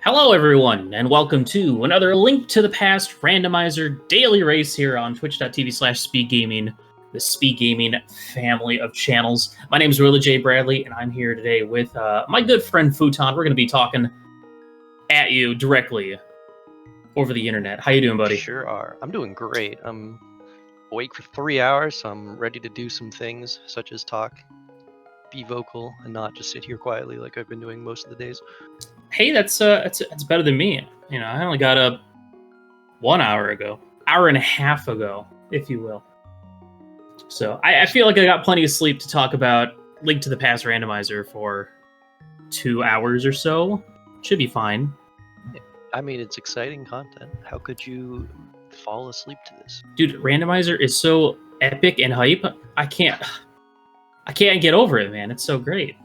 Hello, everyone, and welcome to another Link to the Past Randomizer daily race here on twitch.tv/speedgaming, the Speed Gaming family of channels. My name is Willa J. Bradley, and I'm here today with my good friend Futon. We're going to be talking at you directly over the internet. How you doing, buddy? Sure are. I'm doing great. I'm awake for 3 hours, so I'm ready to do some things, such as talk, be vocal, and not just sit here quietly like I've been doing most of the days. Hey, that's better than me. You know, I only got up 1 hour ago, hour and a half ago, if you will. So I feel like I got plenty of sleep to talk about Link to the Past Randomizer for 2 hours or so. Should be fine. I mean, it's exciting content. How could you fall asleep to this? Dude, Randomizer is so epic and hype. I can't get over it, man. It's so great.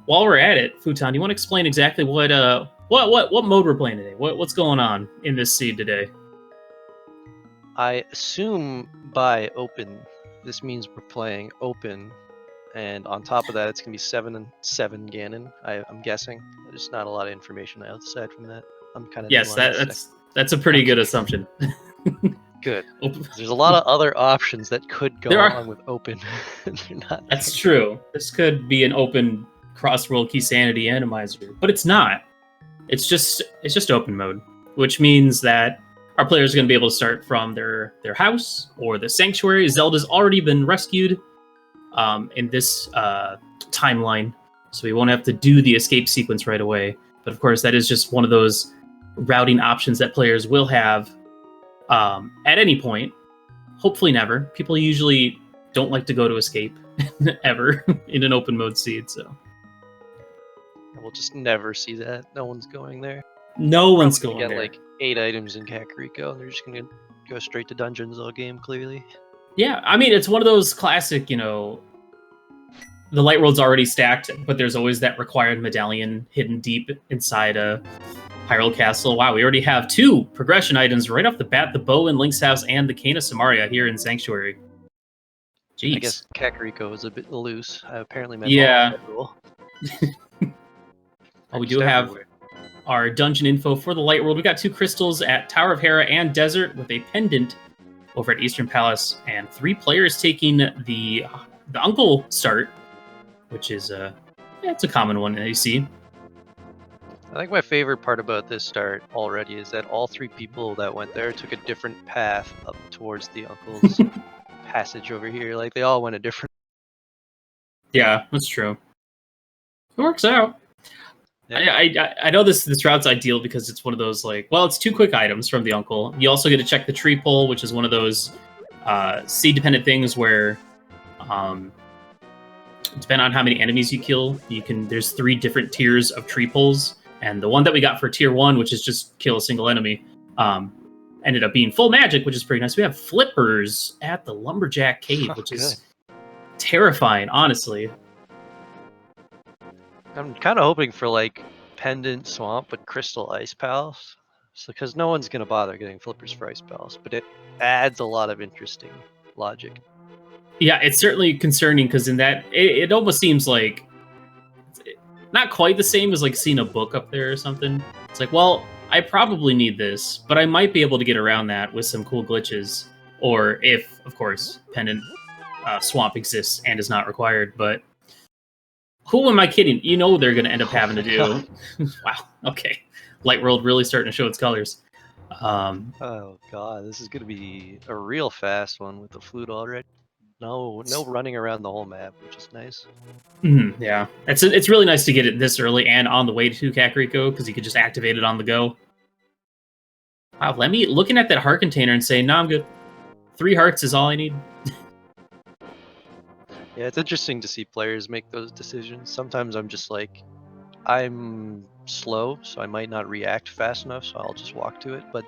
While we're at it, Futon, do you want to explain exactly what mode we're playing today? What's going on in this seed today? I assume by open, this means we're playing open, and on top of that, it's gonna be 7 and 7 Ganon. I'm guessing. There's not a lot of information outside from that. I'm kind of that's a pretty good assumption. Good. There's a lot of other options that could go along with open. That's true. This could be an open cross-world key sanity randomizer, but it's not. It's just open mode, which means that our players are going to be able to start from their house or the sanctuary. Zelda's already been rescued in this timeline, so we won't have to do the escape sequence right away. But of course, that is just one of those routing options that players will have at any point. Hopefully never. People usually don't like to go to escape ever in an open mode seed, so we'll just never see that. No one's going there. No one's going there. Get like 8 items in Kakariko, and they're just gonna go straight to dungeons all game. Clearly. Yeah, I mean, it's one of those classic, you know, the light world's already stacked, but there's always that required medallion hidden deep inside a Hyrule Castle. Wow, we already have 2 progression items right off the bat: the bow in Link's house and the cane of Samaria here in Sanctuary. Jeez. I guess Kakariko is a bit loose. I apparently meant yeah. Rule. Well, we do have our dungeon info for the light world. We got 2 crystals at Tower of Hera and Desert, with a pendant over at Eastern Palace, and 3 players taking the Uncle start, which is it's a common one that you see. I think my favorite part about this start already is that all 3 people that went there took a different path up towards the Uncle's passage over here. Like, they all went a different. Yeah, that's true. It works out. Yeah. I know this route's ideal because it's one of those, like, well, it's 2 quick items from the Uncle. You also get to check the tree pole, which is one of those seed-dependent things where, depending on how many enemies you kill, there's 3 different tiers of tree poles, and the one that we got for tier 1, which is just kill a single enemy, ended up being full magic, which is pretty nice. We have flippers at the Lumberjack Cave, which is terrifying, honestly. I'm kind of hoping for like Pendant Swamp but Crystal Ice Palace, because no one's gonna bother getting flippers for Ice Palace, but it adds a lot of interesting logic. Yeah, it's certainly concerning because in that it almost seems like not quite the same as like seeing a book up there or something. It's like, well, I probably need this, but I might be able to get around that with some cool glitches, or if, of course, Pendant Swamp exists and is not required, but. Who am I kidding? You know they're going to end up having to do. Wow. Okay. Light World really starting to show its colors. Oh god, this is going to be a real fast one with the flute already. No running around the whole map, which is nice. Yeah, it's really nice to get it this early and on the way to Kakariko, because you could just activate it on the go. Wow, looking at that heart container and saying, no, I'm good. 3 hearts is all I need. Yeah, it's interesting to see players make those decisions. Sometimes I'm just like, I'm slow, so I might not react fast enough, so I'll just walk to it. But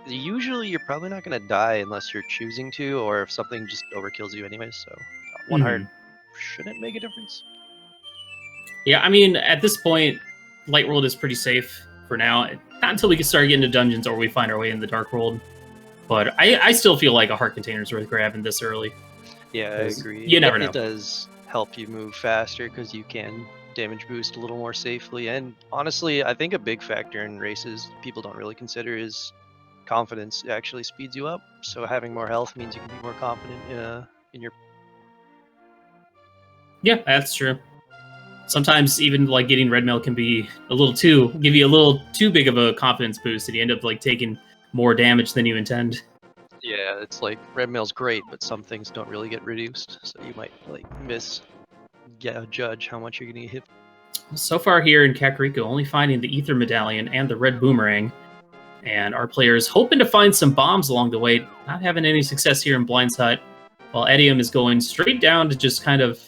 usually you're probably not going to die unless you're choosing to, or if something just overkills you anyway, so 1 heart shouldn't make a difference. Yeah, I mean, at this point, Light World is pretty safe for now. Not until we can start getting to dungeons or we find our way in the Dark World. But I still feel like a heart container is worth grabbing this early. Yeah, I agree. You never know. It does help you move faster because you can damage boost a little more safely. And honestly, I think a big factor in races people don't really consider is confidence. It actually speeds you up. So having more health means you can be more confident in your. Yeah, that's true. Sometimes even like getting red mail can be give you a little too big of a confidence boost, and you end up like taking more damage than you intend. Yeah, it's like red mail's great, but some things don't really get reduced, so you might like judge how much you're gonna get hit. So far here in Kakariko, only finding the Ether Medallion and the Red Boomerang, and our players hoping to find some bombs along the way, not having any success here in Blind's Hut, while Edium is going straight down to just kind of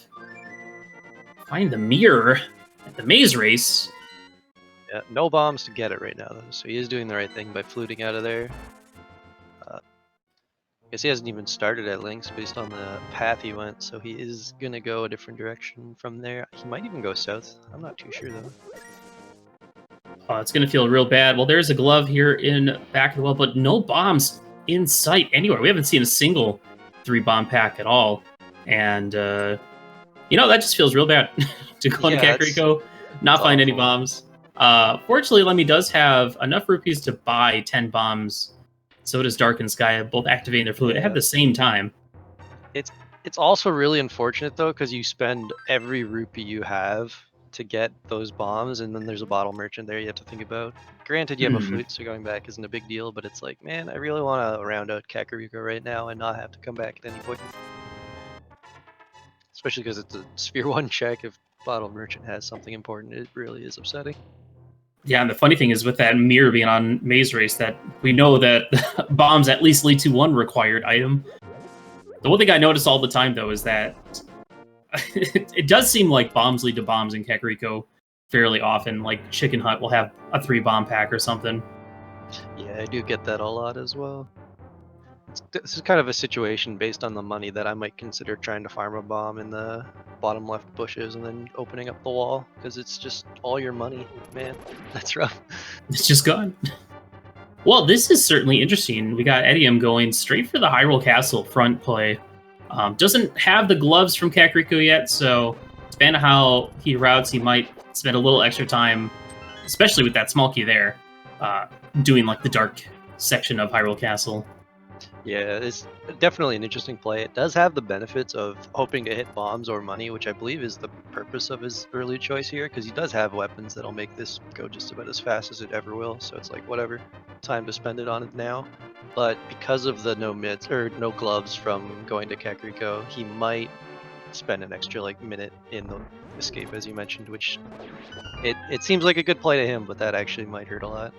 find the mirror at the maze race. Yeah, no bombs to get it right now, though, so he is doing the right thing by fluting out of there. I guess he hasn't even started at Lynx based on the path he went, so he is gonna go a different direction from there. He might even go south. I'm not too sure though. It's going to feel real bad. Well, there's a glove here in back of the well, but no bombs in sight anywhere. We haven't seen a single 3-bomb pack at all. And, that just feels real bad to go into Kakariko, not find any bombs. Fortunately, Lemmy does have enough rupees to buy 10 bombs. So does Dark and Sky, both activating their fluid at the same time. It's also really unfortunate, though, because you spend every rupee you have to get those bombs, and then there's a bottle merchant there you have to think about. Granted, you have a flute, so going back isn't a big deal, but it's like, man, I really want to round out Kakariko right now and not have to come back at any point. Especially because it's a Sphere 1 check. If bottle merchant has something important, it really is upsetting. Yeah, and the funny thing is with that mirror being on Maze Race, that we know that bombs at least lead to one required item. The one thing I notice all the time, though, is that it does seem like bombs lead to bombs in Kakariko fairly often. Like Chicken Hut will have a 3-bomb pack or something. Yeah, I do get that a lot as well. This is kind of a situation based on the money that I might consider trying to farm a bomb in the bottom left bushes and then opening up the wall, because it's just all your money, man. That's rough. It's just gone. Well, this is certainly interesting. We got Edium going straight for the Hyrule Castle front play. Doesn't have the gloves from Kakariko yet, so depending on how he routes, he might spend a little extra time, especially with that small key there, doing like the dark section of Hyrule Castle. Yeah, it's definitely an interesting play. It does have the benefits of hoping to hit bombs or money, which I believe is the purpose of his early choice here, because he does have weapons that'll make this go just about as fast as it ever will. So it's like, whatever, time to spend it on it now. But because of the no mitts or no gloves from going to Kakariko, he might spend an extra minute in the escape, as you mentioned, which it seems like a good play to him, but that actually might hurt a lot.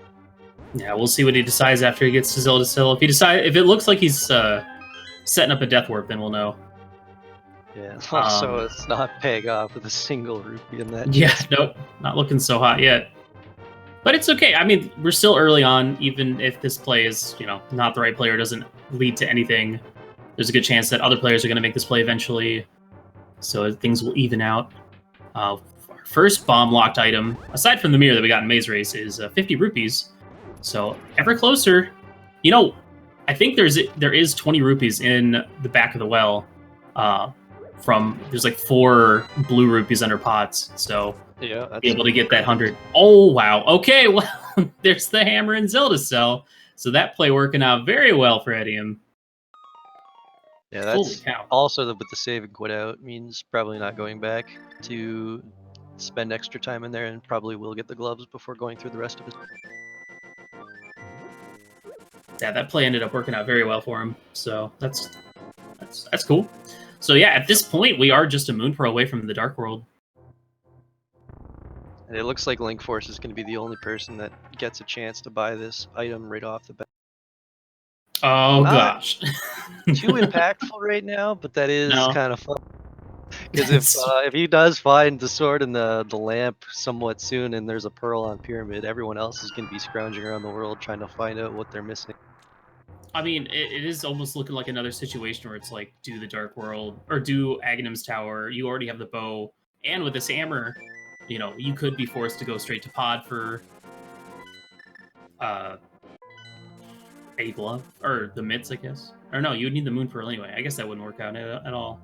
Yeah, we'll see what he decides after he gets to Zelda Hill. If it looks like he's setting up a death warp, then we'll know. Yeah, also it's not paying off with a single rupee in that. Yeah, nope, not looking so hot yet. But it's okay. I mean, we're still early on. Even if this play is, not the right player, doesn't lead to anything, there's a good chance that other players are going to make this play eventually. So things will even out. Our first bomb locked item, aside from the mirror that we got in Maze Race, is 50 rupees. So ever closer. I think there is 20 rupees in the back of the well. There's like 4 blue rupees under pots. So yeah, that's be able to get that 100. Oh wow. Okay, well there's the hammer and Zelda cell. So that play working out very well for Edium. Yeah, that's also with the save and quit out means probably not going back to spend extra time in there, and probably will get the gloves before going through the rest of it. Yeah, that play ended up working out very well for him. So that's cool. So yeah, at this point we are just a moon pearl away from the Dark World. And it looks like Link Force is going to be the only person that gets a chance to buy this item right off the bat. Oh gosh. Too impactful right now, but that is kind of fun. Because if he does find the sword and the lamp somewhat soon, and there's a pearl on Pyramid, everyone else is going to be scrounging around the world trying to find out what they're missing. I mean, it is almost looking like another situation where it's like, do the Dark World, or do Aghanim's Tower. You already have the bow, and with this hammer, you could be forced to go straight to Pod for a glove, or the mitts, I guess. Or no, you would need the moon pearl anyway. I guess that wouldn't work out at all.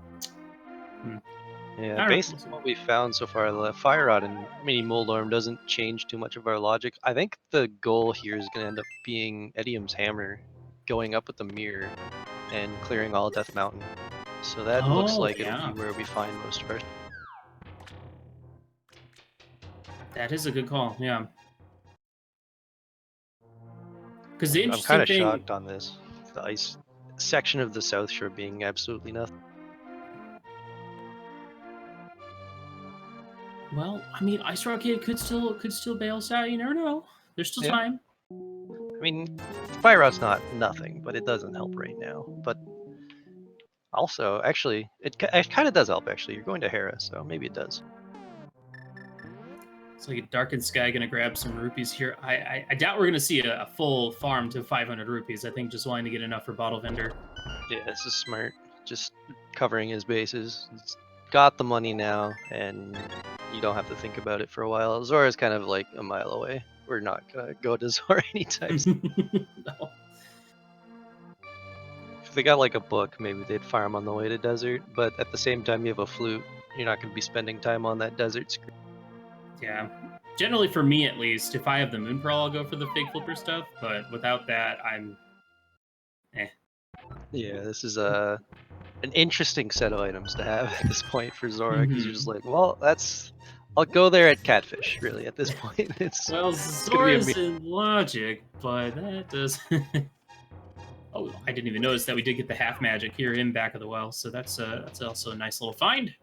Yeah, I don't based know. on what we found so far, the Fire Rod and Mini Moldorm doesn't change too much of our logic. I think the goal here is going to end up being Edium's Hammer, going up with the mirror and clearing all Death Mountain. So that looks Oh, like it'll be yeah. where we find most of our. That is a good call, yeah. Because the I'm interesting kind of thing... shocked on this. The ice section of the South Shore being absolutely nothing. Well, I mean, Ice Rocket could still bail us out. You never know. There's still Yeah. time. I mean, Fire Rod's not nothing, but it doesn't help right now. But also, actually, it kind of does help, actually. You're going to Hera, so maybe it does. It's like a darkened sky gonna grab some rupees here. I doubt we're gonna see a full farm to 500 rupees. I think just wanting to get enough for Bottle Vendor. Yeah, this is smart. Just covering his bases. He's got the money now, and you don't have to think about it for a while. Zora's kind of like a mile away. We're not gonna go to Zora anytime soon. No. If they got like a book, maybe they'd farm on the way to desert. But at the same time, you have a flute. You're not gonna be spending time on that desert screen. Yeah. Generally, for me at least, if I have the Moon Pearl, I'll go for the Fig Flipper stuff. But without that, I'm... Yeah, this is an interesting set of items to have at this point for Zora, because you're just like, well, that's. I'll go there at Catfish. Really, at this point, it's. Well, It's gonna be a Zora's in logic, but that does... Oh, I didn't even notice that we did get the half magic here in back of the well, so that's also a nice little find.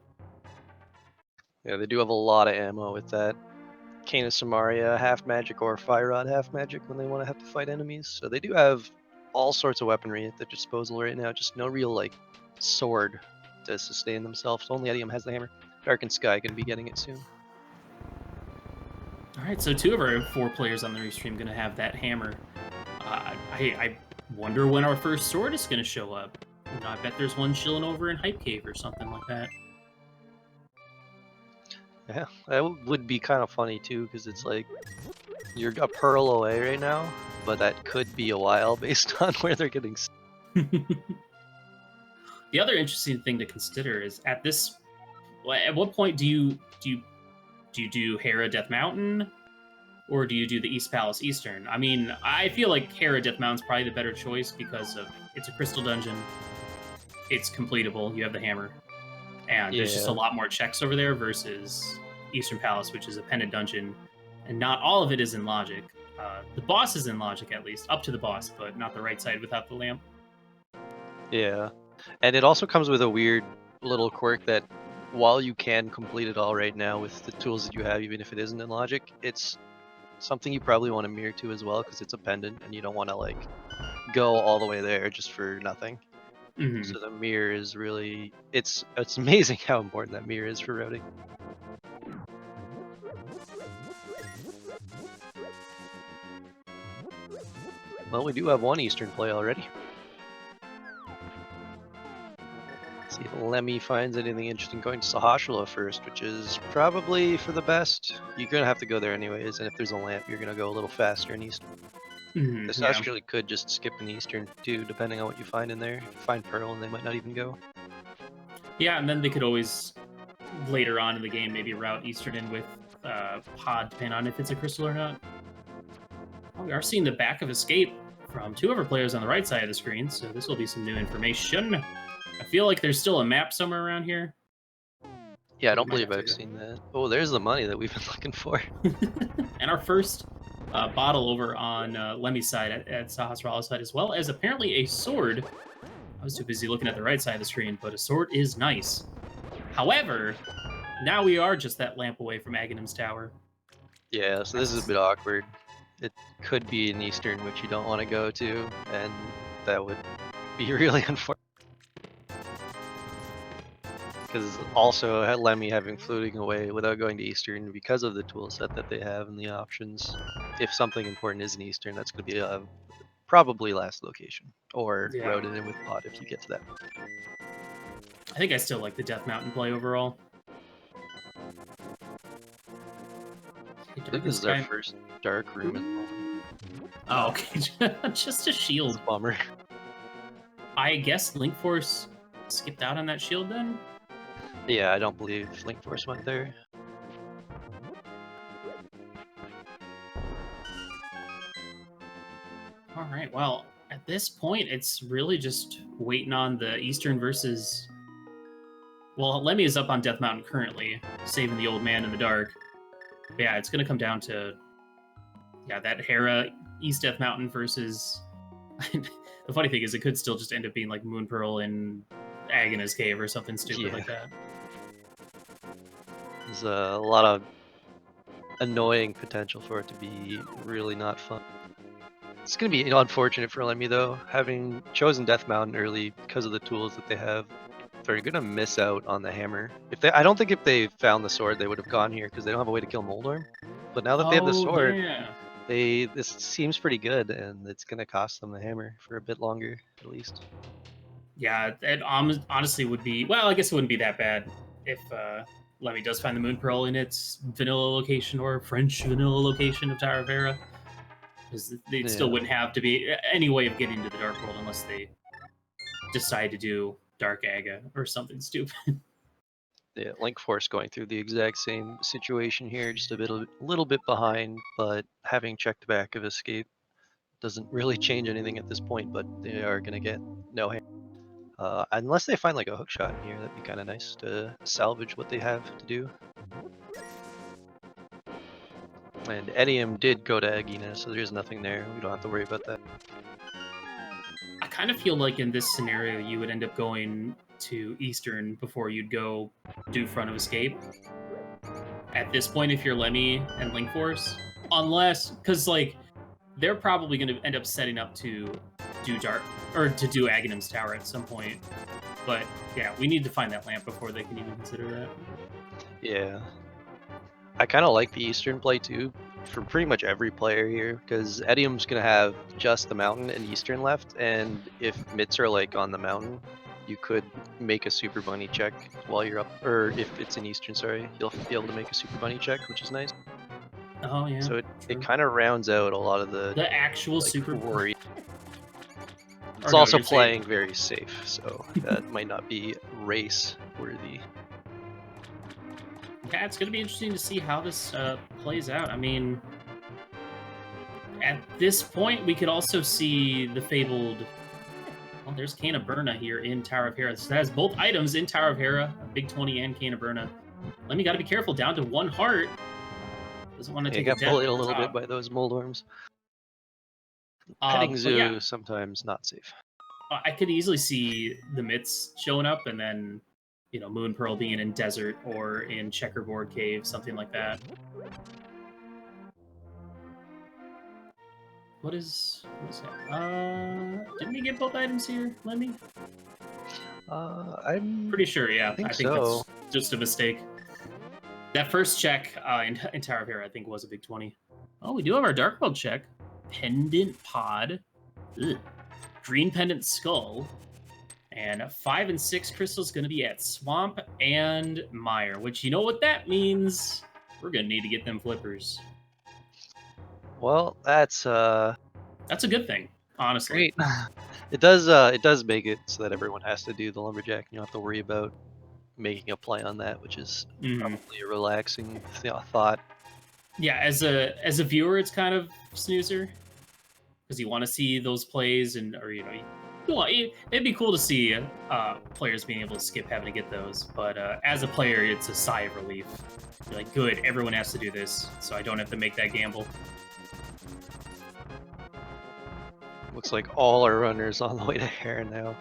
Yeah, they do have a lot of ammo with that. Cane of Samaria half magic or Fire Rod half magic when they want to have to fight enemies. So they do have all sorts of weaponry at their disposal right now. Just no real like sword to sustain themselves. Only Edium has the hammer. Darkened Sky gonna be getting it soon. All right, so 2 of our 4 players on the restream going to have that hammer. I wonder when our first sword is going to show up. You know, I bet there's one chilling over in Hype Cave or something like that. Yeah, that would be kind of funny too, because it's like you're a pearl away right now, but that could be a while based on where they're getting. The other interesting thing to consider is at what point do you do Hera Death Mountain, or do you do the East Palace Eastern? I mean, I feel like Hera Death Mountain's probably the better choice because it's a crystal dungeon. It's completable. You have the hammer. And there's just a lot more checks over there versus Eastern Palace, which is a pendant dungeon. And not all of it is in logic. The boss is in logic, at least, up to the boss, but not the right side without the lamp. Yeah, and it also comes with a weird little quirk that while you can complete it all right now with the tools that you have, even if it isn't in logic, it's something you probably want to mirror to as well, because it's a pendant and you don't want to like go all the way there just for nothing. Mm-hmm. So the mirror is really it's amazing how important that mirror is for routing. Well, we do have one Eastern play already. See if Lemmy finds anything interesting going to Sahashala first, which is probably for the best. You're gonna have to go there anyways, and if there's a lamp, you're gonna go a little faster in Eastern. Mm-hmm. This Yeah. actually could just skip an Eastern too, depending on what you find in there. If you find Pearl, and they might not even go. Yeah, and then they could always, later on in the game, maybe route Eastern in with Pod, depending on if it's a crystal or not. Oh, we are seeing the back of Escape from 2 of our players on the right side of the screen, so this will be some new information. I feel like there's still a map somewhere around here. Yeah, I don't believe I've seen that. Oh, there's the money that we've been looking for. And our first bottle over on Lemmy's side at Sahasrala's side, as well as apparently a sword. I was too busy looking at the right side of the screen, but a sword is nice. However, now we are just that lamp away from Aghanim's Tower. Yeah, so this is a bit awkward. It could be an Eastern, which you don't want to go to, and that would be really unfortunate. Because also Lemmy having floating away without going to Eastern because of the tool set that they have and the options. If something important is an Eastern, that's going to be a probably last location, or routed in with Pod if you get to that. I think I still like the Death Mountain play overall. I think this is our first dark room at the moment. Oh, okay. Just a shield. That's a bummer. I guess Link Force skipped out on that shield then? Yeah, I don't believe Link Force went there. All right. Well, at this point, it's really just waiting on the Eastern versus. Well, Lemmy is up on Death Mountain currently, saving the old man in the dark. But yeah, it's going to come down to that Hera East Death Mountain versus. The funny thing is, it could still just end up being like Moon Pearl in Agnes Cave or something stupid like that. There's a lot of annoying potential for it to be really not fun. It's going to be unfortunate for Lemmy though, having chosen Death Mountain early because of the tools that they have. They're going to miss out on the hammer. I don't think if they found the sword they would have gone here because they don't have a way to kill Moldorm. But now that they have the sword, this seems pretty good, and it's going to cost them the hammer for a bit longer at least. Yeah, it honestly would be. Well, I guess it wouldn't be that bad if Lemmy does find the Moon Pearl in its vanilla location or French vanilla location of Tower of Hera. Because they still wouldn't have to be any way of getting to the Dark World unless they decide to do Dark Aga or something stupid. Yeah, Link Force going through the exact same situation here, just a little bit behind, but having checked back of escape doesn't really change anything at this point. But they are gonna get no hammer. Unless they find like a hook shot in here, that'd be kind of nice to salvage what they have to do. And Edium did go to Agina, so there's nothing there. We don't have to worry about that. I kind of feel like in this scenario, you would end up going to Eastern before you'd go do Front of Escape. At this point, if you're Lemmy and Link Force, unless, because like they're probably going to end up setting up to do Dark or to do Aghanim's Tower at some point. But yeah, we need to find that lamp before they can even consider that. Yeah. I kind of like the Eastern play too, for pretty much every player here, because Edium's going to have just the mountain and Eastern left, and if mitts are like on the mountain, you could make a Super Bunny check while you're up, or if it's in Eastern, sorry, you'll be able to make a Super Bunny check, which is nice. Oh yeah. So it kind of rounds out a lot of the actual like, Super worry. It's also playing very safe, so that might not be race worthy. Yeah, it's going to be interesting to see how this plays out. I mean, at this point, we could also see the fabled. Well, there's Canaberna here in Tower of Hera. So that has both items in Tower of Hera, Big 20 and Canaberna. Lemmy got to be careful, down to one heart. Doesn't want to take a death. Bullied a little bit by those Moldorms. Petting Zoo sometimes not safe. I could easily see the mitts showing up, and then Moon Pearl being in desert or in Checkerboard Cave, something like that. What's that? Didn't we get both items here, Lemmy? I'm pretty sure. Yeah, I think so. That's just a mistake. That first check in Tower of Hera, I think, was a big 20. Oh, we do have our Dark World check. Pendant Pod. Ugh. Green Pendant Skull. And 5 and 6 crystals going to be at Swamp and Mire, which you know what that means. We're going to need to get them flippers. Well, that's a good thing, honestly. Great. It does make it so that everyone has to do the lumberjack, and you don't have to worry about making a play on that, which is probably a relaxing thought. Yeah, as a viewer, it's kind of snoozer because you want to see those plays, it'd be cool to see players being able to skip having to get those. But as a player, it's a sigh of relief. You're like, good, everyone has to do this, so I don't have to make that gamble. Looks like all our runners on the way to Hera now.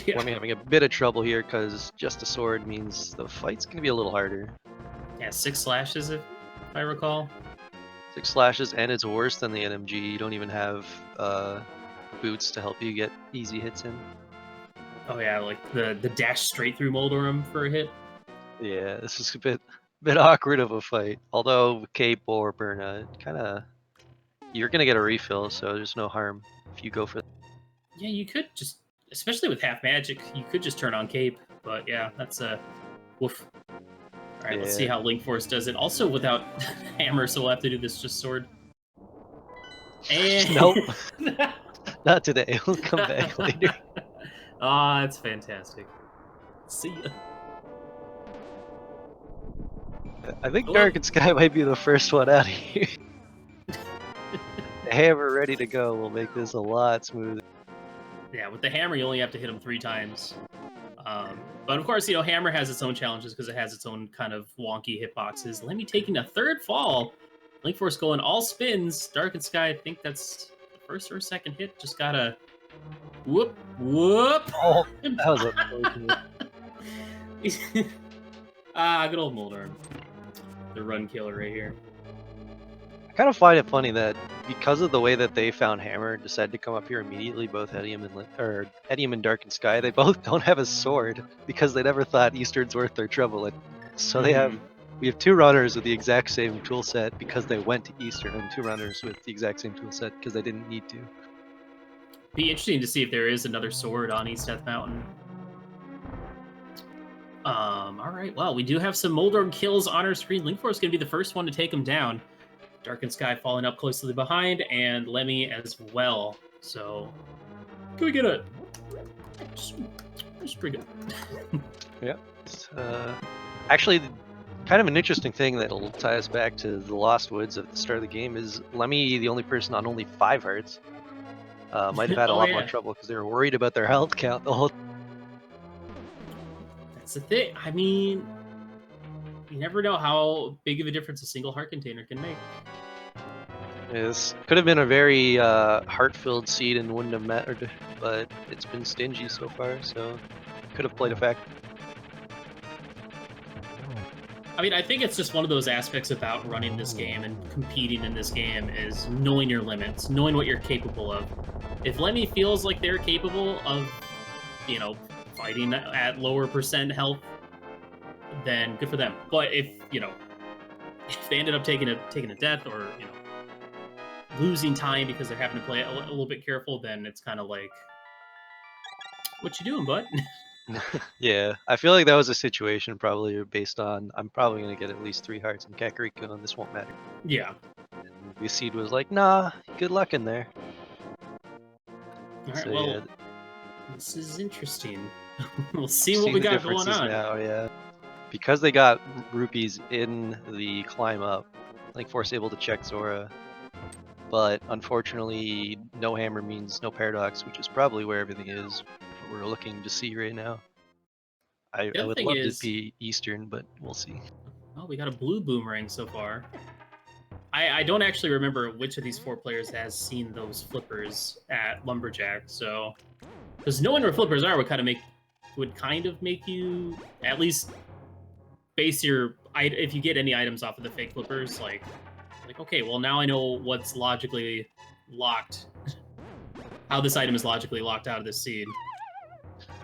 Yeah. We're having a bit of trouble here because just a sword means the fight's going to be a little harder. Yeah, 6 slashes, if I recall. 6 slashes, and it's worse than the NMG. You don't even have boots to help you get easy hits in. Oh yeah, like the dash straight through Moldorm for a hit. Yeah, this is a bit awkward of a fight. Although Cape or Berna, you're going to get a refill, so there's no harm if you go for that. Yeah, you could just, especially with half magic, you could just turn on Cape. But yeah, that's a woof. All right, let's see how Link Force does it. Also without hammer, so we'll have to do this just sword. And nope, not today. We'll come back later. Ah, that's fantastic. See ya. I think Dark and Sky might be the first one out of here. The hammer ready to go will make this a lot smoother. Yeah, with the hammer, you only have to hit him 3 times. But of course, you know, hammer has its own challenges because it has its own kind of wonky hitboxes. Lemmy taking a 3rd fall. Link Force going all spins. Dark and Sky, I think that's the first or second hit. Just gotta whoop. Oh, that was unfortunate. Good old Moldorm. The run killer right here. I kind of find it funny that because of the way that they found Hammer and decided to come up here immediately, both Edium and Dark and Sky, they both don't have a sword because they never thought Eastern's worth their trouble. And so we have 2 runners with the exact same tool set because they went to Eastern, and 2 runners with the exact same tool set because they didn't need to. Be interesting to see if there is another sword on East Death Mountain. All right. Well, we do have some Moldorm kills on our screen. Link Force is going to be the first one to take him down. Dark and Sky falling up closely behind, and Lemmy as well. So, can we get a... That's pretty good. Yeah. Actually, kind of an interesting thing that'll tie us back to the Lost Woods at the start of the game is Lemmy, the only person on only 5 hearts, might have had a lot more trouble because they were worried about their health count the whole. That's the thing. I mean, you never know how big of a difference a single heart container can make. This could have been a very heart-filled seed and wouldn't have mattered, but it's been stingy so far, so could have played a factor. I mean, I think it's just one of those aspects about running this game and competing in this game is knowing your limits, knowing what you're capable of. If Lemmy feels like they're capable of, you know, fighting at lower percent health, then good for them. But if, you know, if they ended up taking a death or, you know, losing time because they're having to play a little bit careful, then it's kind of like, what you doing, bud? Yeah, I feel like that was a situation probably based on I'm probably going to get at least 3 hearts in Kakariko and this won't matter. Yeah. And the seed was like, nah, good luck in there. All right, so, well, yeah. This is interesting. We'll see what we got going on. Now, yeah. Because they got rupees in the climb up, Link Force able to check Zora. But unfortunately, no hammer means no paradox, which is probably where everything is we're looking to see right now. I would love to be Eastern, but we'll see. Oh, we got a blue boomerang so far. I don't actually remember which of these 4 players has seen those flippers at Lumberjack, so because knowing where flippers are would kind of make you at least base your if you get any items off of the fake flippers, like okay, well now I know what's logically locked, how this item is logically locked out of this seed.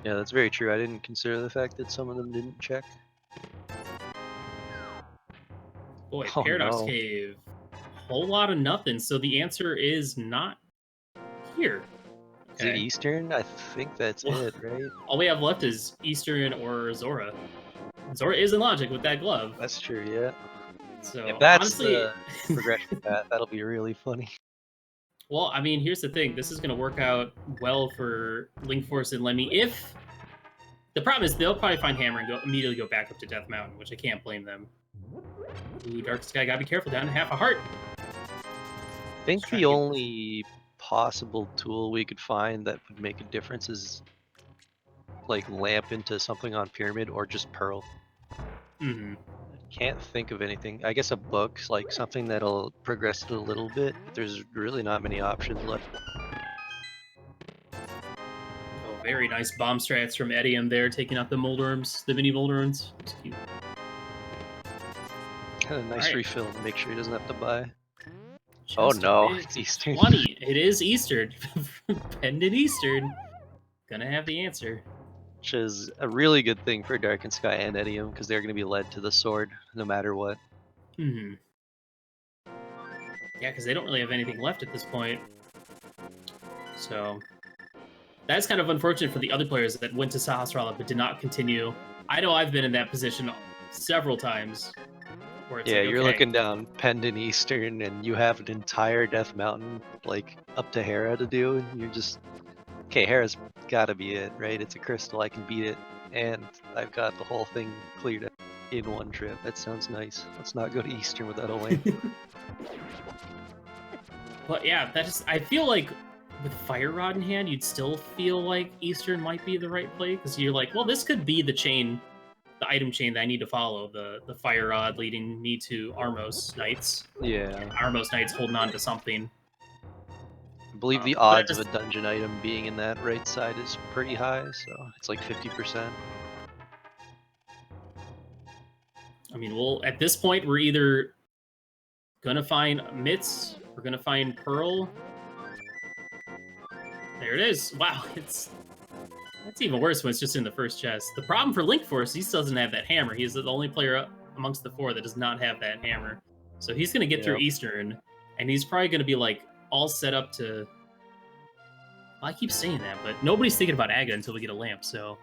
Yeah, that's very true. I didn't consider the fact that some of them didn't check. Boy, Paradox Cave. Whole lot of nothing. So the answer is not here. Okay. Is it Eastern? I think that's it, right? All we have left is Eastern or Zora. Zora is in logic with that glove. That's true, yeah. So if that's honestly, the progression path, that'll be really funny. Well, I mean, here's the thing. This is going to work out well for Link Force and Lemmy. If the problem is, they'll probably find Hammer and immediately go back up to Death Mountain, which I can't blame them. Ooh, Dark Sky, gotta be careful. Down to half a heart. I think the only possible tool we could find that would make a difference is like lamp into something on Pyramid or just Pearl. Mm-hmm. Can't think of anything. I guess a book, like something that'll progress it a little bit. There's really not many options left. Oh, very nice bomb strats from Edium there, taking out the Moldorms, the mini Moldorms. It's cute. Kind of nice refill to make sure he doesn't have to buy. Just oh no, it's Eastern. 20. It is Eastern. Pendant Eastern. Gonna have the answer. Which is a really good thing for Dark and Sky and Edium, because they're going to be led to the sword no matter what. Mm-hmm. Yeah, because they don't really have anything left at this point. So that's kind of unfortunate for the other players that went to Sahasrara but did not continue. I know I've been in that position several times. Where it's you're looking down Pendant Eastern and you have an entire Death Mountain like up to Hera to do, and you're just, okay, Hera's gotta be it, right? It's a crystal, I can beat it, and I've got the whole thing cleared up. in one trip. That sounds nice. Let's not go to Eastern without a lamp. But yeah, I feel like with Fire Rod in hand, you'd still feel like Eastern might be the right play, because you're like, well, this could be the item chain that I need to follow. The Fire Rod leading me to Armos Knights. Yeah. Armos Knights holding on to something. I believe the odds of a dungeon item being in that right side is pretty high, so it's like 50%. I mean, well, at this point, we're either gonna find Mitz, we're gonna find Pearl. There it is. Wow, that's even worse when it's just in the first chest. The problem for Link Force, he still doesn't have that hammer. He's the only player amongst the four that does not have that hammer. So he's gonna get through Eastern, and he's probably gonna be like all set up to. Well, I keep saying that, but nobody's thinking about Aga until we get a lamp. So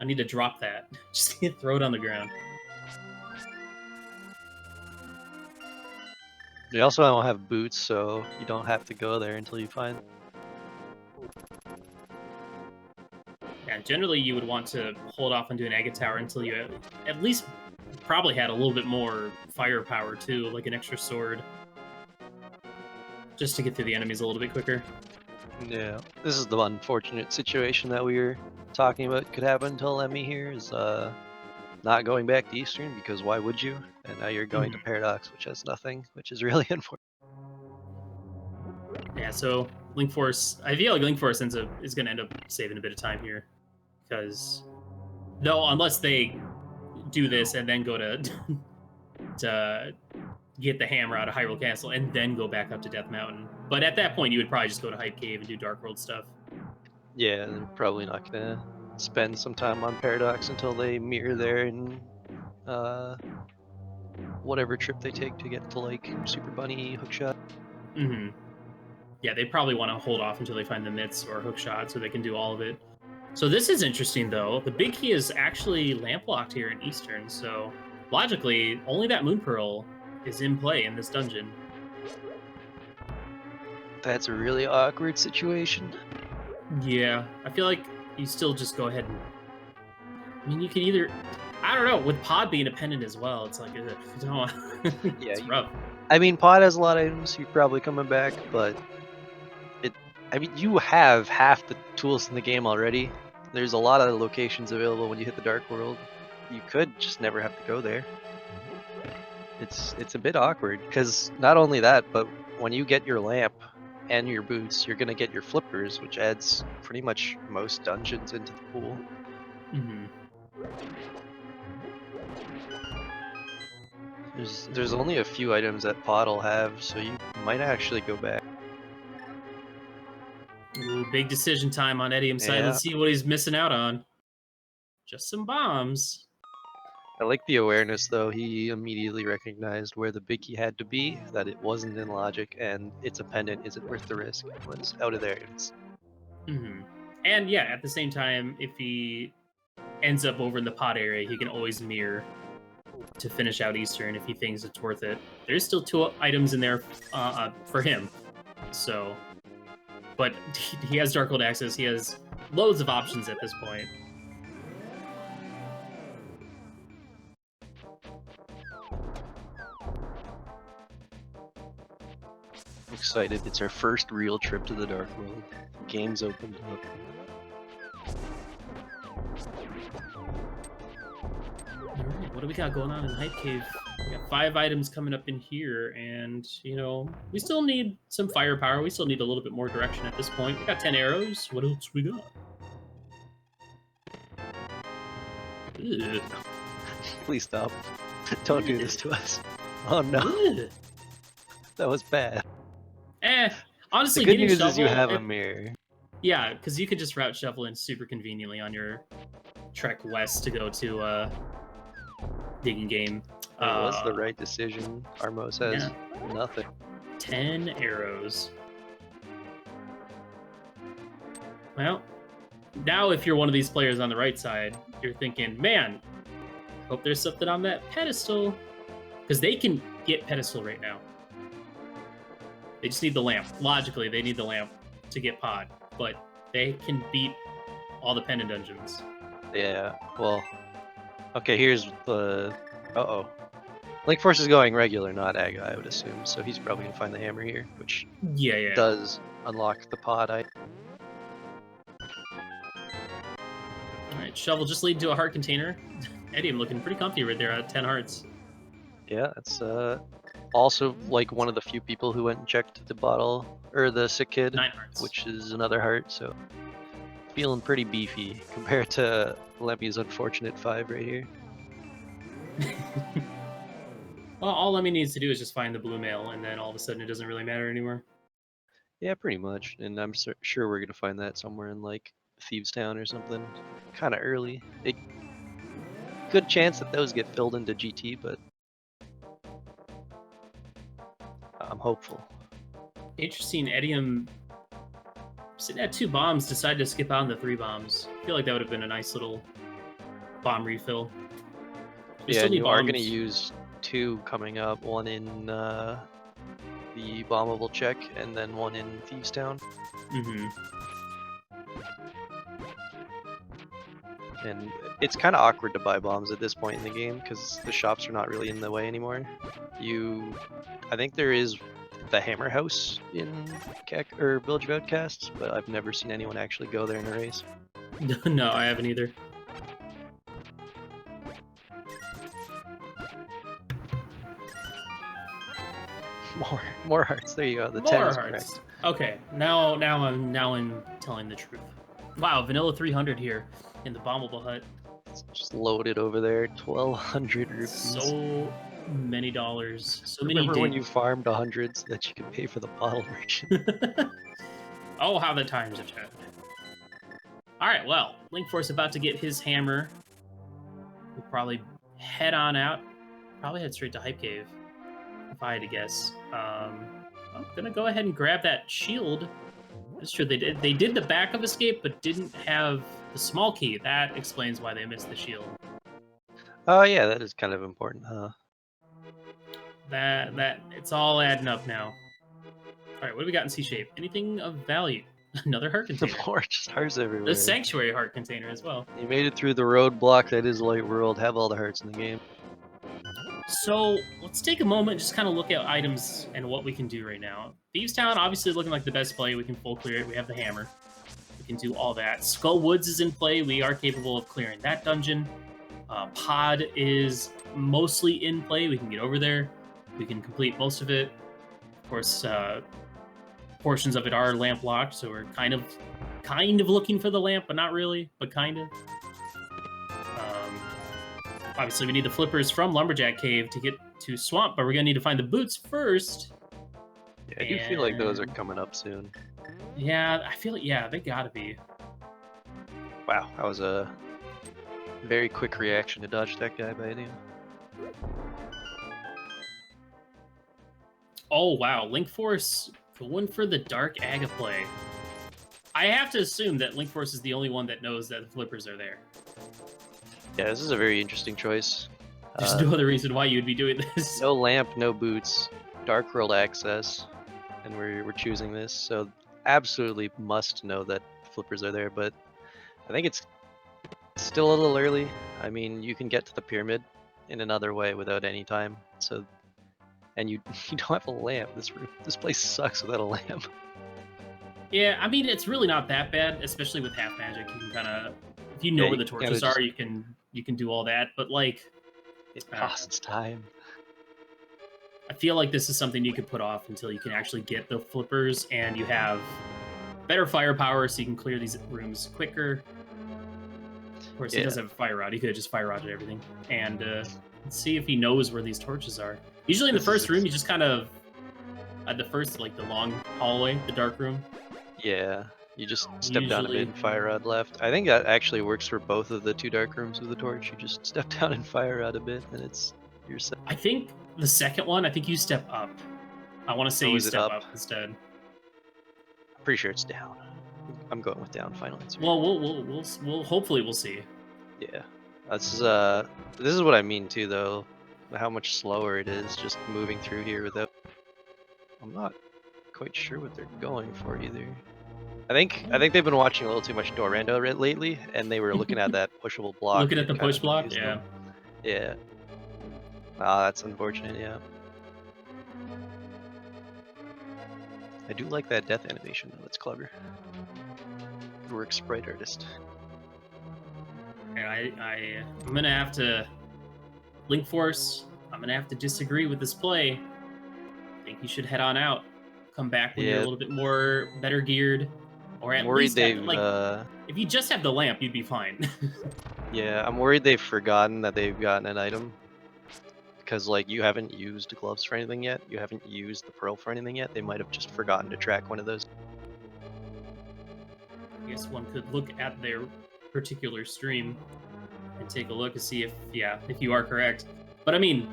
I need to drop that. Just throw it on the ground. You also don't have boots, so you don't have to go there until you find. Yeah, generally you would want to hold off on doing Aga Tower until you at least probably had a little bit more firepower too, like an extra sword, just to get through the enemies a little bit quicker. Yeah, this is the unfortunate situation that we were talking about could happen until Emmy here is not going back to Eastern, because why would you? And now you're going to Paradox, which has nothing, which is really unfortunate. Yeah, so Link Force, I feel like Link Force is going to end up saving a bit of time here, because unless they do this and then go to to get the hammer out of Hyrule Castle and then go back up to Death Mountain. But at that point, you would probably just go to Hype Cave and do Dark World stuff. Yeah, they're probably not gonna spend some time on Paradox until they mirror there and whatever trip they take to get to like Super Bunny Hookshot. Mm-hmm. Yeah, they probably want to hold off until they find the Mitts or Hookshot so they can do all of it. So this is interesting, though. The big key is actually lamp locked here in Eastern, so logically, only that Moon Pearl is in play in this dungeon. That's a really awkward situation. Yeah, I feel like you still just go ahead and... I mean, you can either... I don't know, with Pod being a pendant as well, it's like, it's rough. I mean, Pod has a lot of items, you're probably coming back, but... I mean, you have half the tools in the game already. There's a lot of locations available when you hit the Dark World. You could just never have to go there. It's a bit awkward, because not only that, but when you get your lamp and your boots, you're gonna get your flippers, which adds pretty much most dungeons into the pool. Mm-hmm. There's only a few items that Pod will have, so you might actually go back. Ooh, big decision time on Edium's side. Let's see what he's missing out on. Just some bombs. I like the awareness, though. He immediately recognized where the biggie had to be, that it wasn't in logic, and it's a pendant. Is it worth the risk? It was out of there. Mm-hmm. And yeah, at the same time, if he ends up over in the Pod area, he can always mirror to finish out Eastern if he thinks it's worth it. There's still 2 items in there for him. So, but he has Dark World access. He has loads of options at this point. I'm excited. It's our first real trip to the Dark World. Game's opened up. Alright, what do we got going on in Hype Cave? We got 5 items coming up in here, and, you know, we still need some firepower. We still need a little bit more direction at this point. We got 10 arrows. What else we got? Ugh. Please stop. Don't do this to us. Oh no. Ugh. That was bad. Honestly, the good news shovel, is you have a mirror. Yeah, because you could just route shuffle in super conveniently on your trek west to go to digging game. It was the right decision. Armos has nothing. 10 arrows. Well, now if you're one of these players on the right side, you're thinking, man, hope there's something on that pedestal. Because they can get pedestal right now. They just need the lamp. Logically, they need the lamp to get Pod. But they can beat all the pendant dungeons. Yeah, well, okay, here's the Uh-oh. Link Force is going regular, not Aga, I would assume. So he's probably gonna find the hammer here, which Yeah. does unlock the pod. Alright, shovel just lead to a heart container. Eddie, I'm looking pretty comfy right there at 10 hearts. Yeah, it's also like one of the few people who went and checked the bottle, or the sick kid, 9 hearts. which is another heart, so feeling pretty beefy compared to Lemmy's unfortunate 5 right here. Well, all Lemmy needs to do is just find the blue mail, and then all of a sudden it doesn't really matter anymore. Yeah, pretty much, and I'm sure we're gonna find that somewhere in like Thieves Town or something, kind of early. Good chance that those get filled into GT, but I'm hopeful. Interesting, Edium sitting at 2 bombs decided to skip out on the 3 bombs. I feel like that would have been a nice little bomb refill. Yeah, and you are going to use 2 coming up, one in the bombable check and then one in Thieves Town. Mm-hmm. And it's kind of awkward to buy bombs at this point in the game because the shops are not really in the way anymore. I think there is the Hammer House in Village of Outcasts, but I've never seen anyone actually go there in a race. No, I haven't either. More hearts. There you go. The More 10 is hearts. correct. Okay, now I'm telling the truth. Wow, vanilla 300 here in the bombable hut. It's just loaded over there. 1,200 rupees. So many dollars. So many. Remember when you farmed 100 so that you could pay for the bottle merchant? Oh, how the times have changed. All right, well, Link Force about to get his hammer. We'll probably head on out. Probably head straight to Hype Cave, if I had to guess. I'm gonna go ahead and grab that shield. That's true. They did the backup escape, but didn't have the small key. That explains why they missed the shield. Oh yeah, that is kind of important, huh? That it's all adding up now. All right, what do we got in C shape? Anything of value? Another heart container. More just hearts everywhere. The sanctuary heart container as well. You made it through the roadblock that is Light World. Have all the hearts in the game. So let's take a moment and just kind of look at items and what we can do right now. Thieves Town obviously looking like the best play. We can full clear it. We have the hammer. We can do all that. Skull Woods is in play. We are capable of clearing that dungeon. Pod is mostly in play. We can get over there. We can complete most of it. Of course, portions of it are lamp locked, so we're kind of looking for the lamp, but not really, but kind of. Obviously, we need the flippers from Lumberjack Cave to get to Swamp, but we're going to need to find the boots first. Yeah, I do feel like those are coming up soon. Yeah, I feel like, yeah, they gotta be. Wow, that was a very quick reaction to dodge that guy by Idiom. Oh, wow, Link Force going for the Dark Aga play. I have to assume that Link Force is the only one that knows that the flippers are there. Yeah, this is a very interesting choice. There's no other reason why you'd be doing this. No lamp, no boots, Dark World access, and we're choosing this, so absolutely must know that flippers are there, but I think it's still a little early. I mean, you can get to the pyramid in another way without any time, so and you don't have a lamp. This place sucks without a lamp. Yeah, I mean, it's really not that bad, especially with half magic. You can kind of, if you know where the torches are, you can do all that. But like, it costs time. I feel like this is something you could put off until you can actually get the flippers and you have better firepower, so you can clear these rooms quicker. Of course, he does have a fire rod. He could have just fire rodded everything. And let's see if he knows where these torches are. Usually in the first room, you just kind of at the first, like the long hallway, the dark room. Yeah, you just step down a bit and fire rod left. I think that actually works for both of the 2 dark rooms with the torch. You just step down and fire rod a bit, and you're set. I think the second one, I think you step up. I want to say you step up instead. I'm pretty sure it's down. I'm going with down. Final answer. Well, we'll hopefully we'll see. Yeah, this is what I mean too, though. How much slower it is just moving through here without. I'm not quite sure what they're going for either. I think they've been watching a little too much Dorando lately, and they were looking at that pushable block. Looking at the push block, yeah. Yeah. Ah, that's unfortunate, yeah. I do like that death animation though, it's clever. Good work, sprite artist. And I'm gonna have to Link Force. I'm gonna have to disagree with this play. I think you should head on out. Come back when you're a Yeah, little bit more better geared, or I'm at worried least have, they've like, if you just have the lamp, you'd be fine. yeah, I'm worried they've forgotten that they've gotten an item. Because like you haven't used gloves for anything yet, you haven't used the pearl for anything yet, they might have just forgotten to track one of those. I guess one could look at their particular stream and take a look and see if you are correct. But I mean,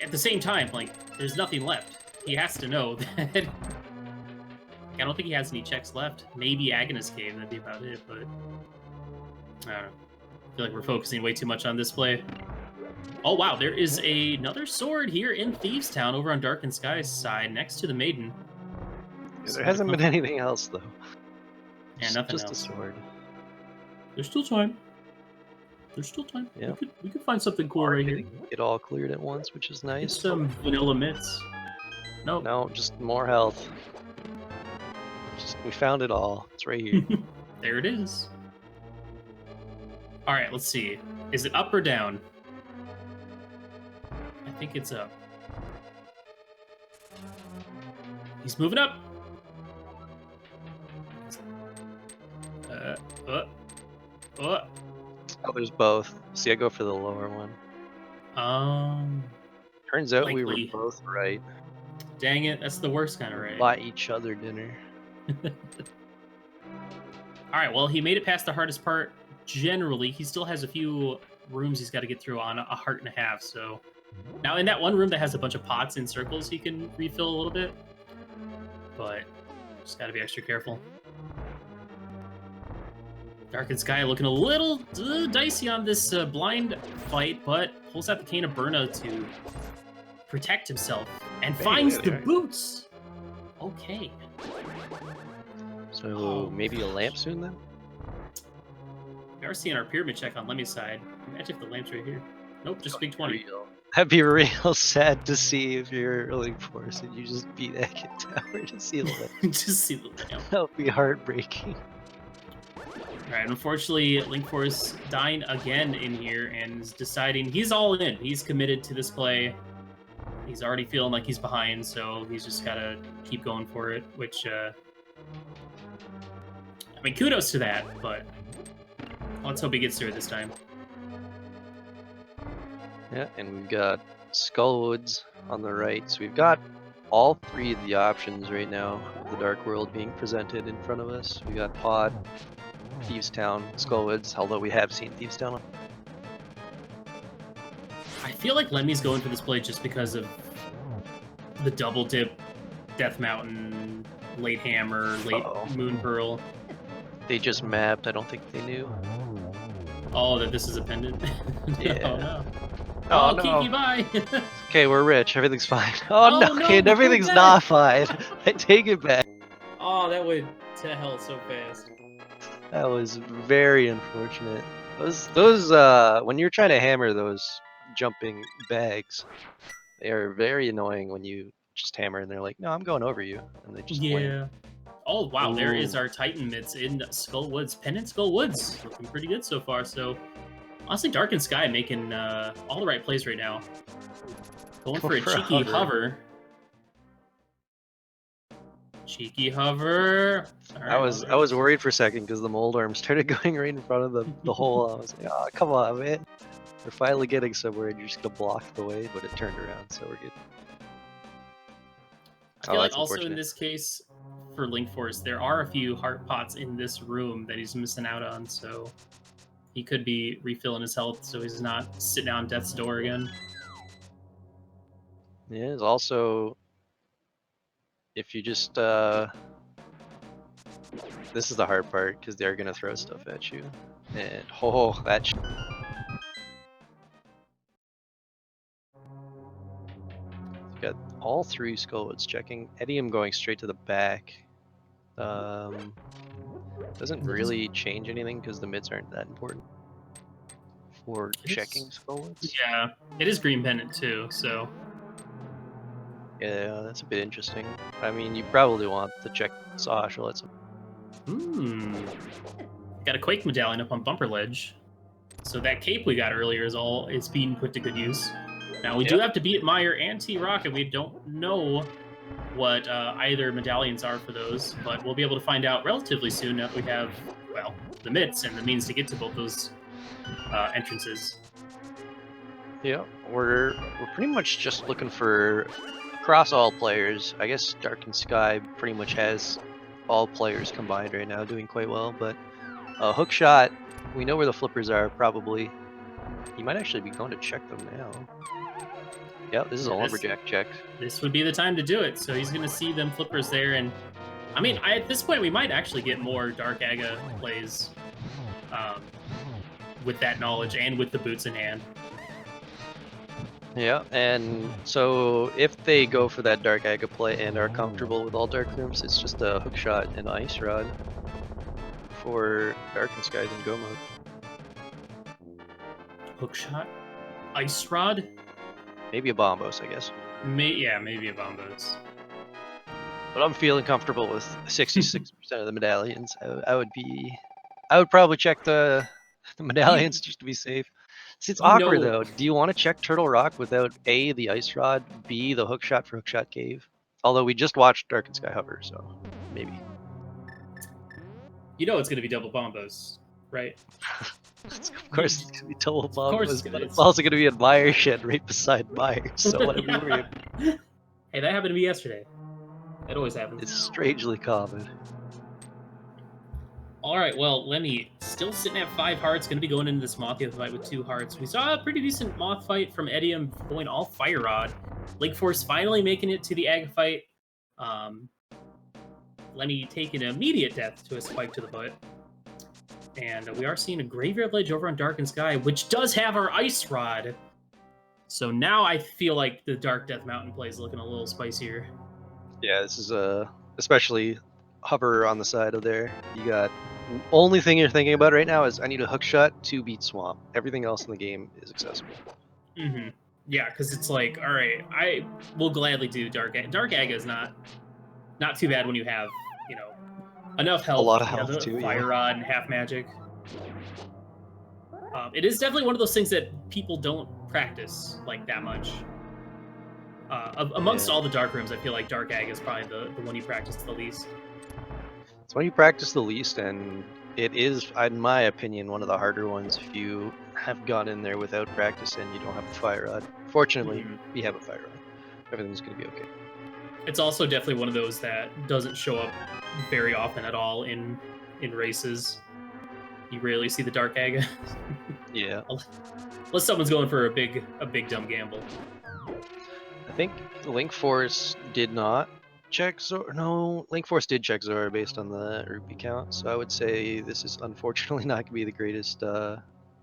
at the same time, like, there's nothing left. He has to know that. I don't think he has any checks left. Maybe Agnes Cave, that'd be about it, but I don't know. I feel like we're focusing way too much on this play. Oh wow, there is another sword here in Thieves Town over on Dark and Sky's side next to the Maiden. Yeah, there hasn't been anything else though. Yeah, nothing just else. a sword. There's still time. There's still time. Yeah. We could find something cool right here. Get all cleared at once, which is nice. Get some vanilla mitts. Nope. No, just more health. We found it all. It's right here. There it is. All right, let's see. Is it up or down? I think it's up. He's moving up. Oh, there's both. See, I go for the lower one. Turns out we were both right. Dang it, that's the worst kind of right. Buy each other dinner. Alright, well, he made it past the hardest part. Generally, he still has a few rooms he's got to get through on a heart and a half, so... Now, in that one room that has a bunch of pots in circles, he can refill a little bit. But, just gotta be extra careful. Dark and Sky looking a little dicey on this blind fight, but pulls out the Cane of Burna to protect himself and finds the boots. Okay. So maybe a lamp soon then? We are seeing our pyramid check on Lemmy's side. Imagine if the lamp's right here. Nope, just big 20. That'd be real sad to see if you're Link Force and you just beat Agate Tower to see the lamp. Just see the lamp. That would be heartbreaking. Alright, unfortunately, Link Force dying again in here and is deciding he's all in. He's committed to this play. He's already feeling like he's behind, so he's just gotta keep going for it, which, I mean, kudos to that, but let's hope he gets through it this time. Yeah, and we've got Skullwoods on the right, so we've got all three of the options right now of the Dark World being presented in front of us. We got Pod, Thieves Town, Skullwoods, although we have seen Thieves Town. I feel like Lemmy's going for this play just because of the double dip, Death Mountain, late Hammer, late Moon Pearl. They just mapped, I don't think they knew. Oh, that this is a pendant? Yeah. Oh no. Oh, no. Kiki, bye! Okay, we're rich, everything's fine. Oh no, kid, everything's not fine. I take it back. Oh, that went to hell so fast. That was very unfortunate. Those when you're trying to hammer those jumping bags, they are very annoying when you just hammer and they're like, no, I'm going over you, and they just win. Oh wow, there is our Titan mids in Skullwoods. Pendant Skullwoods looking pretty good so far. So honestly, Dark and Sky making all the right plays right now. Going for a cheeky hover. Cheeky hover. Right, I was worried for a second because the mold arm started going right in front of the hole. I was like, oh, come on, man. We're finally getting somewhere and you're just going to block the way, but it turned around, so we're good. I feel like also in this case, for Link Force, there are a few heart pots in this room that he's missing out on, so he could be refilling his health so he's not sitting down death's door again. Yeah, there's also, if you just, this is the hard part, because they're going to throw stuff at you. And, oh, that you got all three Skullwoods checking. Edium going straight to the back. Doesn't really change anything because the mids aren't that important. before checking Skullwoods. Yeah, it is green pendant too, so. Yeah, that's a bit interesting. I mean, you probably want to check Sawashel at some. Got a Quake medallion up on Bumper Ledge. So that cape we got earlier is being put to good use. Now we do have to beat Meyer and T-Rock, and we don't know what either medallions are for those, but we'll be able to find out relatively soon now that we have, well, the mitts and the means to get to both those entrances. Yeah, we're pretty much just looking for across all players. I guess Dark and Sky pretty much has all players combined right now, doing quite well. But Hookshot, we know where the flippers are probably. He might actually be going to check them now. Yep, this is a lumberjack check. This would be the time to do it. So he's going to see them flippers there, and I mean, at this point, we might actually get more Dark Aga plays with that knowledge and with the boots in hand. Yeah, and so if they go for that Dark Aga play and are comfortable with all Dark Rooms, it's just a Hookshot and Ice Rod for Dark and Skies and Go mode. Hookshot? Ice Rod? Maybe a Bombos, I guess. Yeah, maybe a Bombos. But I'm feeling comfortable with 66% of the medallions. I would probably check the medallions just to be safe. See, it's awkward though. Do you want to check Turtle Rock without A, the Ice Rod, B, the Hookshot for Hookshot Cave? Although we just watched Dark and Sky Hover, so maybe. You know it's going to be double Bombos, right? Of course it's going to be double Bombos, but it's also going to be a Meyer shed right beside Meyer, so what are we worried about? Hey, that happened to me yesterday. It always happens. It's strangely common. Alright, well, Lemmy, still sitting at 5 hearts, going to be going into this Mothia fight with 2 hearts. We saw a pretty decent Moth fight from Edium going all Fire Rod. Link Force finally making it to the Ag fight. Lemmy taking an immediate death to a spike to the butt. And we are seeing a Graveyard Ledge over on Dark and Sky, which does have our Ice Rod. So now I feel like the Dark Death Mountain play is looking a little spicier. Yeah, this is especially Hover on the side of there. You got only thing you're thinking about right now is I need a Hookshot to beat Swamp. Everything else in the game is accessible. Mm-hmm. Yeah, because it's like, all right, I will gladly do Dark Aga. Dark Aga is not too bad when you have, you know, enough health. A lot of health too. Fire Rod and half magic. It is definitely one of those things that people don't practice like that much. Amongst all the Dark Rooms, I feel like Dark Aga is probably the one you practice the least. It's one you practice the least, and it is, in my opinion, one of the harder ones if you have gone in there without practice and you don't have a Fire Rod. Fortunately, we have a Fire Rod. Everything's going to be okay. It's also definitely one of those that doesn't show up very often at all in races. You rarely see the Dark Aga. Yeah. Unless someone's going for a big dumb gamble. I think the Link Force did not check Zora. No, Link Force did check Zora based on the rupee count. So I would say this is unfortunately not going to be the greatest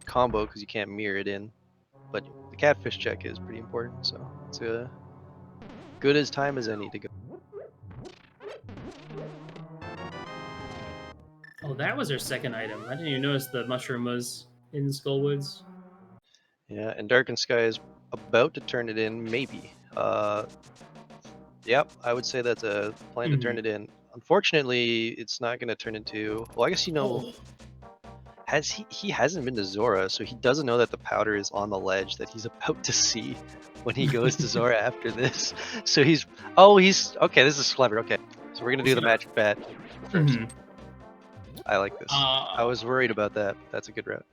combo because you can't mirror it in. But the Catfish check is pretty important, so it's a good as time as any to go. Oh, that was our second item. I didn't even notice the mushroom was in Skullwoods. Yeah, and Dark and Sky is about to turn it in, maybe. Yep, I would say that's a plan to turn it in. Unfortunately, it's not going to turn into... Well, I guess he hasn't been to Zora, so he doesn't know that the powder is on the ledge that he's about to see when he goes to Zora after this. So he's... Okay, this is clever. Okay, so we're going to do the magic bat first. I like this. I was worried about that. That's a good route.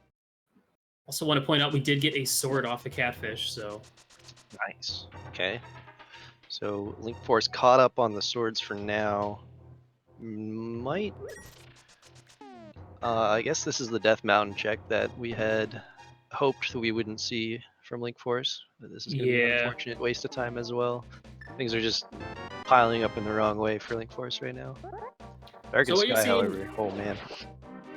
Also want to point out we did get a sword off the Catfish, so... Nice. Okay. So Link Force caught up on the swords for now. Might... I guess this is the Death Mountain check that we had hoped that we wouldn't see from Link Force. But this is going to be an unfortunate waste of time as well. Things are just piling up in the wrong way for Link Force right now. Dark and Sky, however, oh man.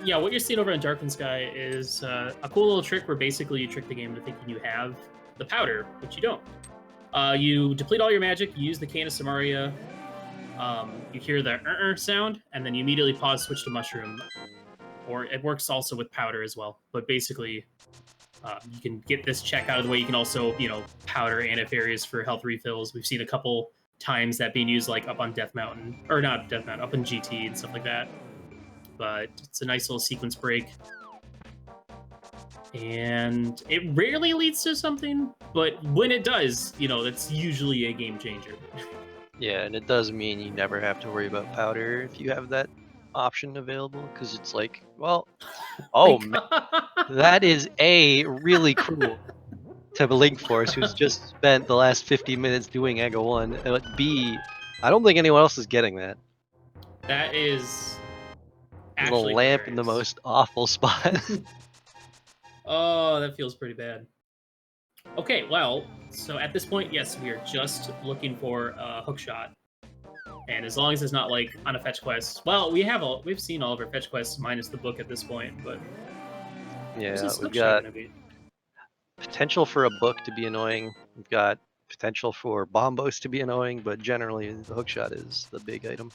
Yeah, what you're seeing over in Dark and Sky is a cool little trick where basically you trick the game into thinking you have the powder, which you don't. You deplete all your magic, you use the Cane of Samaria, you hear the sound, and then you immediately pause, switch to Mushroom. Or it works also with powder as well. But basically, You can get this check out of the way. You can also, powder antifaries for health refills. We've seen a couple times that being used like up on Death Mountain, or not Death Mountain, up in GT and stuff like that. But it's a nice little sequence break. And it rarely leads to something, but when it does, that's usually a game changer. Yeah, and it does mean you never have to worry about powder if you have that option available, because it's like, well, oh man, that is A, really cruel to Link Force, who's just spent the last 50 minutes doing Ega 1, but B, I don't think anyone else is getting that. That is Little actually lamp in the hilarious. most awful spot. Oh, that feels pretty bad. Okay, well, so at this point, yes, we are just looking for a hook shot. And as long as it's not like on a fetch quest, well, we've seen all of our fetch quests minus the book at this point, but Yeah, we've got potential for a book to be annoying. We've got potential for bombos to be annoying, but generally the hookshot is the big item.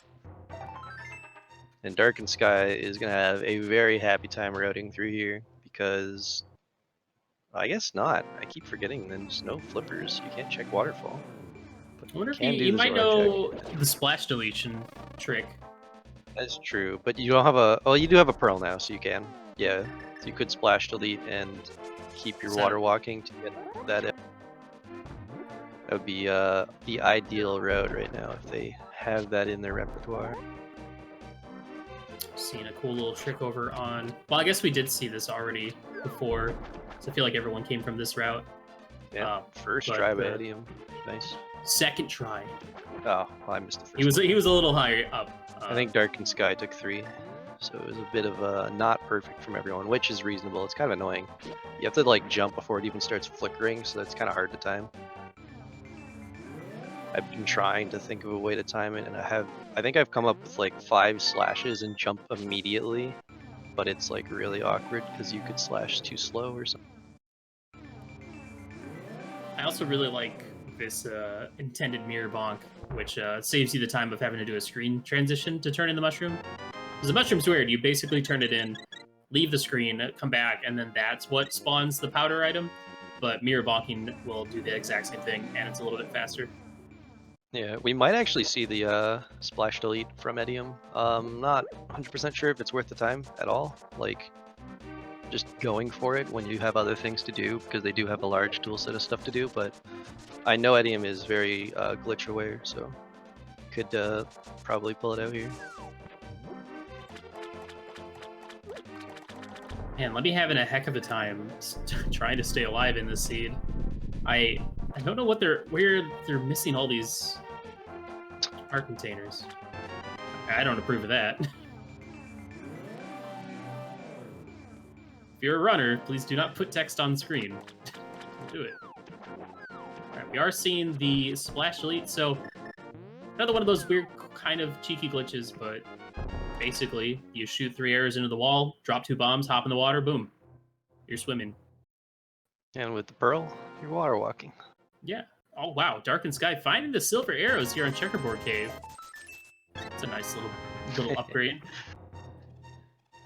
And Darkened Sky is gonna have a very happy time routing through here because I guess not. I keep forgetting there's no flippers. You can't check waterfall. I wonder if you might know the splash deletion trick. That's true, but you don't have a. Oh, you do have a pearl now, so you can. Yeah, so you could splash delete and keep your water walking to get that. That would be the ideal route right now if they have that in their repertoire. Seeing a cool little trick over on. Well, I guess we did see this already before, so I feel like everyone came from this route. Yeah, first try by Edium. Nice. Second try. Oh, well, I missed the first. He was a little higher up. I think Darkened Sky took 3, so it was a bit of a not perfect from everyone, which is reasonable. It's kind of annoying. You have to like jump before it even starts flickering, so that's kind of hard to time. I've been trying to think of a way to time it, and I think I've come up with like 5 slashes and jump immediately, but it's like really awkward because you could slash too slow or something. I also really like this intended mirror bonk, which saves you the time of having to do a screen transition to turn in the mushroom. Because the mushroom's weird. You basically turn it in, leave the screen, come back, and then that's what spawns the powder item. But mirror bonking will do the exact same thing, and it's a little bit faster. Yeah, we might actually see the splash delete from Edium. Not 100% sure if it's worth the time at all. Like, just going for it when you have other things to do, because they do have a large tool set of stuff to do, but I know Edium is very glitch aware, so could probably pull it out here. Man, let me having a heck of a time trying to stay alive in this seed. I don't know where they're missing all these art containers. I don't approve of that. If you're a runner, please do not put text on screen. Don't do it. Alright, we are seeing the splash delete, so another one of those weird kind of cheeky glitches, but basically you shoot 3 arrows into the wall, drop 2 bombs, hop in the water, boom. You're swimming. And with the pearl, you're water walking. Yeah. Oh wow, Darkened Sky finding the silver arrows here on Checkerboard Cave. It's a nice little upgrade.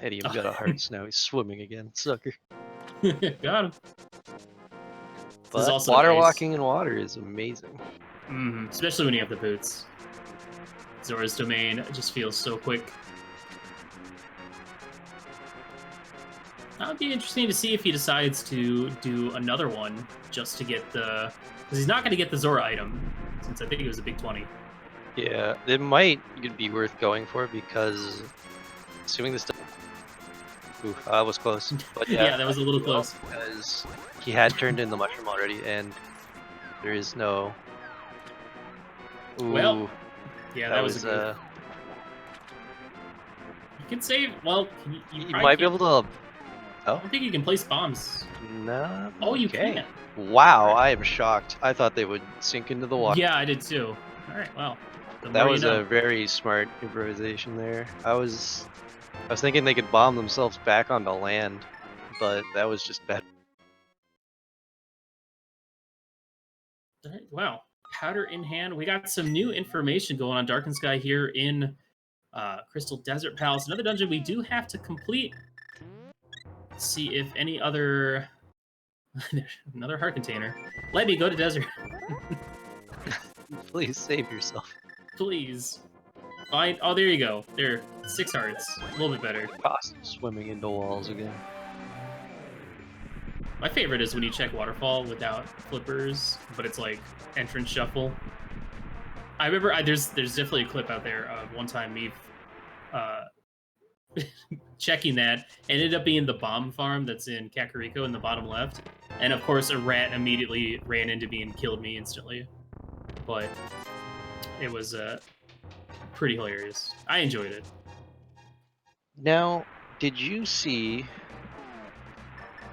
Edium got a heart, so now he's swimming again. Sucker. Got him. But water walking in water is amazing. Especially when you have the boots. Zora's Domain just feels so quick. That would be interesting to see if he decides to do another one just to get the... Because he's not going to get the Zora item, since I think it was a big 20. Yeah, it might be worth going for, because assuming this... Ooh, that was close. But yeah, that was a little close. Because he had turned in the mushroom already, and there is no... Ooh, well, yeah, that was a good... You can save... Well, you might be able to... Oh? I don't think you can place bombs. No. Oh, you can. Wow, I am shocked. I thought they would sink into the water. Yeah, I did too. All right, well. That was a very smart improvisation there. I was thinking they could bomb themselves back onto land, but that was just bad. Wow. Powder in hand. We got some new information going on Darkened Sky here in Crystal Desert Palace. Another dungeon we do have to complete. Let's see if any other Another heart container. Let me go to desert. Please save yourself. Please. Fine. Oh, there you go. There. 6 hearts. A little bit better. Cost swimming into walls again. My favorite is when you check waterfall without flippers, but it's like entrance shuffle. I remember there's definitely a clip out there of one time me checking that. Ended up being the bomb farm that's in Kakariko in the bottom left. And of course, a rat immediately ran into me and killed me instantly. But it was pretty hilarious. I enjoyed it. Now, did you see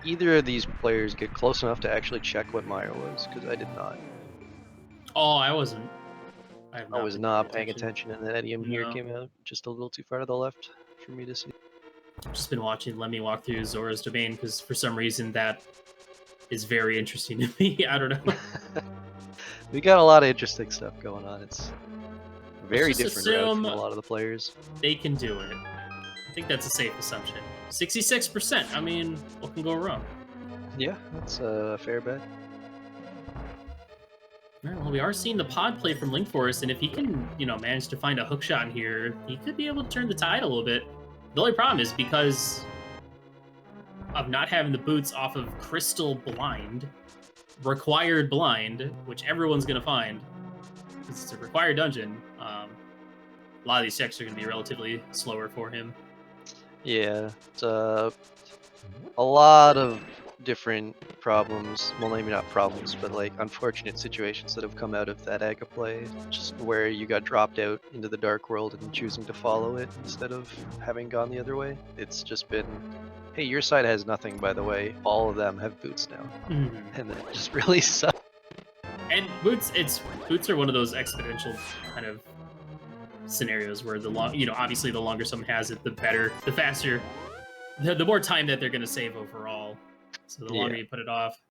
either of these players get close enough to actually check what Mire was? Because I did not. Oh, I wasn't. I was not paying attention, and then Eddie here No. came out just a little too far to the left for me to see. I've just been watching Let Me Walk Through Zora's Domain because for some reason that is very interesting to me. I don't know. We got a lot of interesting stuff going on. It's very different route assume from a lot of the players. They can do it. I think that's a safe assumption. 66%. I mean, what can go wrong? Yeah, that's a fair bet. All right, well, we are seeing the pod play from Link Forest, and if he can, manage to find a hook shot in here, he could be able to turn the tide a little bit. The only problem is because of not having the boots off of Crystal Blind, Required Blind, which everyone's going to find, because it's a required dungeon. A lot of these checks are going to be relatively slower for him. Yeah, it's a lot of different problems. Well, maybe not problems, but like unfortunate situations that have come out of that Aga play. Just where you got dropped out into the dark world and choosing to follow it instead of having gone the other way. It's just been, hey, your side has nothing, by the way. All of them have boots now, and it just really sucks. And boots are one of those exponential kind of scenarios where obviously the longer someone has it, the better, the faster, the more time that they're going to save overall. So the longer you put it off,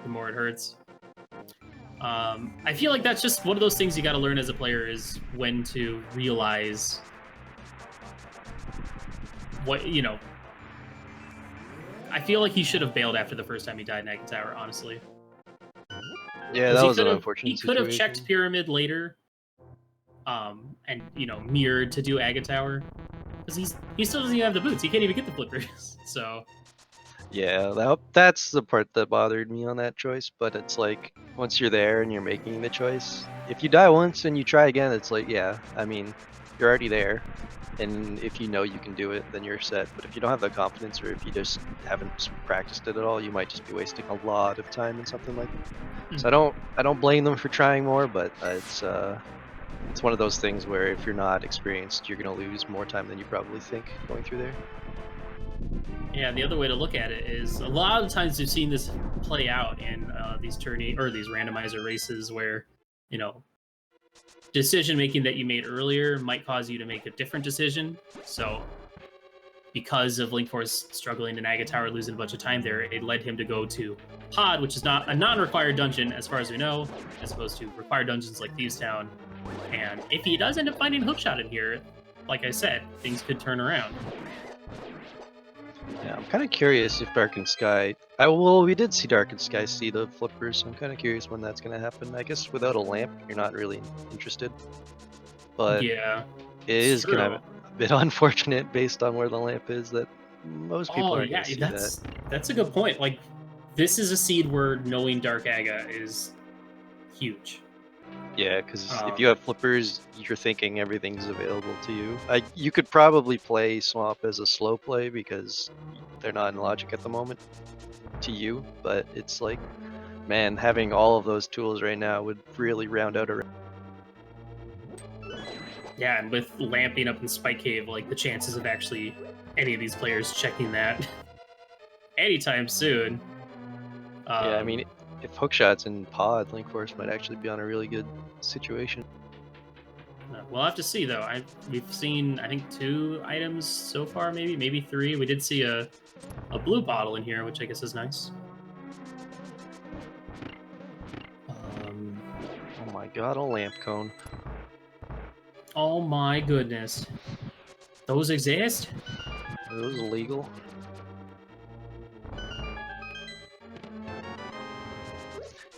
the more it hurts. I feel like that's just one of those things you got to learn as a player, is when to realize what, I feel like he should have bailed after the first time he died in Aga Tower, honestly. Yeah, that was an unfortunate situation. He could have checked Pyramid later, and mirrored to do Aga Tower, because he still doesn't even have the boots. He can't even get the flippers. So yeah, that's the part that bothered me on that choice. But it's like, once you're there and you're making the choice, if you die once and you try again, it's like, yeah, I mean, you're already there, and if you know you can do it, then you're set. But if you don't have the confidence, or if you just haven't practiced it at all, you might just be wasting a lot of time in something like that. So I don't blame them for trying more, but it's one of those things where if you're not experienced, you're gonna lose more time than you probably think going through there. Yeah, the other way to look at it is, a lot of times we've seen this play out in these these randomizer races where, decision making that you made earlier might cause you to make a different decision. So because of Link Forest struggling in Aga Tower, losing a bunch of time there, it led him to go to Pod, which is not a non-required dungeon as far as we know, as opposed to required dungeons like Thieves Town. And if he does end up finding Hookshot in here, like I said, things could turn around. Yeah, I'm kind of curious if Darkened Sky... well, we did see Darkened Sky see the flippers, so I'm kind of curious when that's going to happen. I guess without a lamp, you're not really interested. But yeah, it is kind of a bit unfortunate based on where the lamp is, that most people aren't going to see that. That's a good point. Like, this is a seed where knowing Dark Aga is huge. Yeah, because if you have flippers, you're thinking everything's available to you. You could probably play Swamp as a slow play because they're not in logic at the moment to you, but it's like, man, having all of those tools right now would really round out a... Yeah, and with lamping up in Spike Cave, like, the chances of actually any of these players checking that anytime soon. Yeah, I mean, if Hookshot's in Pod, Link Forest might actually be on a really good situation. We'll have to see, though. We've seen, I think, 2 items so far, maybe 3. We did see a blue bottle in here, which I guess is nice. Oh my god, a lamp cone. Oh my goodness. Those exist? Are those illegal?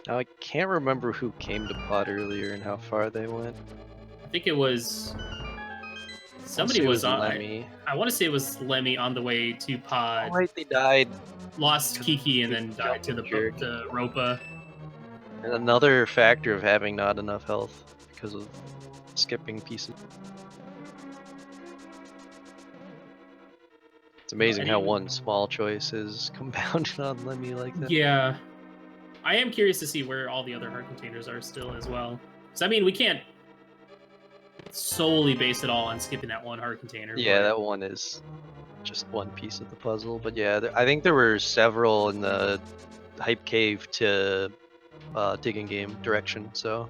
Now I can't remember who came to pod earlier and how far they went. I think it was somebody It was was on. Lemmy. I want to say it was Lemmy on the way to pod. Oh, right, they died. Lost Kiki and Big then died to the jerk. Ropa. And another factor of having not enough health because of skipping pieces. It's amazing how one small choice is compounded on Lemmy like that. Yeah. I am curious to see where all the other heart containers are still as well. So I mean, we can't solely base it all on skipping that one heart container. Yeah, but... that one is just one piece of the puzzle. But yeah, I think there were several in the hype cave to digging game direction. So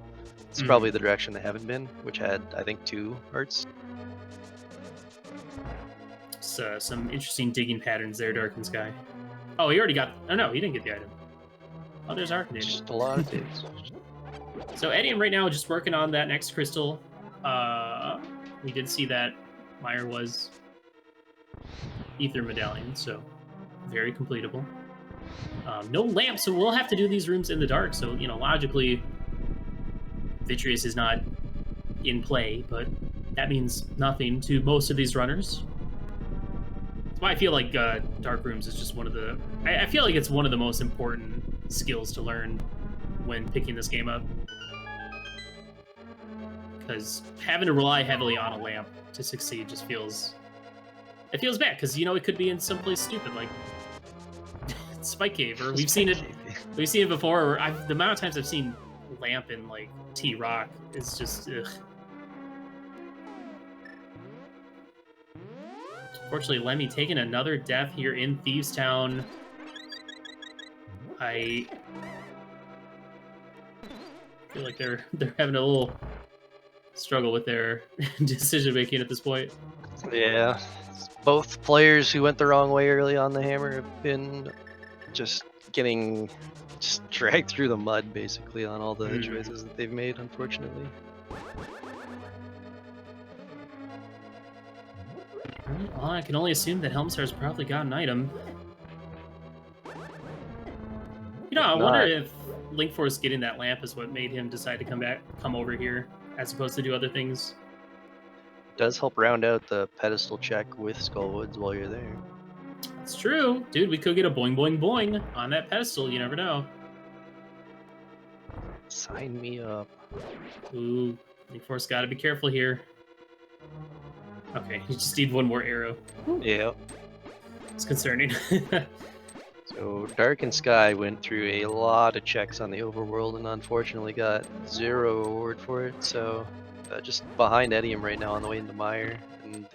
it's probably the direction they haven't been, which had, I think, 2 hearts. So, some interesting digging patterns there, Dark and Sky. Oh, he already got... Oh, no, he didn't get the item. Oh, there's our container. Just a lot of digs. So Eddie right now just working on that next crystal. We did see that Meyer was Ether Medallion, so very completable. No lamp, so we'll have to do these rooms in the dark. So, you know, logically, Vitreous is not in play, but that means nothing to most of these runners. That's why I feel like dark rooms is just one of the... I feel like it's one of the most important skills to learn when picking this game up. Because having to rely heavily on a lamp to succeed just feels... It feels bad, because, you know, it could be in someplace stupid, like Spike Cave, or we've seen it before, or the amount of times I've seen lamp in, like, T-Rock is just, ugh. Unfortunately, Lemmy taking another death here in Thieves Town. I feel like they're having a little struggle with their decision making at this point. Yeah, both players who went the wrong way early on the hammer have been just getting dragged through the mud basically on all the choices that they've made, unfortunately. Well, I can only assume that Helmstar's probably got an item. You know, I wonder if Link Force getting that lamp is what made him decide to come over here, as opposed to do other things. Does help round out the pedestal check with Skullwoods while you're there. That's true. Dude, we could get a boing boing boing on that pedestal, you never know. Sign me up. Ooh, Link Force gotta be careful here. Okay, you just need one more arrow. Yeah. It's concerning. So Dark and Sky went through a lot of checks on the overworld and unfortunately got 0 reward for it. So just behind Edium right now on the way into Mire, and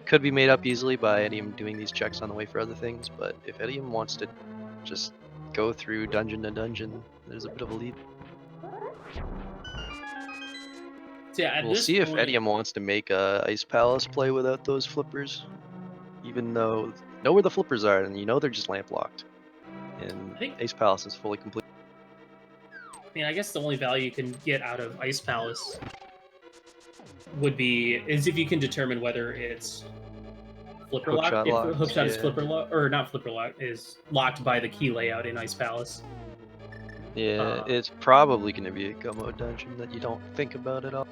could be made up easily by Edium doing these checks on the way for other things. But if Edium wants to just go through dungeon to dungeon, there's a bit of a lead. Yeah, we'll see if Edium wants to make a Ice Palace play without those flippers, even though know where the flippers are and you know they're just lamp locked. And Ice Palace is fully complete. I mean, I guess the only value you can get out of Ice Palace is if you can determine whether it's flipper locked. If Hookshot is flipper locked, or not flipper locked, is locked by the key layout in Ice Palace. Yeah, it's probably going to be a Gummo dungeon that you don't think about at all.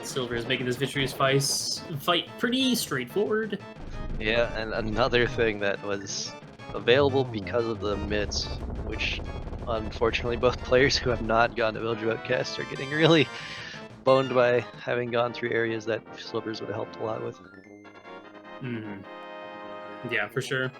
Silver is making this Vitreous fight pretty straightforward. Yeah, and another thing that was available because of the mitts, which unfortunately both players who have not gone to Village Outcast are getting really boned by having gone through areas that Slippers would have helped a lot with. Yeah, for sure.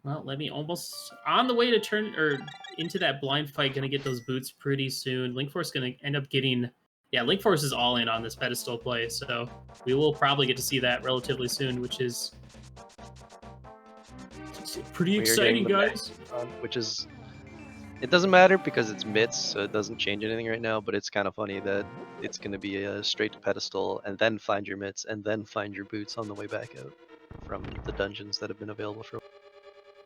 Well, let me almost on the way to turn or into that blind fight. Gonna get those boots pretty soon. Link Force gonna end up getting. Yeah, Link Force is all in on this pedestal play, so we will probably get to see that relatively soon, which is pretty exciting, guys. Which is, it doesn't matter because it's mitts, so it doesn't change anything right now. But it's kind of funny that it's gonna be a straight to pedestal, and then find your mitts, and then find your boots on the way back out from the dungeons that have been available for.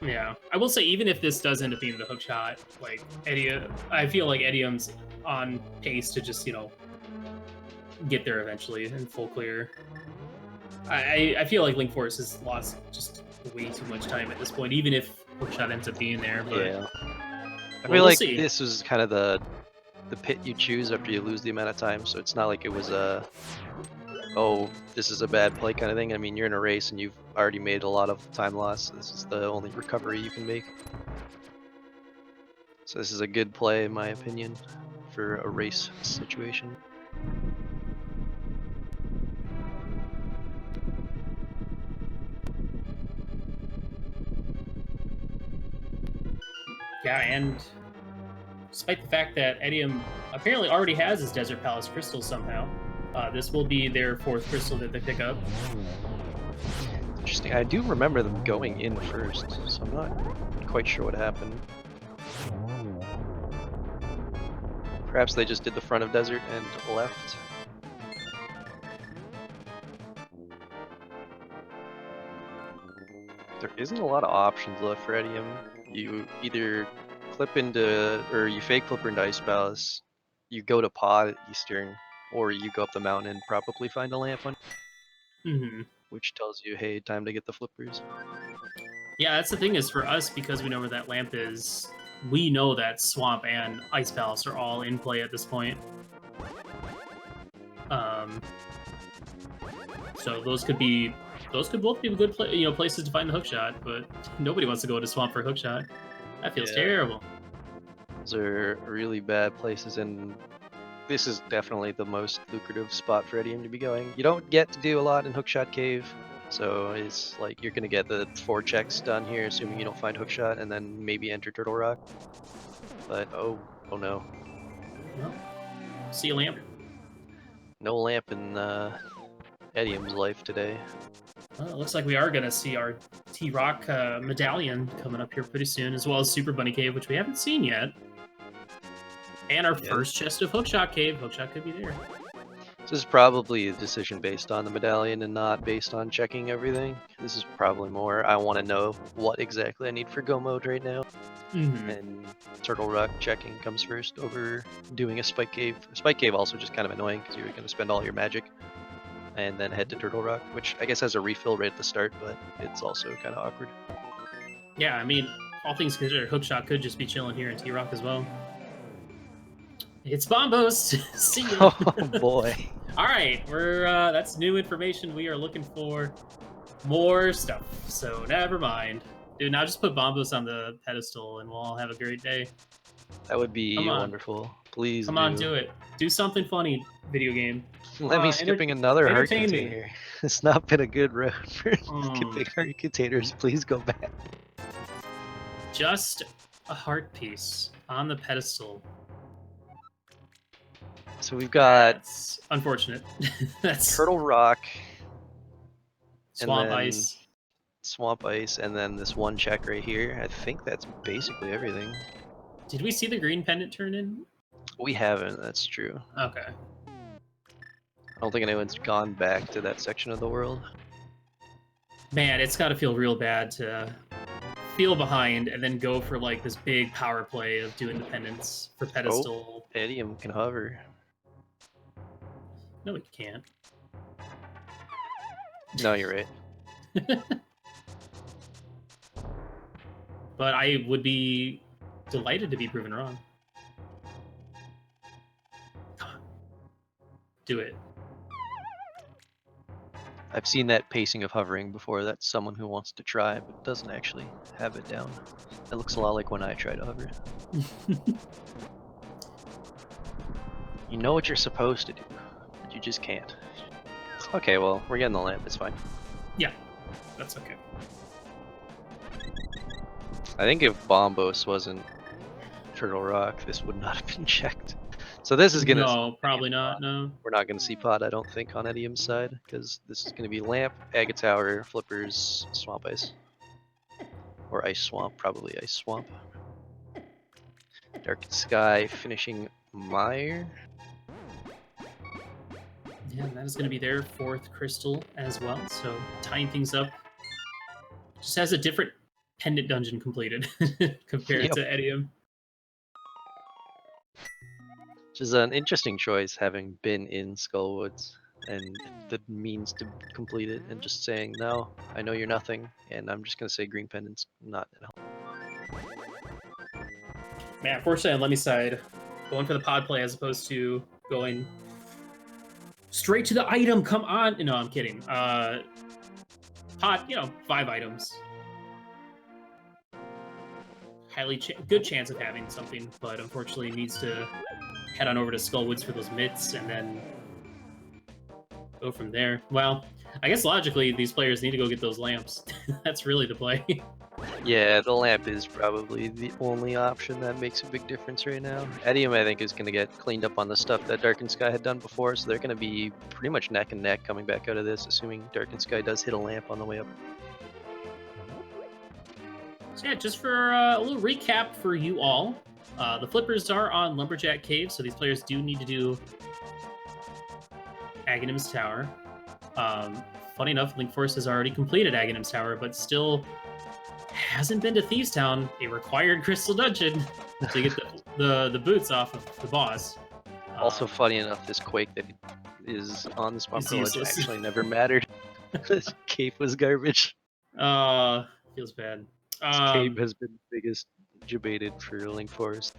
Yeah, I will say, even if this does end up being the hook shot, like I feel like Edium's on pace to just, you know, get there eventually in full clear. I feel like Link Forest has lost just way too much time at this point, even if Hookshot ends up being there. But Yeah. I we'll feel like see. this was kind of the pit you choose after you lose the amount of time, so it's not like it was a oh, this is a bad play kind of thing. I mean, you're in a race and you've already made a lot of time loss. This is the only recovery you can make. So this is a good play, in my opinion, for a race situation. Yeah, and despite the fact that Edium apparently already has his Desert Palace crystal somehow, this will be their 4th crystal that they pick up. Interesting. I do remember them going in first, so I'm not quite sure what happened. Perhaps they just did the front of desert and left. There isn't a lot of options left for Edium. You either clip into, or you fake flipper into Ice Palace, you go to Pod Eastern, or you go up the mountain and probably find a lamp on, which tells you, hey, time to get the flippers. Yeah, that's the thing is for us, because we know where that lamp is, we know that Swamp and Ice Palace are all in play at this point. So those could both be good places to find the hookshot, but nobody wants to go to Swamp for a hookshot. That feels terrible. Those are really bad places, and this is definitely the most lucrative spot for Edium to be going. You don't get to do a lot in Hookshot Cave, so it's like you're gonna get the 4 checks done here, assuming you don't find Hookshot, and then maybe enter Turtle Rock. But oh no. Well, see a lamp. No lamp in Edium's life today. Well, it looks like we are going to see our T-Rock medallion coming up here pretty soon, as well as Super Bunny Cave, which we haven't seen yet. And our first chest of Hookshot Cave. Hookshot could be there. This is probably a decision based on the medallion and not based on checking everything. This is probably more, I want to know what exactly I need for go mode right now. And Turtle Rock checking comes first over doing a Spike Cave. Spike Cave also just kind of annoying because you're going to spend all your magic and then head to Turtle Rock, which I guess has a refill right at the start, but it's also kind of awkward. Yeah, I mean, all things considered, Hookshot could just be chilling here in T-Rock as well. It's Bombos! See ya! Oh boy. Alright, that's new information. We are looking for more stuff, so never mind. Dude, now just put Bombos on the pedestal and we'll all have a great day. That would be wonderful. Please Come on, do it. Do something funny, video game. Let me skipping another heart container. It's not been a good road for skipping heart containers. Please go back. Just a heart piece on the pedestal. So we've got... That's unfortunate. That's Turtle Rock. Swamp Ice. Swamp Ice, and then this one check right here. I think that's basically everything. Did we see the green pendant turn in? We haven't, that's true. Okay. I don't think anyone's gone back to that section of the world. Man, it's got to feel real bad to feel behind and then go for like this big power play of doing the pendants for pedestal. Oh, Edium can hover. No, it can't. No, you're right. But I would be delighted to be proven wrong. Come on. Do it. I've seen that pacing of hovering before. That's someone who wants to try, but doesn't actually have it down. It looks a lot like when I try to hover. You know what you're supposed to do, but you just can't. Okay, well, we're getting the lamp. It's fine. Yeah, that's okay. I think if Bombos wasn't Turtle Rock, this would not have been checked. So this is gonna... No, probably not, no. We're not gonna see Pod, I don't think, on Edium's side, because this is gonna be Lamp, Agate Tower, Flippers, Swamp Ice. Or Ice Swamp, probably Ice Swamp. Dark Sky finishing Mire. Yeah, and that is going to be their 4th crystal as well, so tying things up. Just has a different pendant dungeon completed compared to Edium. Which is an interesting choice, having been in Skullwoods. and the means to complete it, and just saying, no, I know you're nothing, and I'm just going to say green pendant's not at all. Man, unfortunately on Lemmy's side, going for the pod play as opposed to going straight to the item. Come on. No, I'm kidding. Pod, 5 items. Good chance of having something, but unfortunately needs to head on over to Skullwoods for those mitts and then go from there. Well, I guess logically these players need to go get those lamps. That's really the play. Yeah, the lamp is probably the only option that makes a big difference right now. Edium, I think, is going to get cleaned up on the stuff that Darkened Sky had done before, so they're going to be pretty much neck and neck coming back out of this, assuming Darkened Sky does hit a lamp on the way up. So yeah, just for a little recap for you all, the flippers are on Lumberjack Cave, so these players do need to do Aghanim's Tower. Funny enough, Link Force has already completed Aghanim's Tower, but still hasn't been to Thieves Town, a required Crystal Dungeon, to get the boots off of the boss. Also, funny enough, this Quake that is on the spawn privilege actually never mattered. This cave was garbage. Feels bad. This cave has been the biggest debated for Link Forest.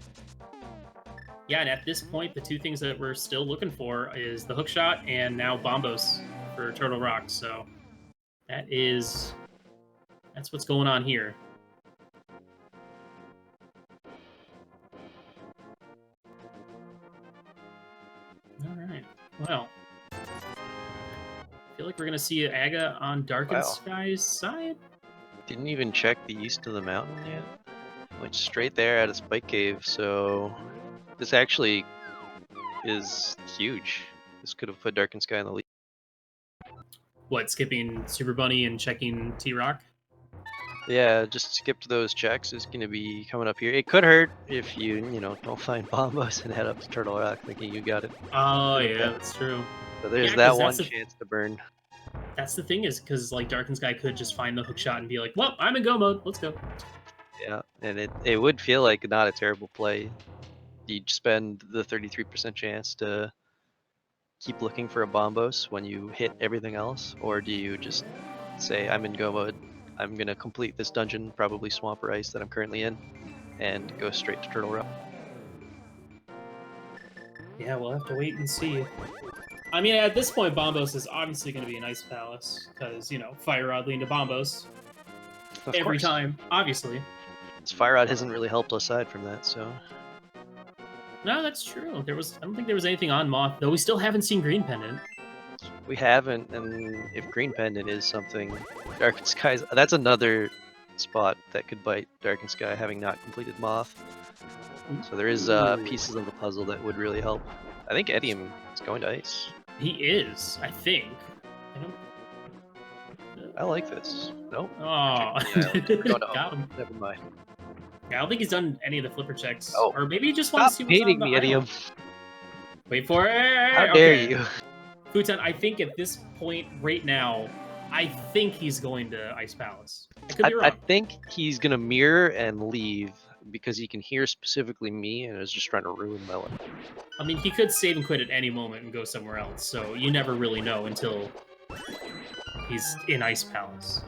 Yeah, and at this point, the two things that we're still looking for is the hookshot and now Bombos for Turtle Rock. So that's what's going on here. All right. Well, I feel like we're gonna see Aga on Darkened Sky's side. Didn't even check the east of the mountain yet. Went straight there at a spike cave, so this actually is huge. This could have put Darkened Sky in the lead. What, skipping Super Bunny and checking T-Rock? Yeah, just skipped those checks. It's going to be coming up here. It could hurt if you don't find Bombos and head up to Turtle Rock thinking you got it. Oh, yeah, that's true. So there's that one chance to burn. That's the thing, is because like Darkened Sky could just find the hookshot and be like, well, I'm in go mode, let's go. Yeah, and it would feel like not a terrible play. You'd spend the 33% chance to keep looking for a Bombos when you hit everything else, or do you just say, I'm in go mode, I'm going to complete this dungeon, probably Swamp or Ice that I'm currently in, and go straight to Turtle Rock? Yeah, we'll have to wait and see. I mean, at this point, Bombos is obviously going to be an Ice Palace, because, Fire Rod lean to Bombos. Every time, obviously. Fire Rod hasn't really helped aside from that, so... No, that's true. I don't think there was anything on Moth, though we still haven't seen Green Pendant. We haven't, and if Green Pendant is something, Darkened Sky's... That's another spot that could bite Darkened Sky, having not completed Moth. So there is pieces of the puzzle that would really help. I think Edium is going to Ice. He is, I think. I like this. Nope. Oh, got him. Never mind. Yeah, I don't think he's done any of the flipper checks. Oh. Or maybe he just wants to see what's hating me, Edium. Wait for it. How dare you? Futon, I think at this point, right now, I think he's going to Ice Palace. I could be wrong. I think he's going to mirror and leave because he can hear specifically me and is just trying to ruin my life. I mean, he could save and quit at any moment and go somewhere else, so you never really know until he's in Ice Palace.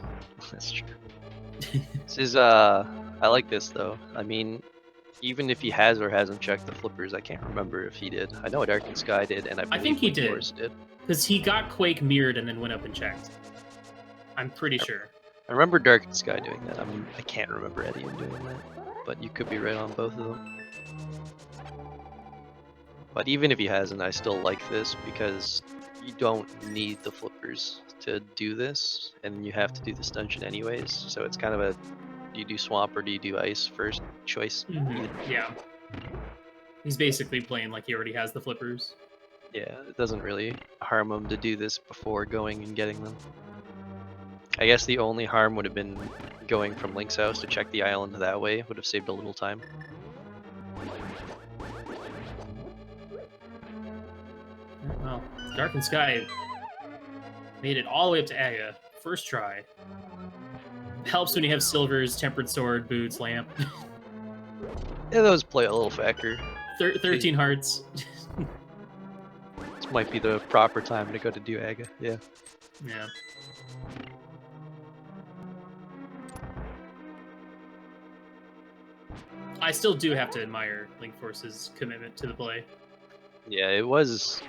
That's true. This is, I like this, though. I mean, even if he has or hasn't checked the flippers, I can't remember if he did. I know Darkened Sky did, and I think he did. did. Because he got Quake mirrored and then went up and checked. I'm pretty sure. I remember Darkened Sky doing that. I can't remember Edium doing that. But you could be right on both of them. But even if he hasn't, I still like this because you don't need the flippers to do this, and you have to do this dungeon anyways. So it's kind of a, do you do Swamp or do you do Ice first choice? Yeah. He's basically playing like he already has the flippers. Yeah, it doesn't really harm him to do this before going and getting them. I guess the only harm would have been going from Link's house to check the island that way. Would have saved a little time. Well, Darkened Sky made it all the way up to Aga. First try. Helps when you have Silver's, Tempered Sword, Boots, Lamp. Yeah, those play a little factor. 13 hearts. It's might be the proper time to go to Duaga. Yeah. Yeah. I still do have to admire Link Force's commitment to the play. Yeah, it was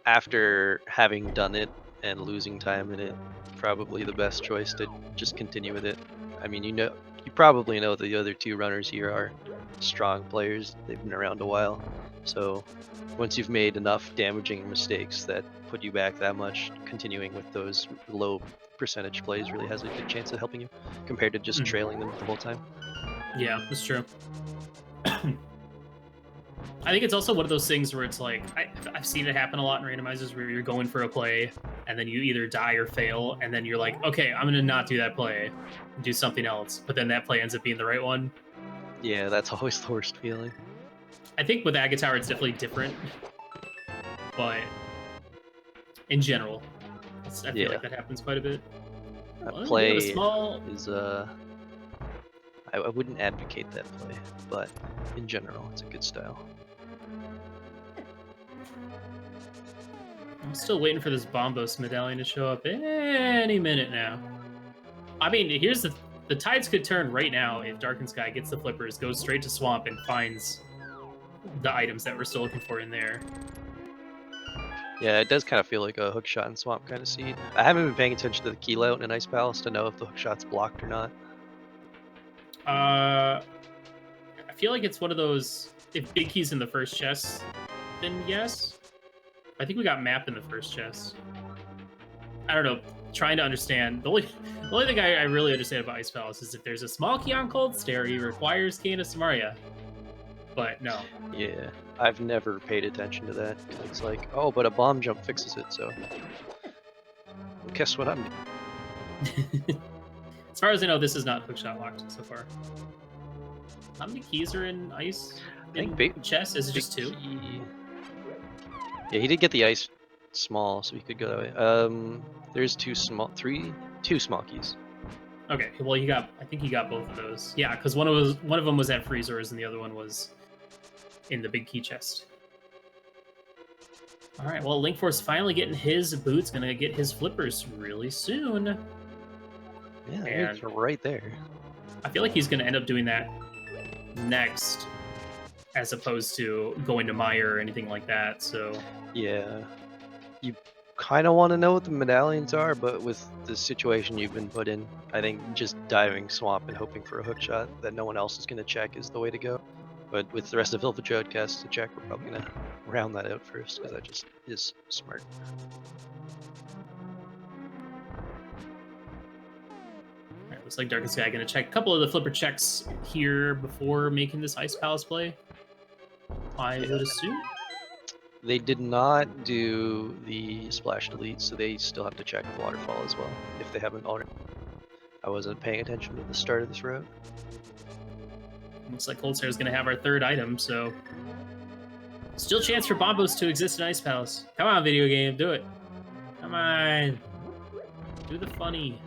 after having done it and losing time in it, probably the best choice to just continue with it. I mean, you probably know the other two runners here are strong players. They've been around a while. So once you've made enough damaging mistakes that put you back that much, continuing with those low percentage plays really has a good chance of helping you compared to just trailing them the whole time. Yeah, that's true. I think it's also one of those things where it's like, I've seen it happen a lot in randomizers where you're going for a play and then you either die or fail, and then you're like, okay, I'm going to not do that play and do something else. But then that play ends up being the right one. Yeah, that's always the worst feeling. I think with Agatower, it's definitely different. But in general, I feel like that happens quite a bit. That play is, I wouldn't advocate that play, but in general, it's a good style. I'm still waiting for this Bombos medallion to show up any minute now. I mean, here's the tides could turn right now if Darkened Sky gets the flippers, goes straight to Swamp, and finds the items that we're still looking for in there. Yeah, it does kind of feel like a hookshot and Swamp kind of seed. I haven't been paying attention to the key layout in Ice Palace to know if the hookshot's blocked or not. I feel like it's one of those, if Big Key's in the first chest, then yes. I think we got map in the first chest. I don't know, trying to understand. The only thing I really understand about Ice Palace is if there's a small key on Cold Stare, he requires Key into Samaria. But no. Yeah, I've never paid attention to that. It's like, oh, but a bomb jump fixes it, so... Well, guess what I'm doing? As far as I know, this is not hookshot locked so far. How many keys are in Ice? I think big chest? Is it just 2? Yeah, he did get the ice small, so he could go that way. There's two small keys. Okay, well I think he got both of those. Yeah, because one of them was at Freezers and the other one was in the big key chest. All right, well, Link Force finally getting his boots, gonna get his flippers really soon. Yeah, and right there. I feel like he's gonna end up doing that next, as opposed to going to Meyer or anything like that. So yeah, you kind of want to know what the medallions are, but with the situation you've been put in, I think just diving Swamp and hoping for a hookshot that no one else is going to check is the way to go. But with the rest of Village Outcast to check, we're probably going to round that out first, because that just is smart. Alright, looks like Darkest Sky going to check a couple of the flipper checks here before making this Ice Palace play, I would assume. They did not do the splash delete, so they still have to check the waterfall as well, if they haven't already. I wasn't paying attention to the start of this route. Looks like Cold Stare is going to have our third item, so still chance for Bombos to exist in Ice Palace. Come on, video game, do it. Come on. Do the funny.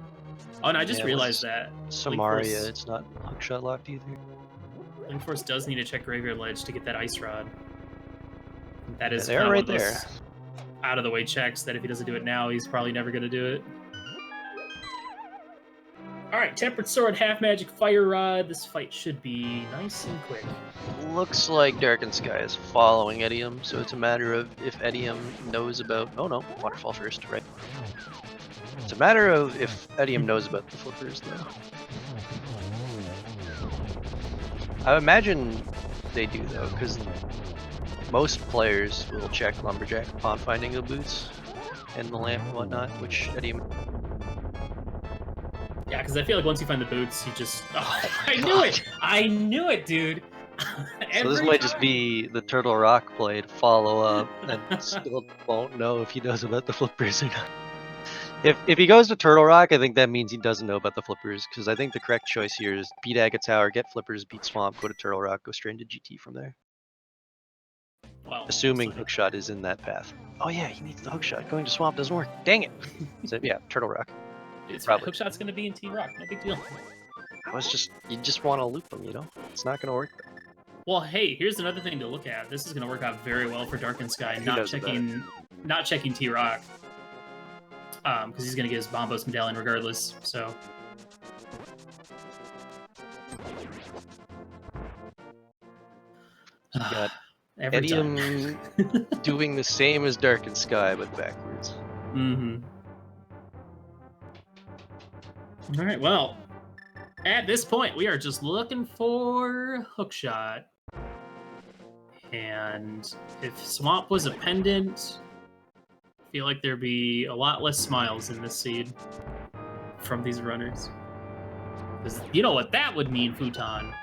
Oh, and I just realized that Samaria, it's not hookshot locked either. Link Force does need to check Graveyard Ledge to get that Ice Rod. That is they're right there. Out of the way checks that if he doesn't do it now, he's probably never going to do it. All right, Tempered Sword, Half Magic, Fire Rod. This fight should be nice and quick. Looks like Darkened Sky is following Edium, so it's a matter of if Edium knows about... Oh no, Waterfall first, right? It's a matter of if Edium knows about the flippers, though. I imagine they do, though, because most players will check Lumberjack upon finding the boots and the lamp and whatnot, which Edium... Yeah, because I feel like once you find the boots, you just... Oh, I knew it! I knew it, dude! So this might just be the Turtle Rock play to follow up, and still won't know if he knows about the flippers or not. If he goes to Turtle Rock, I think that means he doesn't know about the flippers, because I think the correct choice here is beat Agate Tower, get flippers, beat Swamp, go to Turtle Rock, go straight into GT from there. Well, assuming hookshot is in that path. Oh yeah, he needs the hookshot. Going to Swamp doesn't work. Dang it! So yeah, Turtle Rock. It's probably. Hookshot's gonna be in T-Rock, no big deal. You just want to loop them, you know? It's not gonna work. Well, hey, here's another thing to look at. This is gonna work out very well for Darkened Sky, not checking not checking T-Rock. Because he's going to get his Bombos medallion regardless, so... Got Every time. Edium doing the same as Darkened Sky, but backwards. Mm-hmm. Alright, well, at this point, we are just looking for Hookshot. And if Swamp was a pendant, I feel like there'd be a lot less smiles in this seed from these runners. Because you know what that would mean, Futon.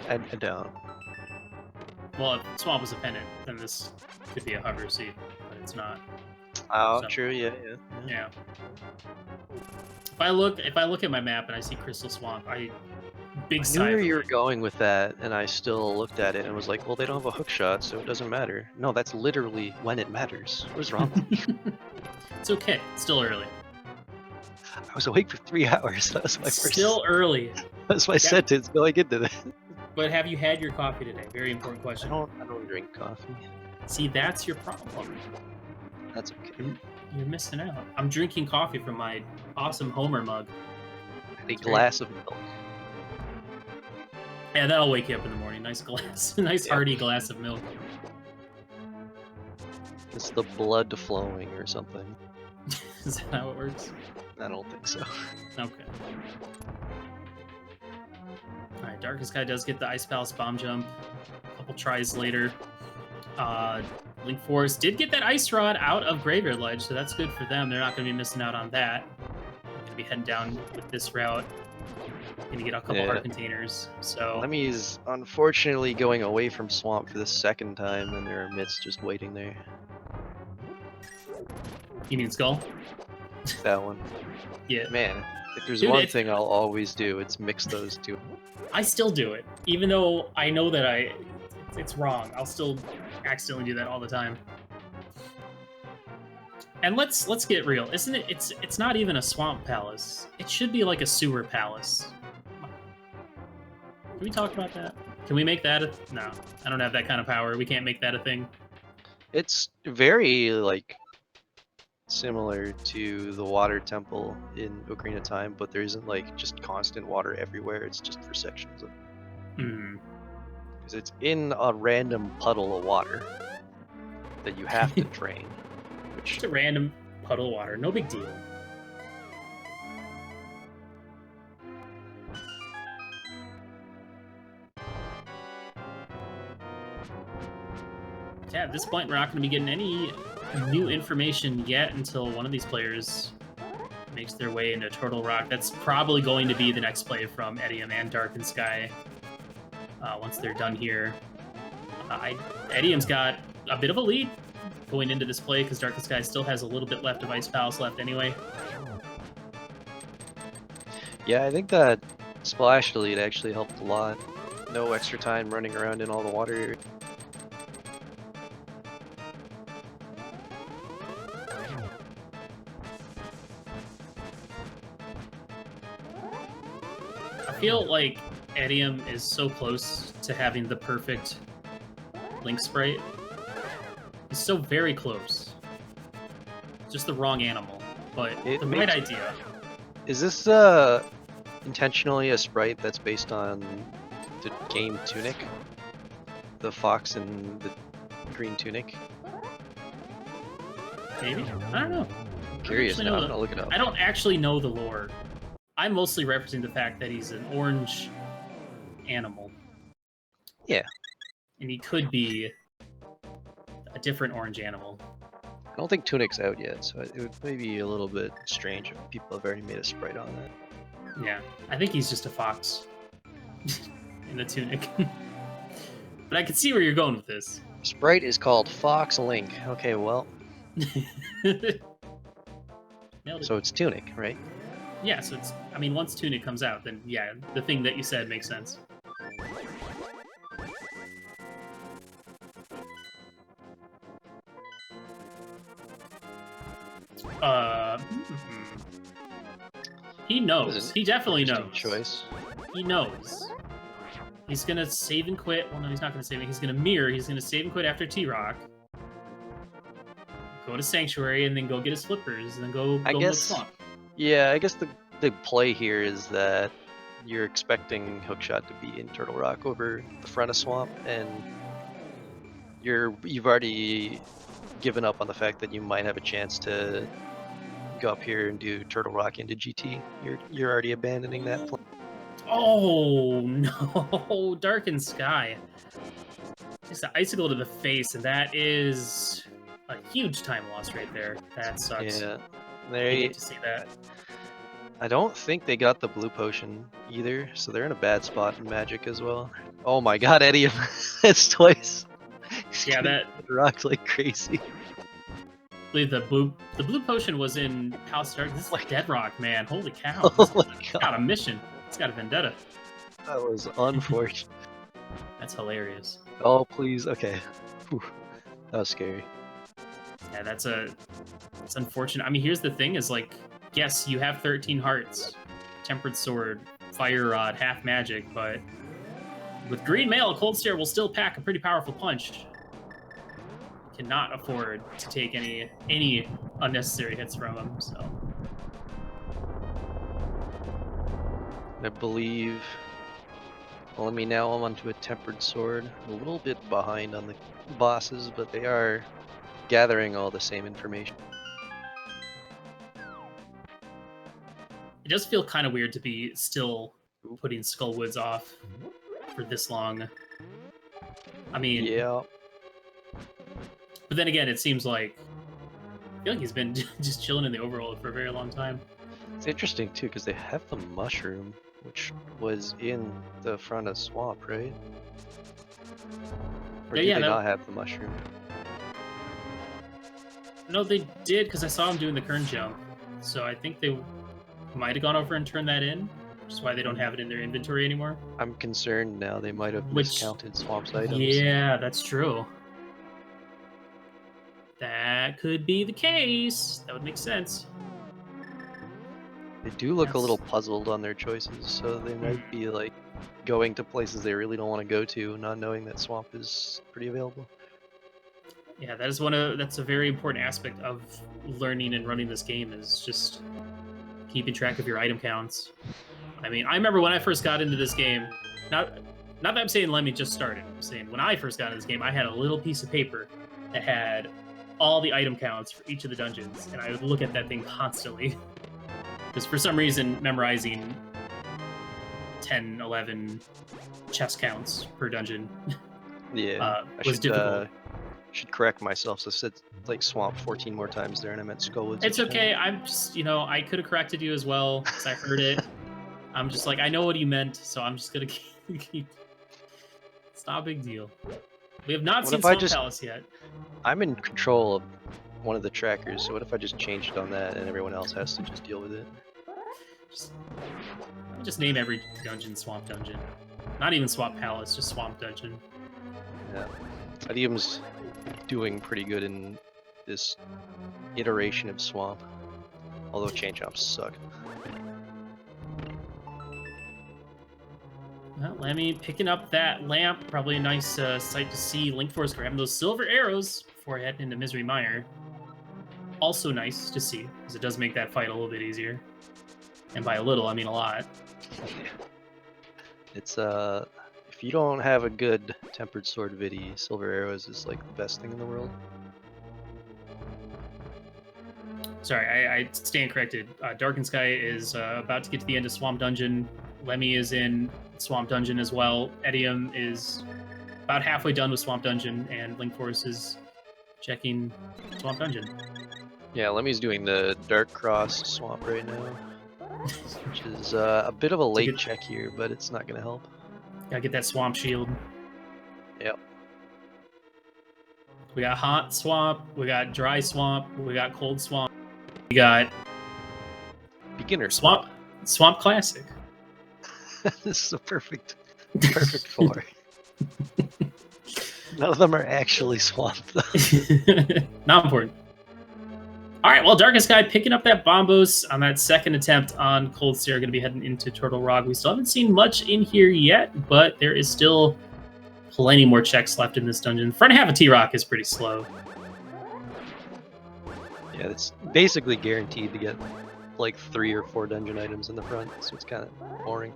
I don't. Well, if Swamp was a pendant, then this could be a hover seed, but it's not. Oh, So, true. Yeah. If I look at my map and I see Crystal Swamp, big I sigh knew of where you were relief. going with that, and I still looked at it and was like, well, they don't have a hook shot, so it doesn't matter. No, that's literally when it matters. What is wrong with you? It's okay. It's still early. I was awake for 3 hours. That was my first. Still early. That's my sentence going into that. But have you had your coffee today? Very important I question. don't drink coffee. See, that's your problem. That's okay. You're missing out. I'm drinking coffee from my awesome Homer mug. A glass of milk. Yeah, that'll wake you up in the morning. Nice glass. Nice hearty glass of milk. It's the blood flowing or something. Is that how it works? I don't think so. Okay. Alright, Darkest Sky does get the Ice Palace bomb jump. A couple tries later. Link Forest did get that Ice Rod out of Graveyard Ledge, so that's good for them. They're not going to be missing out on that. They're going to be heading down with this route. Going to get a couple heart containers. So Lemmy's unfortunately going away from Swamp for the second time, and there are Mitts just waiting there. You mean Skull? That one. Yeah. Man, if there's Dude, one thing I'll always do, it's mix those two. I still do it, even though I know that it's wrong. I'll still accidentally do that all the time. And let's get real, isn't it? It's not even a swamp palace. It should be like a sewer palace. Can we talk about that? Can we make that no, I don't have that kind of power. We can't make that a thing. It's very like similar to the water temple in Ocarina of Time, but there isn't like just constant water everywhere. It's just for sections of. Because it's in a random puddle of water that you have to drain. Which just a random puddle of water, no big deal. Yeah, at this point, we're not going to be getting any new information yet until one of these players makes their way into Turtle Rock. That's probably going to be the next play from Edium and Darkened Sky once they're done here. Edium's got a bit of a lead going into this play because Darkened Sky still has a little bit left of Ice Palace left anyway. Yeah, I think that splash delete actually helped a lot. No extra time running around in all the water area. I feel like Edium is so close to having the perfect Link sprite. He's so very close. Just the wrong animal, but the right idea. Is this intentionally a sprite that's based on the game Tunic? The fox and the green tunic? Maybe? I don't know. I'm curious now, I'm gonna look it up. I don't actually know the lore. I'm mostly referencing the fact that he's an orange animal. Yeah. And he could be a different orange animal. I don't think Tunic's out yet, so it would maybe be a little bit strange if people have already made a sprite on that. Yeah, I think he's just a fox in a tunic. But I can see where you're going with this. Sprite is called Fox Link. Okay, well. So it's Tunic, right? Yeah, so it's, I mean, once Tunic comes out, then yeah, the thing that you said makes sense. He knows. He definitely knows. Choice. He knows. He's gonna save and quit. Well, no, he's not gonna save it. He's gonna mirror. He's gonna save and quit after T-Rock. Go to Sanctuary and then go get his flippers and then go mid swamp. Yeah, I guess the play here is that you're expecting Hookshot to be in Turtle Rock over the front of Swamp, and you've already given up on the fact that you might have a chance to go up here and do Turtle Rock into GT. You're already abandoning that plan. Oh no, Darkened Sky. Just an icicle to the face, and that is a huge time loss right there. That sucks. Yeah, I hate to see that. I don't think they got the blue potion either, so they're in a bad spot in Magic as well. Oh my god, Eddie, it's twice. Yeah, that rocked like crazy. I believe the blue potion was in House Dark. This is like Dead Rock, man. Holy cow. Oh my god. It's got a mission. It's got a vendetta. That was unfortunate. That's hilarious. Oh, please. Okay. Whew. That was scary. Yeah, it's unfortunate. I mean, here's the thing is like, yes, you have 13 hearts, Tempered Sword, Fire Rod, half magic, but with Green Mail, Cold Stare will still pack a pretty powerful punch. Cannot afford to take any unnecessary hits from him, so. I believe... Well, let me now I'm onto a Tempered Sword. A little bit behind on the bosses, but they are gathering all the same information. It does feel kind of weird to be still putting Skullwoods off for this long. I mean... Yeah. But then again, it seems like... I feel like he's been just chilling in the overworld for a very long time. It's interesting, too, because they have the mushroom, which was in the front of Swamp, right? Or did they not have the mushroom? No, they did, because I saw him doing the Kern jump. So I think they might have gone over and turned that in, which is why they don't have it in their inventory anymore. I'm concerned now they might have miscounted Swamp's items. Yeah, that's true. That could be the case. That would make sense. They do look a little puzzled on their choices, so they might be like going to places they really don't want to go to, not knowing that Swamp is pretty available. Yeah, that's a very important aspect of learning and running this game, is just keeping track of your item counts. I mean, I remember when I first got into this game, not that I'm saying Lemmy just started, I'm saying when I first got into this game, I had a little piece of paper that had all the item counts for each of the dungeons, and I would look at that thing constantly. Because for some reason, memorizing 10, 11 chest counts per dungeon was difficult. I should correct myself. So I said like Swamp 14 more times there, and I meant Skullwoods. It's okay. I'm just, I could have corrected you as well, because I heard it. I'm just like, I know what he meant, so I'm just going to keep... It's not a big deal. We have not seen Swamp Palace yet. I'm in control of one of the trackers, so what if I just changed on that and everyone else has to just deal with it? Just name every dungeon Swamp Dungeon. Not even Swamp Palace, just Swamp Dungeon. Yeah. Adium's doing pretty good in this iteration of Swamp. Although chain jumps suck. Well, Lemmy picking up that lamp. Probably a nice sight to see. Link Force grabbing those silver arrows before heading into Misery Mire. Also nice to see, because it does make that fight a little bit easier. And by a little, I mean a lot. It's, if you don't have a good Tempered Sword Vidi, Silver Arrows is like the best thing in the world. Sorry, I stand corrected. Darkened Sky is about to get to the end of Swamp Dungeon. Lemmy is in Swamp Dungeon as well. Edium is about halfway done with Swamp Dungeon, and Link Force is checking Swamp Dungeon. Yeah, Lemmy's doing the Dark Cross Swamp right now, which is a bit of a late check here, but it's not going to help. Gotta get that Swamp Shield. Yep. We got Hot Swamp, we got Dry Swamp, we got Cold Swamp, we got... Beginner Swamp Classic. This is a perfect four. None of them are actually Swamp, though. Not important. All right, well, Darkest Sky picking up that Bombos on that second attempt on Cold Stare. Going to be heading into Turtle Rock. We still haven't seen much in here yet, but there is still plenty more checks left in this dungeon. Front half of T-Rock is pretty slow. Yeah, it's basically guaranteed to get like 3 or 4 dungeon items in the front, so it's kind of boring.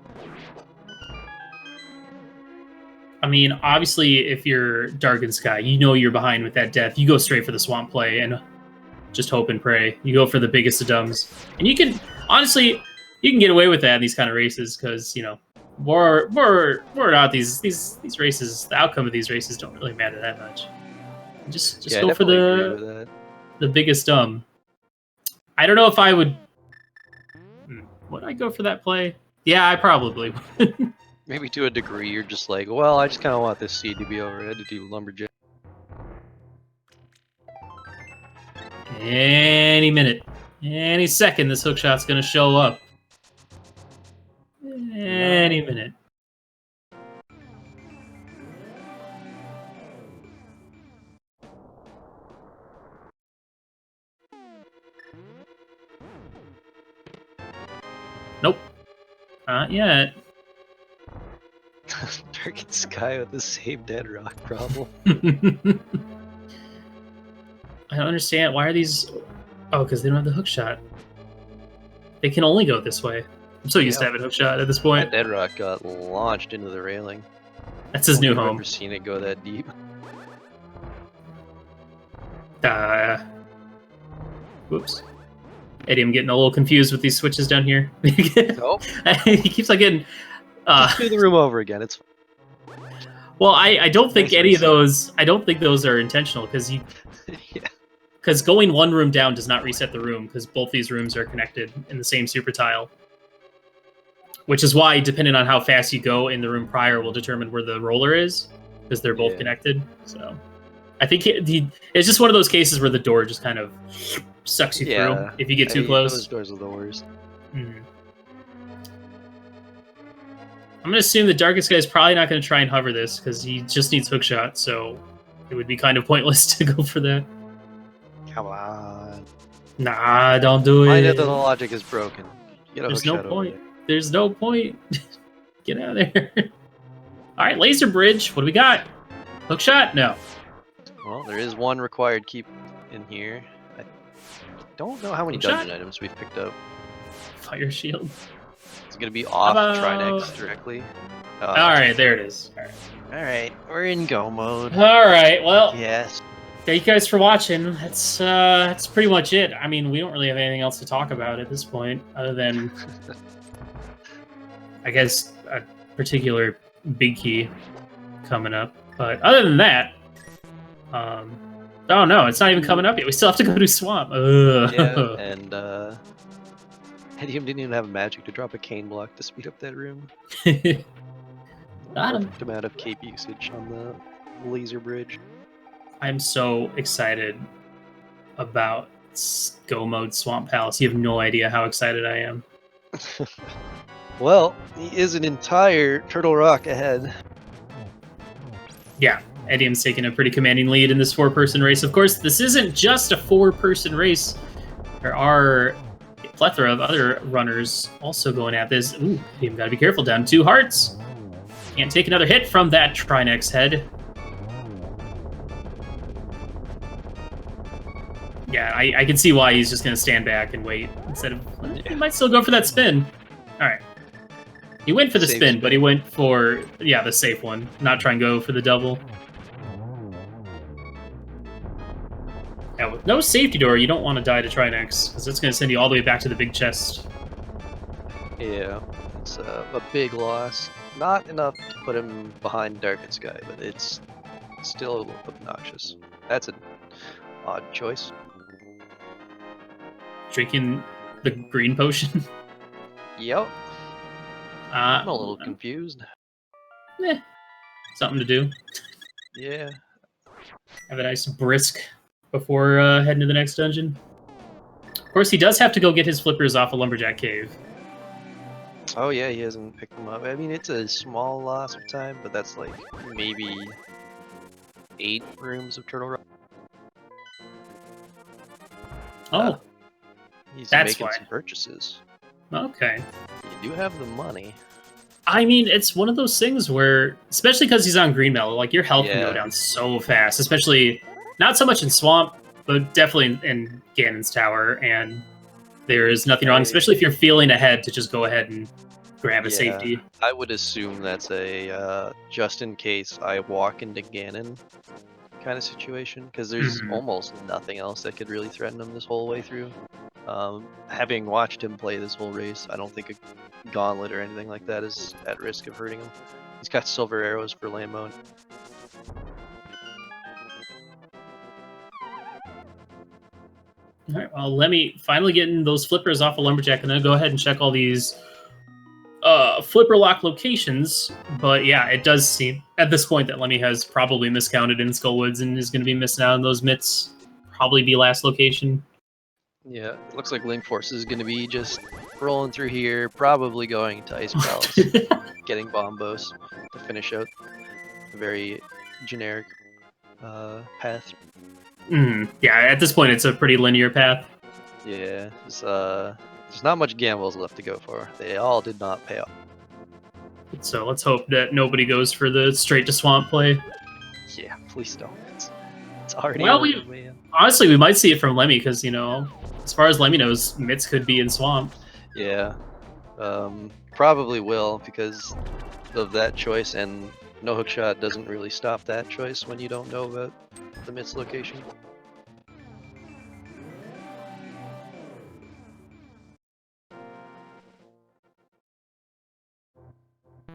I mean, obviously, if you're Darkened Sky, you know you're behind with that death. You go straight for the swamp play and just hope and pray. You go for the biggest of dumbs. And you can, honestly, you can get away with that in these kind of races because, you know, more not these races, the outcome of these races don't really matter that much. Just yeah, go for the biggest dumb. I don't know if I would... Would I go for that play? Yeah, I probably would. Maybe to a degree, you're just like, well, I just kind of want this seed to be over. I had to do lumberjack. Any minute, any second, this hookshot's gonna show up. Any minute. Nope. Not yet. Darkened Sky with the same dead rock problem. I don't understand. Why are these... Oh, because they don't have the hook shot. They can only go this way. I'm so used to having hook shot at this point. That dead rock got launched into the railing. That's his new I've home. never seen it go that deep. Whoops. Eddie, I'm getting a little confused with these switches down here. Nope. He keeps on getting... Just do the room over again. It's Well, I don't think Nice any of reset. those... I don't think those are intentional, because you... yeah. Because going one room down does not reset the room, because both these rooms are connected in the same super tile. Which is why, depending on how fast you go in the room prior, will determine where the roller is, because they're both connected. So, I think it's just one of those cases where the door just kind of sucks you through if you get too close. Those doors are the worst. Mm. I'm going to assume the Darkest Guy is probably not going to try and hover this, because he just needs hookshot, so it would be kind of pointless to go for that. Come on. Nah, don't do I it. know that the logic is broken. Get a There's no hookshot over point. there. There's no point. Get out of there. All right, laser bridge. What do we got? Hookshot? No. Well, there is one required keep in here. I don't know how many Hookshot? dungeon items we've picked up. Fire shield. It's gonna be off about- Trinex directly. All right, there it is. All right. Alright, we're in go mode. All right. Well, Yes. thank you guys for watching. That's pretty much it. I mean, we don't really have anything else to talk about at this point, other than, I guess, a particular big key coming up. But other than that, oh no, it's not even coming up yet. We still have to go to Swamp. Ugh. Yeah, and Hedium didn't even have magic to drop a cane block to speed up that room. Got him. Perfect amount of cape usage on the laser bridge. I'm so excited about Go Mode Swamp Palace. You have no idea how excited I am. Well, he is an entire Turtle Rock ahead. Yeah, Edium's taking a pretty commanding lead in this 4-person race. Of course, this isn't just a 4-person race. There are a plethora of other runners also going at this. Ooh, Edium gotta be careful, down 2 hearts. Can't take another hit from that Trinex head. Yeah, I can see why he's just gonna stand back and wait instead of... He might still go for that spin. Alright. He went for the Safe spin, spin. but he went for, yeah, the safe one. Not try and go for the double. Yeah, with no safety door, you don't want to die to Trinex, because it's going to send you all the way back to the big chest. Yeah, it's a big loss. Not enough to put him behind Darkened Sky, but it's still obnoxious. That's an odd choice. Drinking the green potion. Yep, I'm a little confused. Something to do. Yeah. Have a nice brisk before heading to the next dungeon. Of course, he does have to go get his flippers off a lumberjack cave. Oh yeah, he hasn't picked them up. I mean, it's a small loss of time, but that's like maybe 8 rooms of Turtle Rock. Oh, he's that's making why. some purchases. Okay. You do have the money. I mean, it's one of those things where, especially because he's on green metal, like your health can go Yeah. down so fast. Especially not so much in swamp, but definitely in Ganon's tower. And there is nothing wrong, especially if you're feeling ahead, to just go ahead and grab a safety. I would assume that's a just in case I walk into Ganon kind of situation, because there's almost nothing else that could really threaten him this whole way through. Having watched him play this whole race, I don't think a gauntlet or anything like that is at risk of hurting him. He's got silver arrows for land mode. All right, well, let me finally getting those flippers off of Lumberjack, and then go ahead and check all these flipper lock locations. But yeah, it does seem at this point that Lemmy has probably miscounted in Skullwoods and is going to be missing out on those mitts. Probably be last location. Yeah, it looks like Link Force is going to be just rolling through here, probably going to Ice Palace, getting Bombos to finish out a very generic path. Yeah, at this point, it's a pretty linear path. Yeah, there's not much gambles left to go for. They all did not pay off. So let's hope that nobody goes for the straight to swamp play. Yeah, please don't. It's already well, over, man. Honestly, we might see it from Lemmy, because, you know, as far as Lemmy knows, mitts could be in swamp. Yeah, probably will, because of that choice, and no hook shot doesn't really stop that choice when you don't know about the mitts location.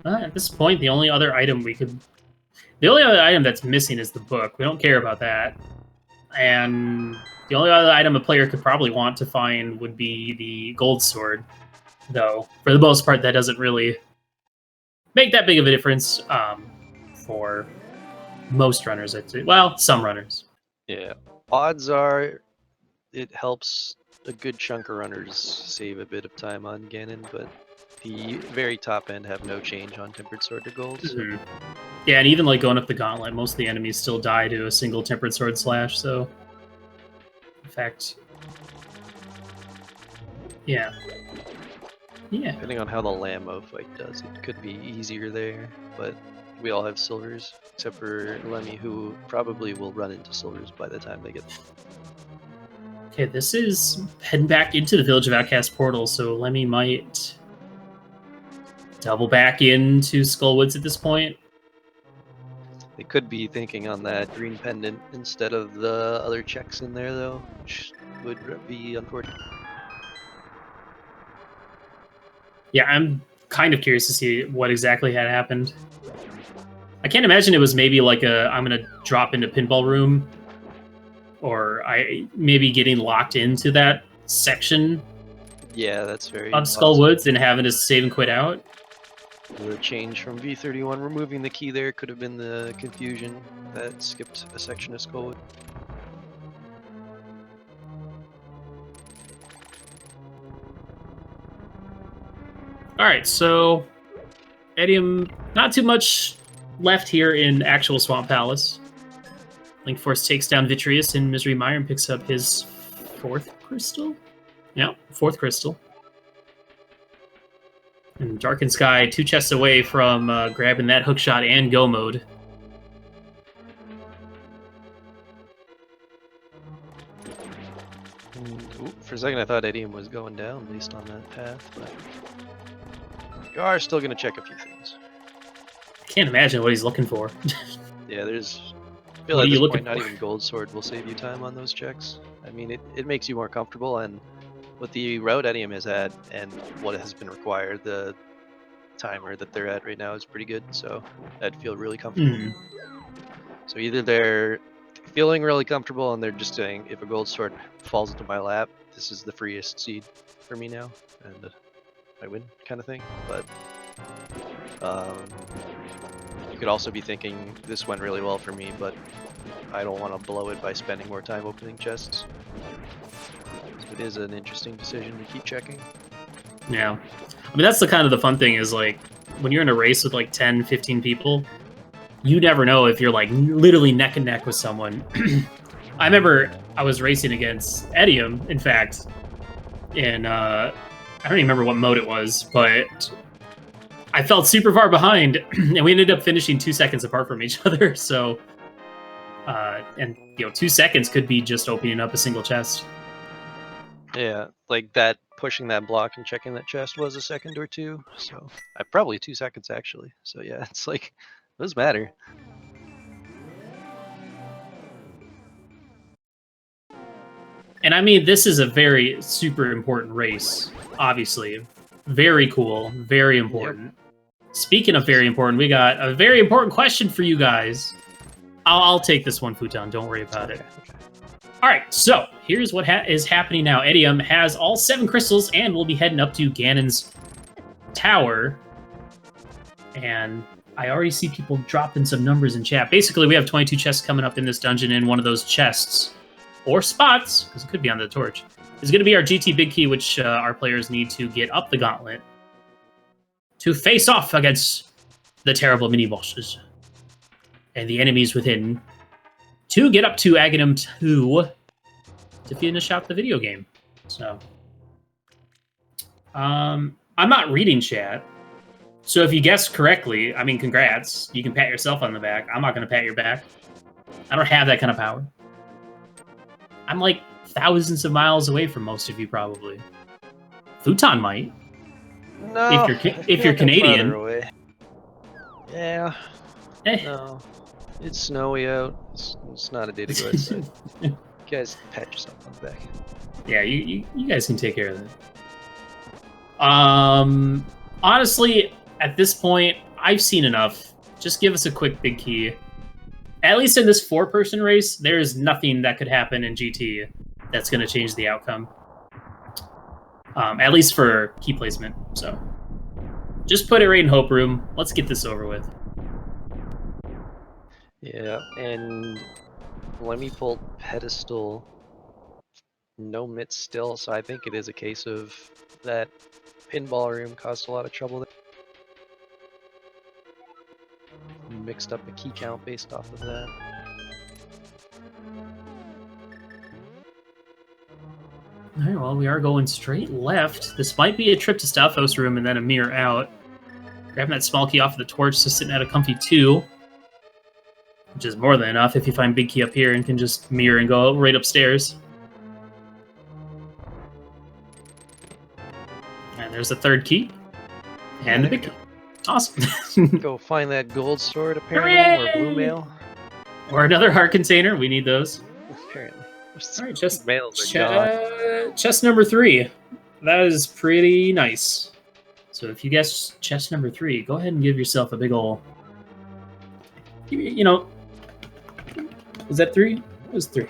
At this point, the only other item that's missing is the book. We don't care about that. And the only other item a player could probably want to find would be the gold sword. Though, for the most part, that doesn't really make that big of a difference for most runners, I'd say. Well, some runners. Yeah. Odds are it helps a good chunk of runners save a bit of time on Ganon, but the very top end have no change on Tempered Sword to gold. So. Yeah, and even like going up the gauntlet, most of the enemies still die to a single Tempered Sword slash, so... In fact... Yeah. Yeah. Depending on how the Lambo fight does, it could be easier there, but we all have silvers, except for Lemmy, who probably will run into silvers by the time they get them. Okay, this is heading back into the Village of Outcast portal, so Lemmy might double back into Skullwoods at this point. They could be thinking on that green pendant instead of the other checks in there, though, which would be unfortunate. Yeah, I'm kind of curious to see what exactly had happened. I can't imagine it was maybe like I'm going to drop into Pinball Room, or maybe getting locked into that section. Yeah, that's very of Skullwoods and having to save and quit out. The change from V31, removing the key there, could have been the confusion that skipped a section of Skullwood. Alright, so Edium, not too much left here in actual Swamp Palace. Link Force takes down Vitreous in Misery Mire and picks up his 4th crystal? Yeah, 4th crystal. And Darkened Sky, 2 chests away from grabbing that hookshot and go mode. Ooh, for a second I thought Edium was going down, at least on that path, but you are still going to check a few things. I can't imagine what he's looking for. Yeah, there's... I feel like at this point, not even Gold Sword will save you time on those checks. I mean, it makes you more comfortable, and with the route Edium has had and what has been required, the timer that they're at right now is pretty good, so I'd feel really comfortable. So either they're feeling really comfortable and they're just saying, if a Gold Sword falls into my lap, this is the freest seed for me now, and I win kind of thing. But you could also be thinking, this went really well for me, but I don't want to blow it by spending more time opening chests. So it is an interesting decision to keep checking. Yeah. I mean, that's the kind of the fun thing is, like, when you're in a race with, like, 10, 15 people, you never know if you're, like, literally neck and neck with someone. I remember I was racing against Edium, in fact, in I don't even remember what mode it was, but I felt super far behind, and we ended up finishing 2 seconds apart from each other. So, and 2 seconds could be just opening up a single chest. Yeah, like that, pushing that block and checking that chest was a second or two. So probably 2 seconds actually. So yeah, it's like, it does matter. And I mean, this is a very super important race, obviously. Very cool, very important. Yep. Speaking of very important, we got a very important question for you guys. I'll take this one, Futon. Don't worry about it. Okay. All right, so here's what is happening now. Edium has all 7 crystals, and we'll be heading up to Ganon's tower. And I already see people dropping some numbers in chat. Basically, we have 22 chests coming up in this dungeon, and one of those chests, or spots, because it could be on the torch, is going to be our GT Big Key, which our players need to get up the gauntlet to face off against the terrible mini-bosses and the enemies within to get up to Aghanim 2 to finish out the video game. So, I'm not reading chat, so if you guessed correctly, I mean, congrats. You can pat yourself on the back. I'm not going to pat your back. I don't have that kind of power. I'm like thousands of miles away from most of you, probably. Futon might. No, if you're Canadian. Away. Yeah. No, it's snowy out. It's not a day to go outside. You guys pat yourself on the back. Yeah, you guys can take care of that. Honestly, at this point, I've seen enough. Just give us a quick Big Key. At least in this 4-person race, there is nothing that could happen in GT that's going to change the outcome. At least for key placement. So, just put it right in Hope Room. Let's get this over with. Yeah, and let me pull pedestal. No mitts still, so I think it is a case of that pinball room caused a lot of trouble there. Mixed up a key count based off of that. Alright, well, we are going straight left. This might be a trip to Stalfos room and then a mirror out. Grabbing that small key off of the torch, so sitting at a comfy 2. Which is more than enough if you find Big Key up here and can just mirror and go right upstairs. And there's the 3rd key. And the Big Key. Awesome. Go find that gold sword, apparently, or blue mail. Or another heart container. We need those. Apparently. Alright, chest number 3. That is pretty nice. So if you guess chest number 3, go ahead and give yourself a big ol'... You know... Was that 3? It was 3.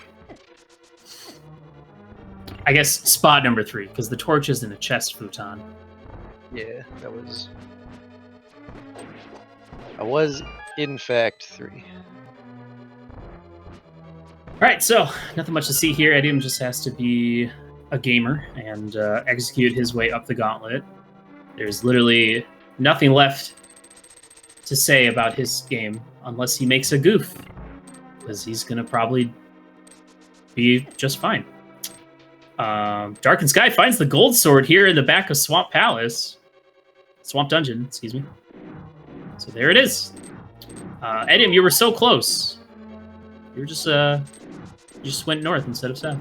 I guess spot number 3, because the torch is in a chest, Futon. Yeah, that was... I was, in fact, 3. Alright, so, nothing much to see here. Edium just has to be a gamer and execute his way up the gauntlet. There's literally nothing left to say about his game, unless he makes a goof. Because he's going to probably be just fine. Darkened Sky finds the gold sword here in the back of Swamp Palace. Swamp Dungeon, excuse me. So there it is. Edium, you were so close. You were just, you just went north instead of south.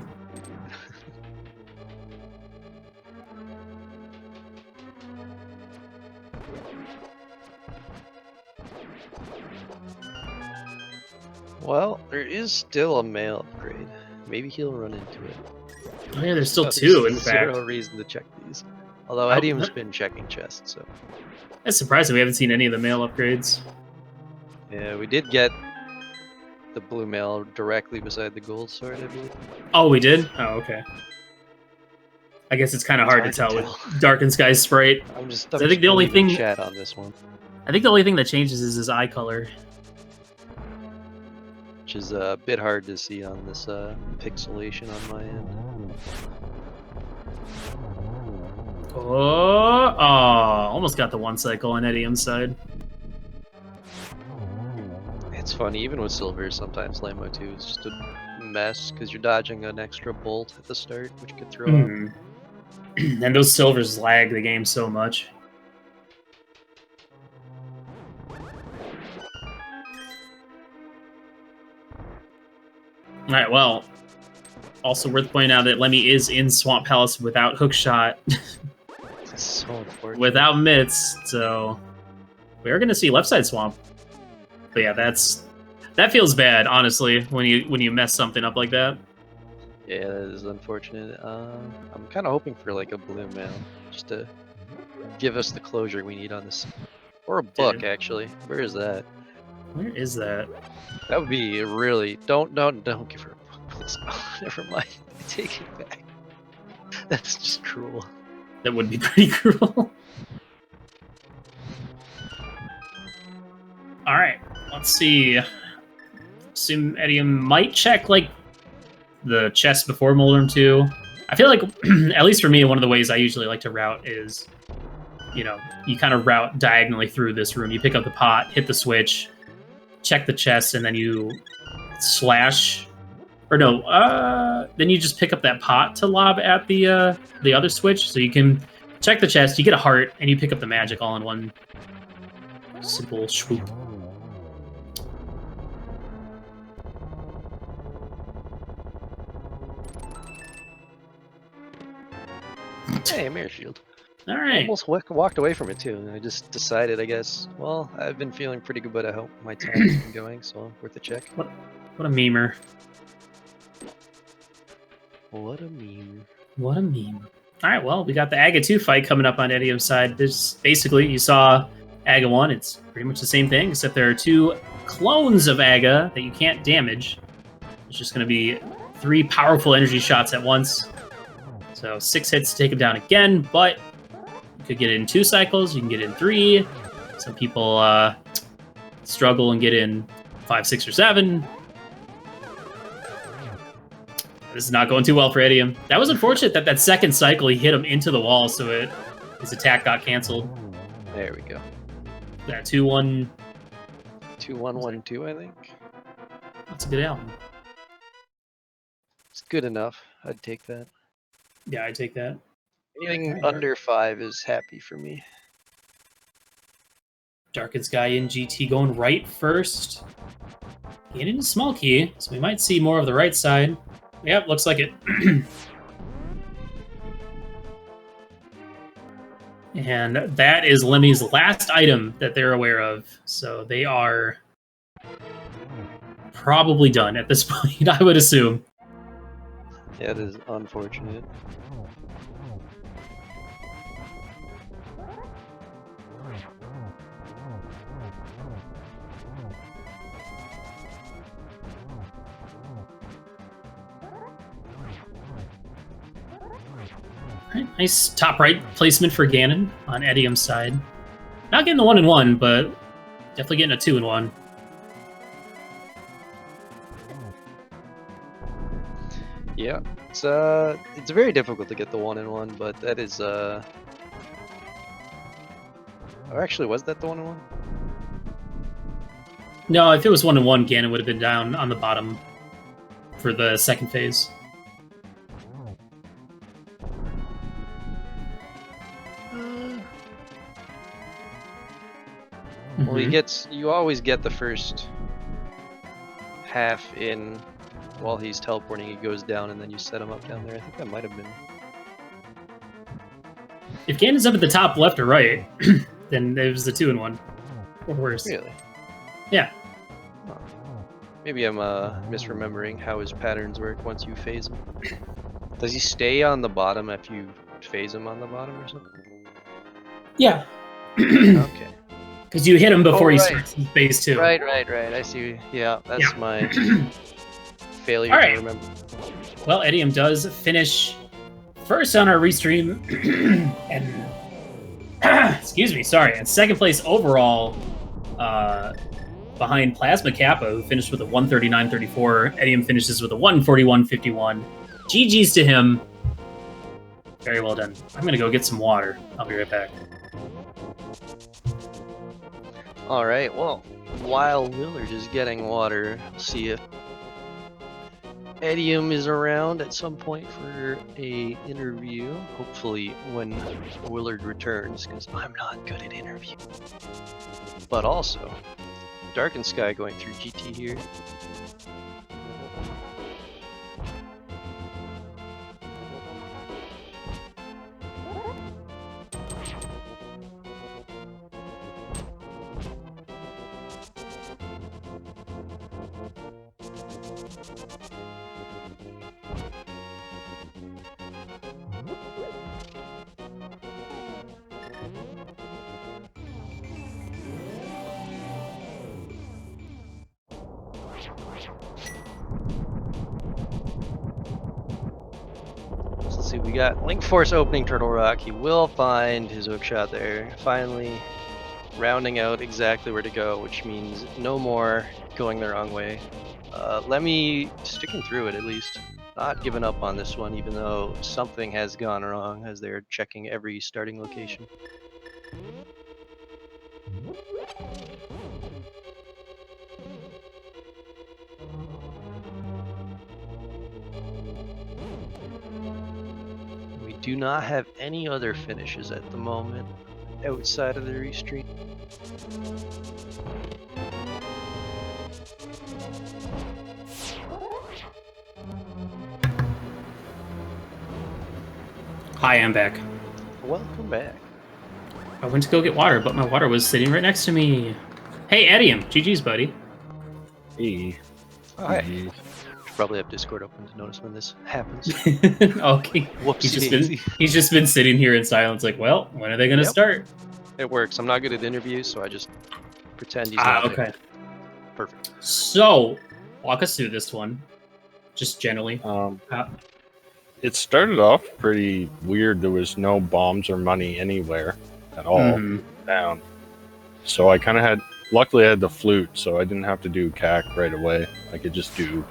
Well, there is still a mail upgrade. Maybe he'll run into it. Oh yeah, there's still 2, in fact. Zero reason to check these. Although Edium's been checking chests, so... That's surprising we haven't seen any of the mail upgrades. Yeah, we did get the blue mail directly beside the gold sword, I believe. Oh, we did? Oh, okay. I guess it's kind of hard to tell with Darkened Sky's sprite. I'm I think the only thing... chat on this one. I think the only thing that changes is his eye color. Which is a bit hard to see on this pixelation on my end. Oh, almost got the 1 cycle on Edium's side. It's funny, even with silver, sometimes Lamo 2 is just a mess because you're dodging an extra bolt at the start, which could throw off. And those silvers lag the game so much. All right, well, also worth pointing out that Lemmy is in Swamp Palace without Hookshot, It's so unfortunate. without Mitts, so we are going to see left side Swamp. But yeah, that feels bad, honestly, when you mess something up like that. Yeah, that is unfortunate. I'm kind of hoping for like a blue mail, just to give us the closure we need on this, or a book actually. Where is that? Where is that? That would be really. Don't give her a book, please. Oh, never mind. I take it back. That's just cruel. That would be pretty cruel. All right, let's see. Assume Edium might check like the chest before Moldrum 2. I feel like, at least for me, one of the ways I usually like to route is, you know, you kind of route diagonally through this room. You pick up the pot, hit the switch, check the chest, and then you slash. Or no, then you just pick up that pot to lob at the other switch. So you can check the chest, you get a heart, and you pick up the magic all in one simple swoop. Hey, mirror shield. All right. Almost walked away from it too, and I just decided, I guess, well, I've been feeling pretty good about how my time's been going, so worth a check. What a memer. What a meme. What a meme. All right, well, we got the Aga 2 fight coming up on Edium's side. This basically, you saw Aga 1. It's pretty much the same thing, except there are two clones of Aga that you can't damage. It's just going to be 3 powerful energy shots at once. So 6 hits to take him down again, but you could get it in 2 cycles. You can get it in 3. Some people struggle and get in 5, 6, or 7. This is not going too well for Edium. That was unfortunate that that second cycle he hit him into the wall, so his attack got canceled. There we go. That 2-1. 2-1-1-2, I think. That's a good album. It's good enough. I'd take that. Yeah, I take that. Anything under 5 is happy for me. Darkened Sky in GT going right first. Gaining a small key, so we might see more of the right side. Yep, looks like it. And that is Lemmy's last item that they're aware of. So they are probably done at this point, I would assume. Yeah, it is unfortunate. Right, nice top right placement for Ganon on Edium's side. Not getting the 1-1, but definitely getting a 2-1. Yeah, it's very difficult to get the 1-1, but that is Oh, actually, was that the 1-1? No, if it was 1-1, Ganon would have been down on the bottom for the second phase. Well, you always get the first half in while he's teleporting. He goes down, and then you set him up down there. I think that might have been. If Ganon's up at the top left or right, then it was the 2-1. Or worse. Really? Yeah. Oh. Maybe I'm misremembering how his patterns work once you phase him. Does he stay on the bottom if you phase him on the bottom or something? Yeah. Okay. Because you hit him before he right. starts phase 2. Right. I see. Yeah, that's my failure All right. to remember. Well, Edium does finish first on our restream, and excuse me, sorry, and second place overall, behind Plasma Kappa, who finished with a 139.34. Edium finishes with a 141.51. GG's to him. Very well done. I'm gonna go get some water. I'll be right back. All right. Well, while Willard is getting water, see if Edium is around at some point for a interview. Hopefully when Willard returns, because I'm not good at interview. But also, Dark and Sky going through GT here. Let's see, we got Link Force opening Turtle Rock. He will find his hookshot there. Finally rounding out exactly where to go, which means no more going the wrong way. Lemmy sticking through it at least. Not giving up on this one, even though something has gone wrong as they're checking every starting location. We do not have any other finishes at the moment outside of the restream. Hi, I'm back. Welcome back. I went to go get water, but my water was sitting right next to me. Hey, Edium. GG's, buddy. Hey. Alright. Should probably have Discord open to notice when this happens. Okay. Whoopsie. He's just been sitting here in silence, like, well, when are they going to start? It works. I'm not good at interviews, so I just pretend he's not okay. there. Perfect. So, walk us through this one, just generally. It started off pretty weird. There was no bombs or money anywhere at all down. So I kind of had, luckily I had the flute, so I didn't have to do CAC right away. I could just do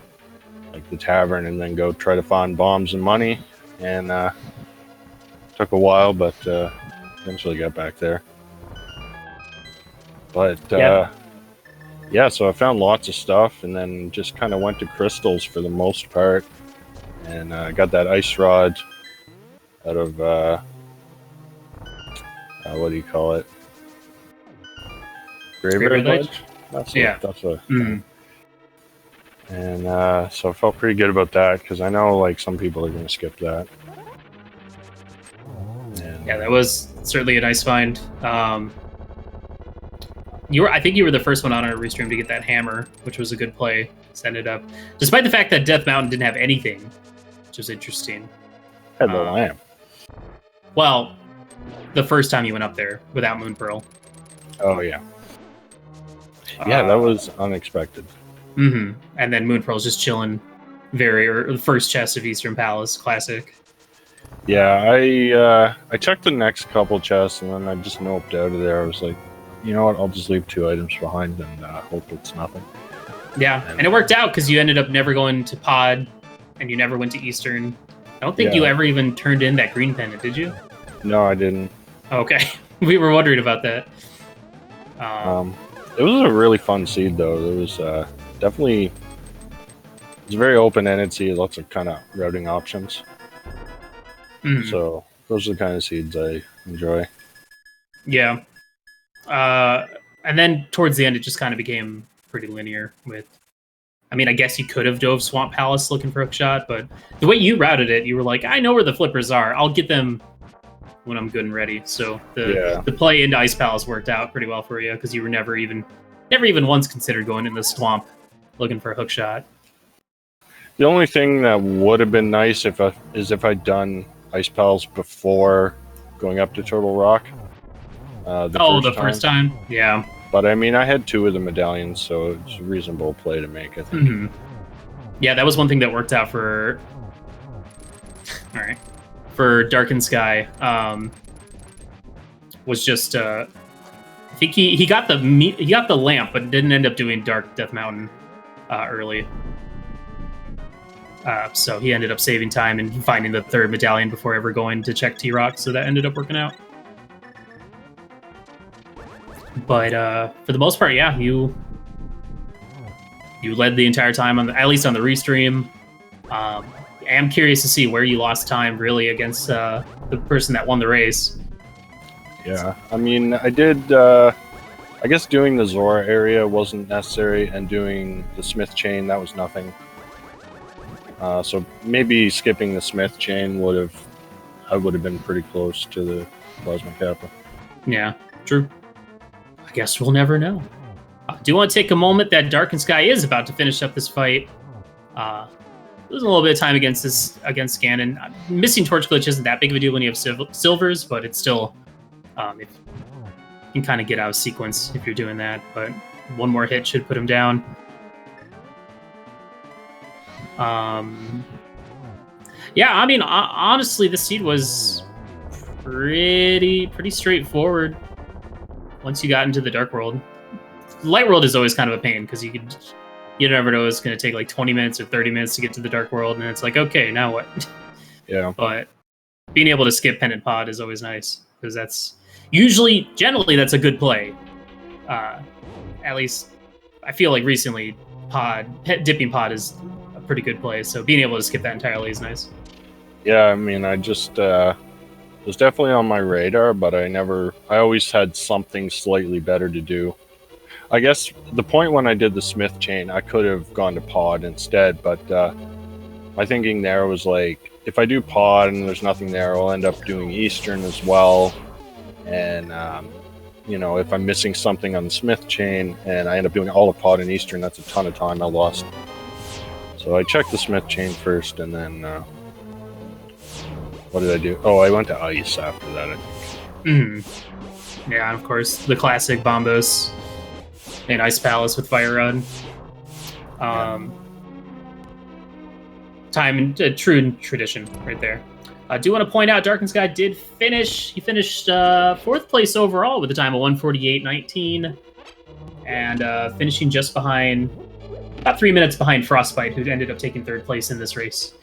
like the tavern and then go try to find bombs and money. And took a while, but eventually got back there. But yeah, so I found lots of stuff and then just kind of went to crystals for the most part. And I got that ice rod out of, what do you call it? Graveyard Ledge? That's what. And so I felt pretty good about that because I know like some people are going to skip that. And, yeah, that was certainly a nice find. I think you were the first one on our restream to get that hammer, which was a good play. It's ended up, despite the fact that Death Mountain didn't have anything, which was interesting. Had the lamp. Well, the first time you went up there without Moon Pearl. Oh yeah. Yeah, that was unexpected. And then Moon Pearl's just chilling, the first chest of Eastern Palace, classic. Yeah, I checked the next couple chests and then I just noped out of there. I was like, you know what? I'll just leave 2 items behind and hope it's nothing. Yeah, and it worked out because you ended up never going to Pod, and you never went to Eastern. I don't think you ever even turned in that green pendant, did you? No, I didn't. Okay, we were wondering about that. It was a really fun seed, though. It was definitely it's a very open-ended seed, lots of kind of routing options. So those are the kind of seeds I enjoy. Yeah. And then towards the end, it just kind of became pretty linear with... I mean, I guess you could have dove Swamp Palace looking for a shot, but the way you routed it, you were like, I know where the flippers are. I'll get them when I'm good and ready. So the play into Ice Palace worked out pretty well for you because you were never even once considered going in the swamp looking for a hook shot. The only thing that would have been nice if I'd done Ice Palace before going up to Turtle Rock. The first time? Yeah. But I mean, I had 2 of the medallions, so it's a reasonable play to make, I think. Yeah, that was one thing that worked out for... All right. For Dark and Sky. Was just... I think he got the lamp, but didn't end up doing Dark Death Mountain early. So he ended up saving time and finding the 3rd medallion before ever going to check T-Rock, so that ended up working out. But for the most part, yeah, you led the entire time at least on the restream. I am curious to see where you lost time really against the person that won the race. Yeah, I mean, I did. I guess doing the Zora area wasn't necessary, and doing the Smith chain, that was nothing. So maybe skipping the Smith chain I would have been pretty close to the Plasma Kappa. Yeah, true. I guess we'll never know. I do want to take a moment that Darkened Sky is about to finish up this fight. Losing a little bit of time against Ganon. Missing Torch Glitch isn't that big of a deal when you have silvers, but it's still... if you can kind of get out of sequence if you're doing that, but one more hit should put him down. Yeah, I mean, honestly, the seed was pretty straightforward once you got into the Dark World. Light World is always kind of a pain because you never know it's going to take like 20 minutes or 30 minutes to get to the Dark World, and it's like, okay, now what? Yeah. But being able to skip Pendant Pod is always nice because that's generally that's a good play. At least I feel like recently dipping Pod is a pretty good play, so being able to skip that entirely is nice. Yeah, I mean, I just was definitely on my radar, but I always had something slightly better to do. I guess the point when I did the Smith chain, I could have gone to Pod instead, but my thinking there was like, if I do Pod and there's nothing there, I'll end up doing Eastern as well. And, if I'm missing something on the Smith chain and I end up doing all of Pod and Eastern, that's a ton of time I lost. So I checked the Smith chain first, and then, what did I do? Oh, I went to Ice after that, I think. Yeah, and of course, the classic Bombos and Ice Palace with Fire Rod. Time and true tradition right there. I do want to point out Darkened Sky did finish. He finished 4th place overall with a time of 1:48.19, and finishing just behind, about 3 minutes behind Frostbite, who ended up taking 3rd place in this race.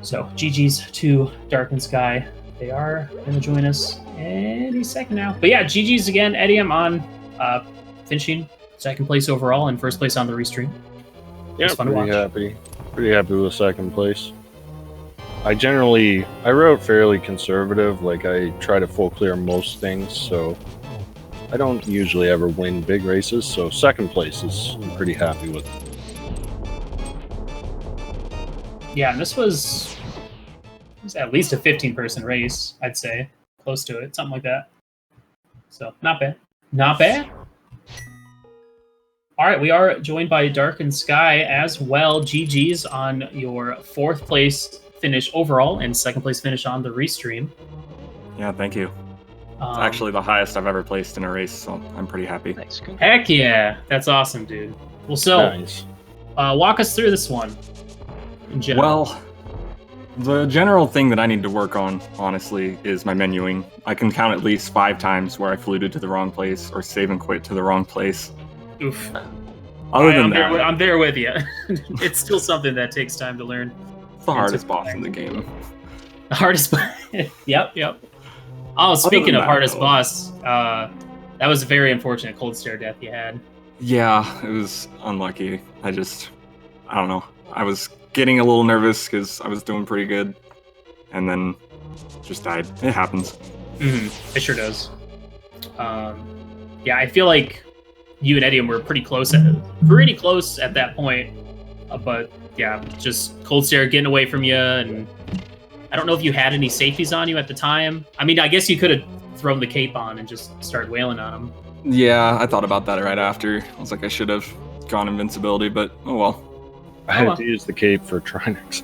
So GG's to Darkened Sky. They are going to join us any second now. But yeah, GG's again. Eddie, I'm on finishing 2nd place overall and 1st place on the restream. Yeah, pretty happy with 2nd place. I wrote fairly conservative, like I try to full clear most things, so I don't usually ever win big races, so 2nd place I'm pretty happy with. Yeah, and this was at least a 15-person race, I'd say. Close to it, something like that. So, not bad. Not bad. All right, we are joined by Darkened Sky as well. GG's on your 4th place finish overall and 2nd place finish on the restream. Yeah, thank you. It's actually the highest I've ever placed in a race, so I'm pretty happy. Nice. Heck yeah, that's awesome, dude. Well, so Nice. Walk us through this one in general. Well, the general thing that I need to work on, honestly, is my menuing. I can count at least 5 times where I fluted to the wrong place or save and quit to the wrong place. Oof. Other than that, I'm there with you. It's still something that takes time to learn. it's the hardest boss in the game. The hardest boss. Yep. Oh, speaking of hardest boss, that was a very unfortunate cold stare death you had. Yeah, it was unlucky. I don't know. I was getting a little nervous because I was doing pretty good, and then just died. It happens. It sure does. Yeah, I feel like you and Eddie were pretty close at that point. But yeah, just cold stare getting away from you, and I don't know if you had any safeties on you at the time. I mean, I guess you could have thrown the cape on and just started wailing on him. Yeah, I thought about that right after. I was like, I should have gone invincibility, but oh well. I had to use the cape for Trinix.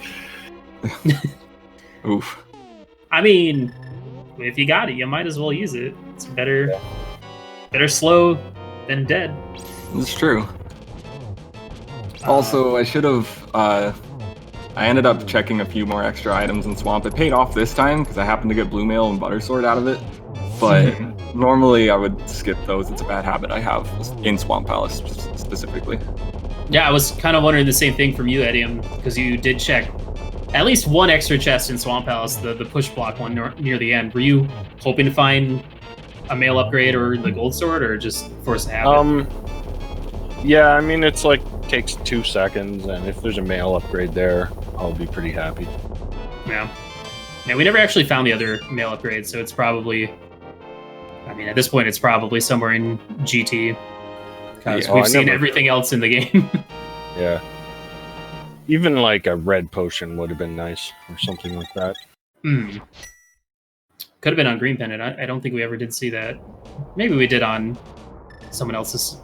Oof. I mean, if you got it, you might as well use it. It's better slow than dead. It's true. Also, I should have, I ended up checking a few more extra items in Swamp. It paid off this time because I happened to get Blue Mail and Butter Sword out of it. But normally I would skip those. It's a bad habit I have in Swamp Palace specifically. Yeah, I was kind of wondering the same thing from you, Eddie, because you did check at least one extra chest in Swamp Palace, the push block one near the end. Were you hoping to find a mail upgrade or the gold sword, or just force to have it? Yeah, I mean, it's like takes 2 seconds, and if there's a mail upgrade there, I'll be pretty happy. Yeah. Yeah, we never actually found the other mail upgrade, so it's probably... I mean, at this point, it's probably somewhere in GT. Because we've seen everything else in the game. Yeah. Even like a red potion would have been nice, or something like that. Hmm. Could have been on Green Pendant. I don't think we ever did see that. Maybe we did on someone else's,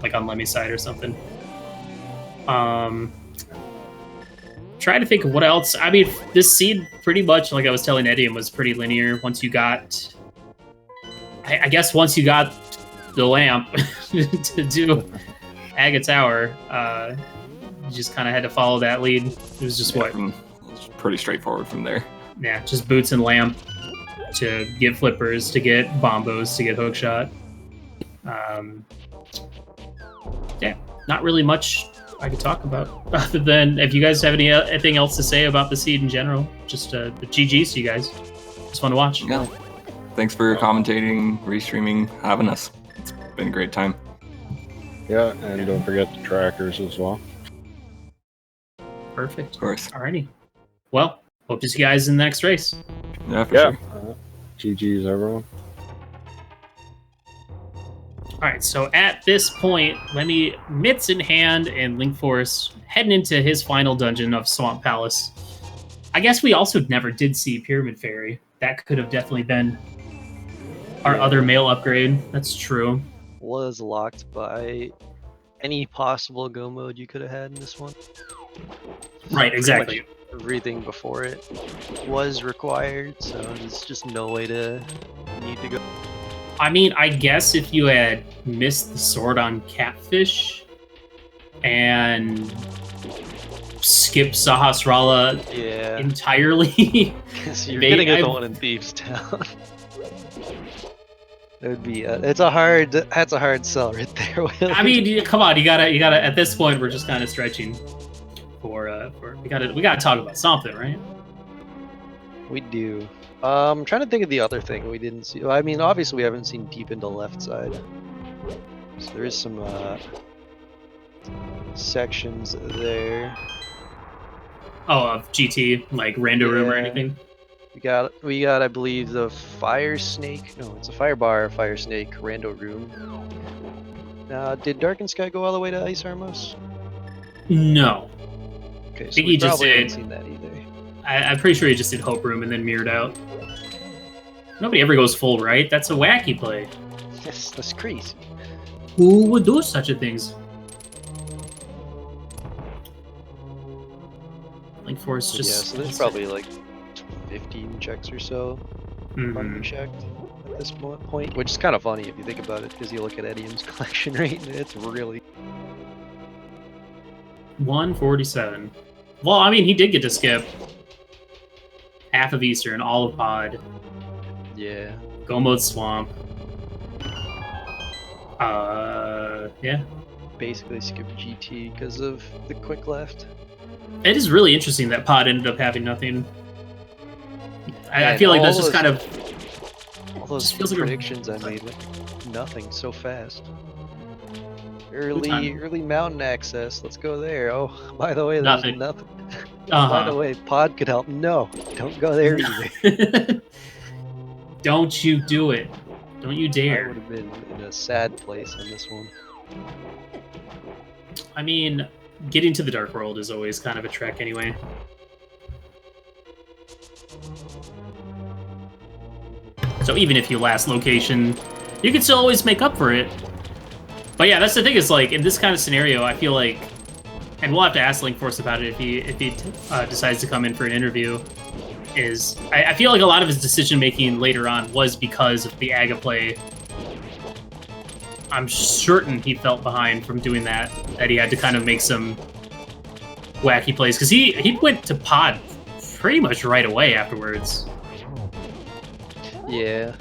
like on Lemmy's side or something. Try to think of what else. I mean, this seed pretty much, like I was telling Eddie, was pretty linear. Once you got, I guess, once you got the lamp to do Aga Tower, you just kind of had to follow that lead. It was just what? It was pretty straightforward from there. Yeah, just boots and lamp to get flippers, to get bombos, to get hookshot. Yeah, not really much I could talk about other than if you guys have anything else to say about the seed in general. Just the GGs to you guys. It's fun to watch. Yeah. Thanks for commentating, restreaming, having us. It's been a great time. Yeah, and don't forget the trackers as well. Perfect. Of course. Alrighty. Well, hope to see you guys in the next race. Yeah, for sure. GG's, everyone. Alright, so at this point, Lemmy, mitts in hand, and Link Force heading into his final dungeon of Swamp Palace. I guess we also never did see Pyramid Fairy. That could have definitely been our other male upgrade. That's true. Was locked by any possible go mode you could have had in this one. Right, exactly. Everything before it was required, so there's just no way to need to go. I mean, I guess if you had missed the sword on Catfish and skipped Sahasrara entirely, so you're getting the one in Thieves Town. It would be that's a hard sell right there. I mean, come on, you gotta. At this point, we're just kind of stretching for we gotta talk about something, right? We do. I'm trying to think of the other thing we didn't see. I mean, obviously we haven't seen deep into left side, so there is some sections there. Oh, of GT, like rando room or anything. We got, I believe, the fire snake. No, it's a fire bar, fire snake, rando room. Did Dark and Sky go all the way to Ice Armos? No. Okay, I so think we he just probably did. haven't seen that either. I'm pretty sure he just did Hope Room and then mirrored out. Nobody ever goes full right. That's a wacky play. Yes, that's crazy. Who would do such a things? Link Force just... Yeah, so there's probably like 15 checks or so unchecked at this point, which is kind of funny if you think about it, because you look at Edium's collection rate and it's really... 147. Well, I mean, he did get to skip half of Eastern, all of Pod. Yeah. Go mode Swamp. Yeah. Basically skip GT because of the quick left. It is really interesting that Pod ended up having nothing. I feel like that's just kind of... All those predictions I made with nothing so fast. Early mountain access. Let's go there. Oh, by the way, there's nothing. By the way, Pod could help. No, don't go there either. Don't you do it. Don't you dare. I would have been in a sad place on this one. I mean, getting to the Dark World is always kind of a trek anyway. So even if you last location, you can still always make up for it. But yeah, that's the thing, is like, in this kind of scenario, I feel like, and we'll have to ask Link Force about it if he decides to come in for an interview, is I feel like a lot of his decision-making later on was because of the Aga play. I'm certain he felt behind from doing that he had to kind of make some wacky plays, because he went to Pod pretty much right away afterwards. Yeah.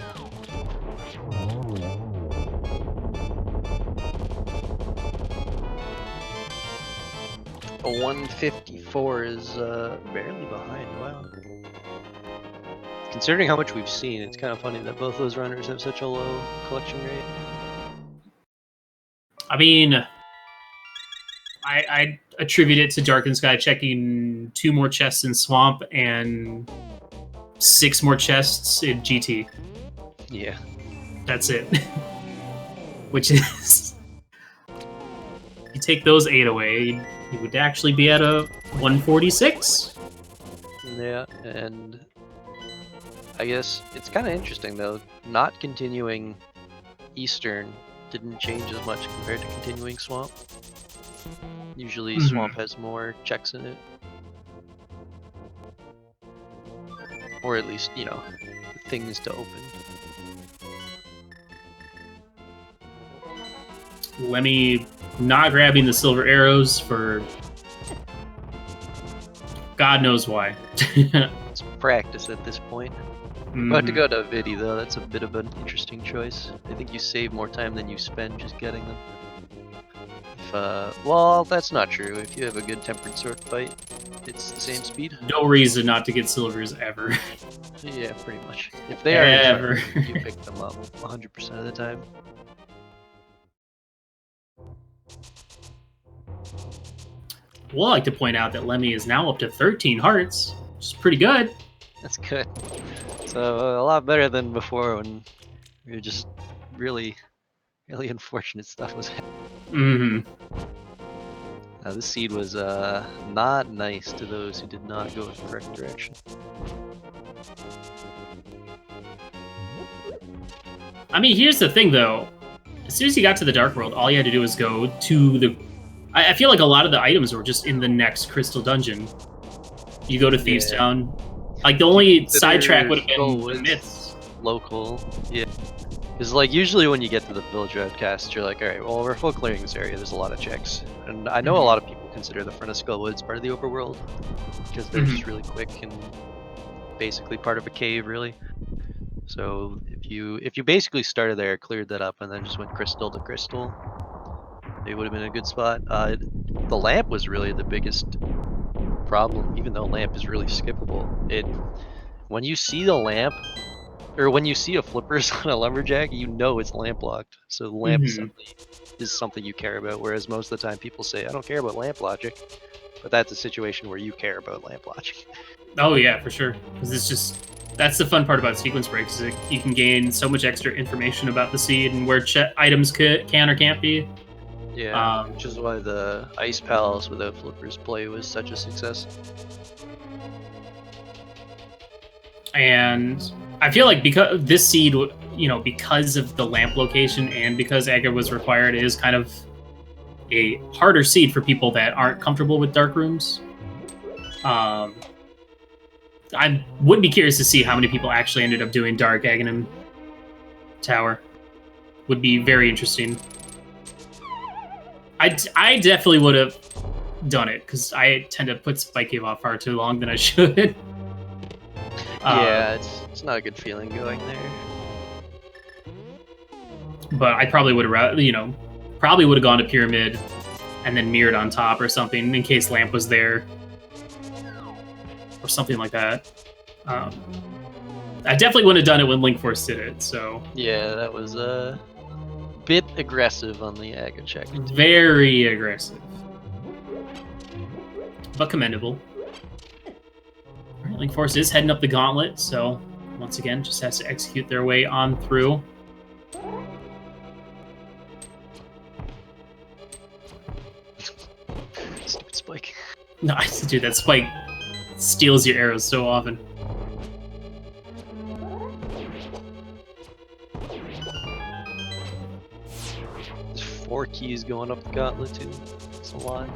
A 154 is barely behind. Wow. Considering how much we've seen, it's kind of funny that both those runners have such a low collection rate. I mean, I attribute it to Darkened Sky checking 2 more chests in Swamp and 6 more chests in GT. Yeah. That's it. Which is, you take those 8 away, you would actually be at a 146. Yeah, and I guess it's kind of interesting though. Not continuing Eastern didn't change as much compared to continuing Swamp. Usually Swamp has more checks in it. Or at least, you know, things to open. Lemmy not grabbing the silver arrows for God knows why. It's practice at this point. About to go to Vidi though, that's a bit of an interesting choice. I think you save more time than you spend just getting them. If, well, that's not true. If you have a good tempered sword fight, it's the same speed. No reason not to get silvers ever. Yeah, pretty much. If they are Ever. you pick them up 100% of the time. Well, I like to point out that Lemmy is now up to 13 hearts, which is pretty good. That's good. So a lot better than before when we were just really unfortunate stuff was happening. This seed was not nice to those who did not go in the correct direction. I mean, here's the thing, though. As soon as you got to the Dark World, all you had to do was go to the... I feel like a lot of the items were just in the next Crystal Dungeon. You go to Thieves Town. Like, the only sidetrack would have been the myths. Local, yeah. Because, like, usually when you get to the Village Outcast, you're like, alright, well, we're full clearing this area, there's a lot of checks. And I know a lot of people consider the front of Skullwoods part of the overworld, because they're just really quick and basically part of a cave, really. So, if you basically started there, cleared that up, and then just went crystal to crystal, it would have been a good spot. The lamp was really the biggest problem, even though lamp is really skippable. When you see the lamp, or when you see a flippers on a lumberjack, you know it's lamp locked. So the lamp is something you care about, whereas most of the time people say, I don't care about lamp logic. But that's a situation where you care about lamp logic. Oh yeah, for sure. Because it's just... That's the fun part about sequence breaks, is you can gain so much extra information about the seed and where items can or can't be. Yeah, which is why the Ice Palace without flippers play was such a success. And I feel like because this seed, you know, because of the lamp location and because Agra was required, it is kind of a harder seed for people that aren't comfortable with dark rooms. I would be curious to see how many people actually ended up doing Dark Aghanim Tower. Would be very interesting. I definitely would have done it, because I tend to put Spike Cave off far too long than I should. Yeah, it's not a good feeling going there. But I probably would have, you know, gone to Pyramid and then mirrored on top or something in case Lamp was there. Or something like that. I definitely wouldn't have done it when Link Force did it, so... Yeah, that was a bit aggressive on the Aga check. Very aggressive. But commendable. Alright, Link Force is heading up the gauntlet, so once again, just has to execute their way on through. Stupid Spike. No, dude, that Spike steals your arrows so often. There's 4 keys going up the gauntlet too. It's a lot.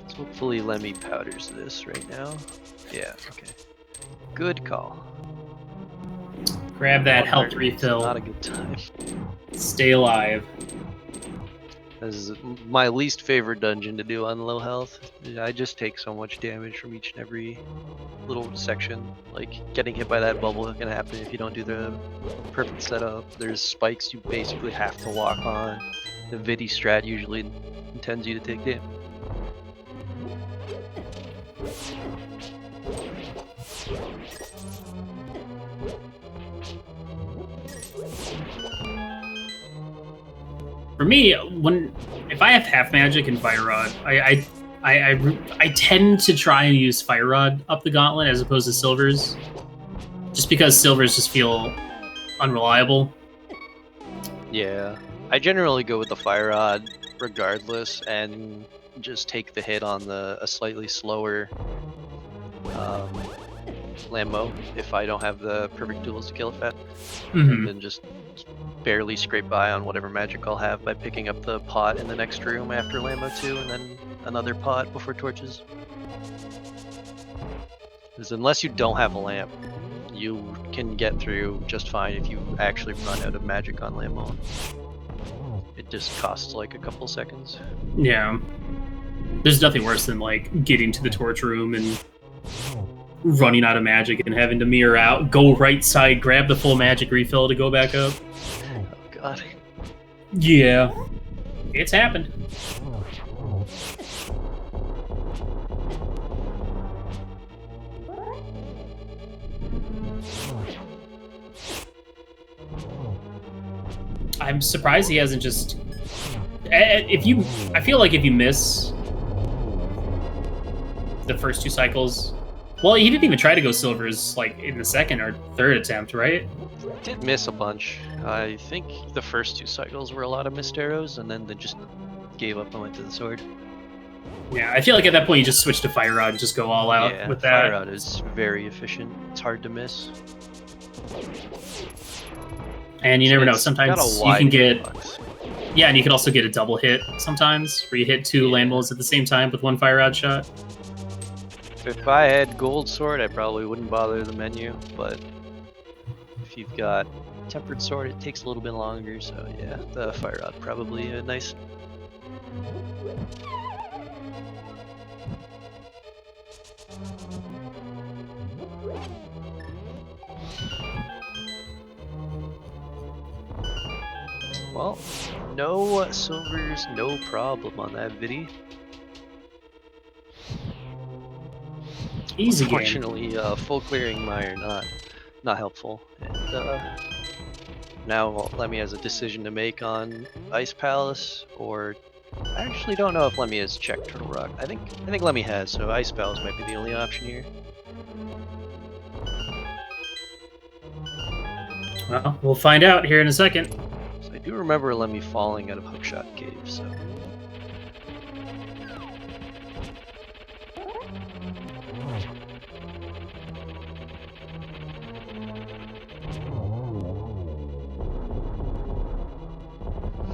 So hopefully Lemmy powders this right now. Yeah, okay. Good call. Grab that health refill. Not a good time. Stay alive. This is my least favorite dungeon to do on low health. I just take so much damage from each and every little section. Like, getting hit by that bubble can happen if you don't do the perfect setup. There's spikes you basically have to lock on. The Vidi strat usually intends you to take damage. For me, if I have half magic and fire rod, I tend to try and use fire rod up the gauntlet as opposed to silvers, just because silvers just feel unreliable. Yeah, I generally go with the fire rod regardless, and just take the hit on a slightly slower Lambo if I don't have the perfect tools to kill it fast, and then just barely scrape by on whatever magic I'll have by picking up the pot in the next room after Lambo 2, and then another pot before torches. Because unless you don't have a lamp, you can get through just fine if you actually run out of magic on Lambo. It just costs like a couple seconds. Yeah. There's nothing worse than like getting to the torch room and running out of magic and having to mirror out, go right side, grab the full magic refill to go back up. Oh god. Yeah. It's happened. I'm surprised he hasn't just... I feel like if you miss the first 2 cycles... Well, he didn't even try to go silvers, like, in the second or third attempt, right? Did miss a bunch. I think the first 2 cycles were a lot of missed arrows, and then they just gave up and went to the sword. Yeah, I feel like at that point you just switch to fire rod and just go all out with that. Fire rod is very efficient. It's hard to miss. And you never know, sometimes you can get... box. Yeah, and you can also get a double hit sometimes, where you hit 2 land molds at the same time with 1 fire rod shot. If I had gold sword, I probably wouldn't bother the menu, but if you've got tempered sword, it takes a little bit longer, so yeah, the fire rod probably a nice... Well, no silvers, no problem on that viddy. Easy game. Unfortunately, full clearing mire not helpful. And now Lemmy has a decision to make on Ice Palace, or I actually don't know if Lemmy has checked Turtle Rock. I think Lemmy has, so Ice Palace might be the only option here. Well, we'll find out here in a second. So I do remember Lemmy falling out of Hookshot Cave, so.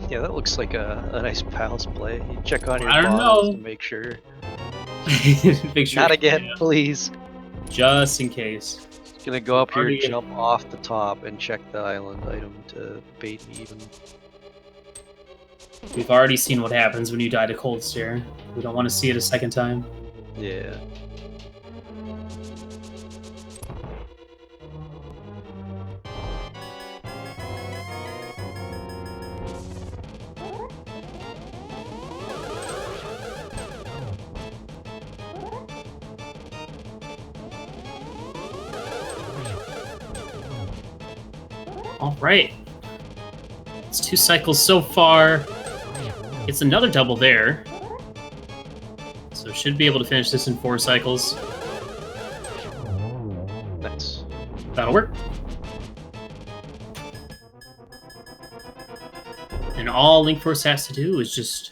Yeah, that looks like a nice Palace play. You check on your bombs to make sure. Make sure. Not again, Yeah. please. Just in case. Gonna go up here, Already- jump off the top, and check the island item to bait me even. We've already seen what happens when you die to cold stare. We don't want to see it a second time. Yeah. All right. It's 2 cycles so far. It's another double there. So should be able to finish this in 4 cycles. Nice. That'll work. And all Link Force has to do is just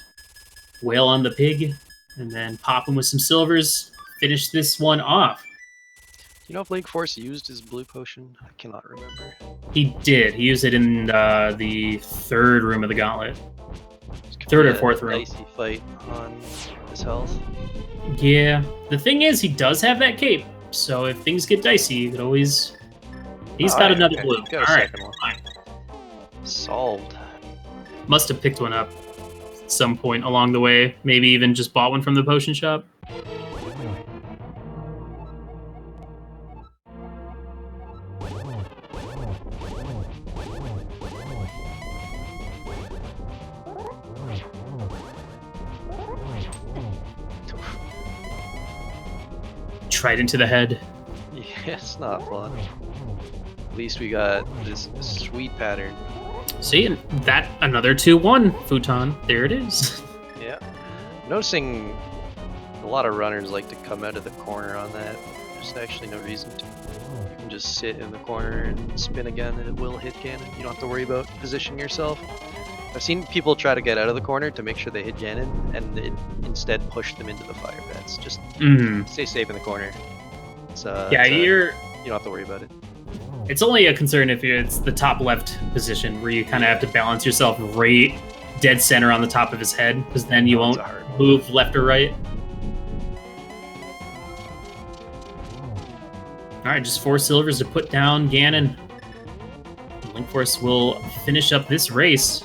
wail on the pig and then pop him with some silvers. Finish this one off. Do you know if Link Force used his blue potion? I cannot remember. He did. He used it in the 3rd room of the gauntlet. 3rd or 4th room. Dicey fight on his health. Yeah. The thing is, he does have that cape. So if things get dicey, you could always... He's got another okay. blue. Got a Alright, second one. fine. Solved. Must have picked one up at some point along the way. Maybe even just bought one from the potion shop. Ouch, right into the head. Yeah, it's not fun. At least we got this sweet pattern. See, and that another 2-1 futon. There it is. Yeah. Noticing a lot of runners like to come out of the corner on that. There's actually no reason to. You can just sit in the corner and spin again and it will hit Ganon. You don't have to worry about positioning yourself. I've seen people try to get out of the corner to make sure they hit Ganon and it instead push them into the fire pits. Just stay safe in the corner. Yeah, you don't have to worry about it. It's only a concern if it's the top left position where you kind of have to balance yourself right dead center on the top of his head, because then you won't move left or right. Alright, just 4 silvers to put down Ganon. Link Force will finish up this race,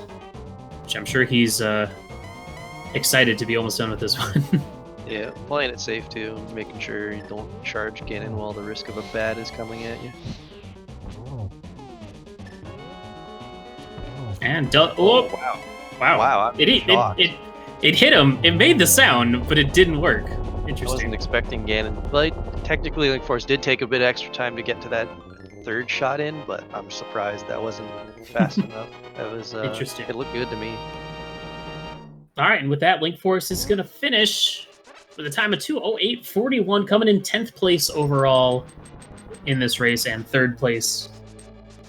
which I'm sure he's excited to be almost done with this one. Yeah, playing it safe too, making sure you don't charge Ganon while the risk of a bat is coming at you. And wow! It hit him. It made the sound, but it didn't work. Interesting. I wasn't expecting Ganon. Like, technically, Link Force did take a bit extra time to get to that 3rd shot in, but I'm surprised that wasn't fast enough. That was interesting. It looked good to me. All right, and with that, Link Force is going to finish with a time of 2:08.41, coming in 10th place overall in this race and 3rd place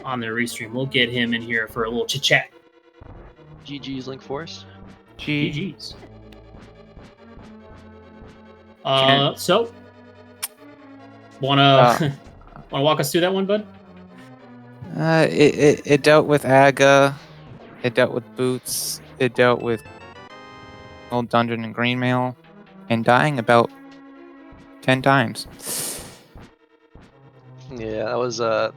on the restream. We'll get him in here for a little chit-chat. GG's, Link Force. GG's. So, wanna walk us through that one, bud? It dealt with Aga, it dealt with Boots, it dealt with Old Dungeon and Greenmail, and dying about 10 times. Yeah, that was a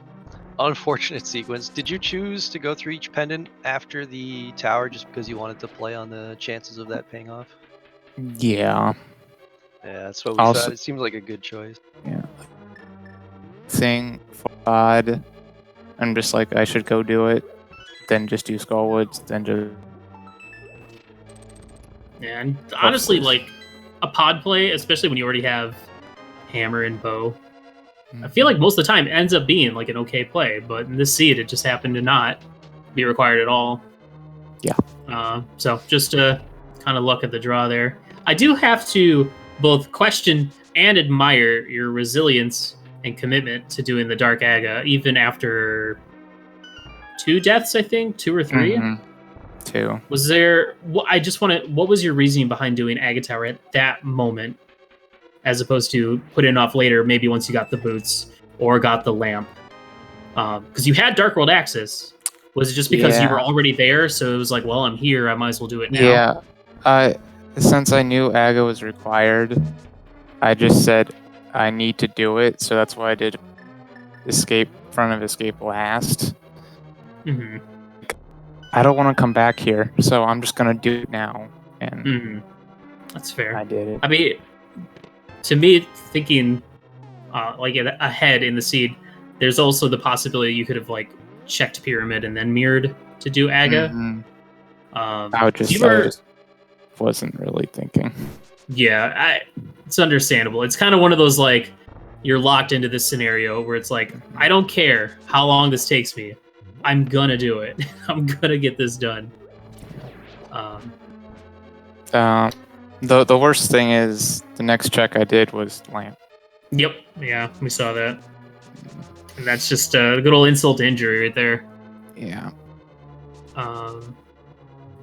unfortunate sequence. Did you choose to go through each pendant after the tower just because you wanted to play on the chances of that paying off? Yeah. Yeah, that's what we thought. It seems like a good choice. Yeah. Thing for odd. I'm just like, I should go do it. Then just do Skullwoods. Then just. Yeah, and honestly, like a pod play, especially when you already have hammer and bow, I feel like most of the time it ends up being like an okay play. But in this seed, it just happened to not be required at all. Yeah. So just kind of luck of the draw there. I do have to both question and admire your resilience and commitment to doing the Dark Aga, even after 2 deaths, I think, 2 or 3. 2. Was there? What was your reasoning behind doing Aga Tower at that moment, as opposed to putting it off later, maybe once you got the boots or got the lamp? Because you had Dark World access. Was it just because you were already there, so it was like, well, I'm here, I might as well do it now? Yeah. Since I knew Aga was required, I just said I need to do it, so that's why I did front of escape last. Mm-hmm. I don't want to come back here, so I'm just gonna do it now. And that's fair. I did it. I mean, to me, thinking like ahead in the seed, there's also the possibility you could have like checked Pyramid and then mirrored to do Aga. I just wasn't really thinking. Yeah, it's understandable. It's kind of one of those like you're locked into this scenario where it's like, I don't care how long this takes me. I'm gonna do it. I'm gonna get this done. The worst thing is the next check I did was lamp. Yep. Yeah, we saw that. And that's just a good old insult to injury right there. Yeah.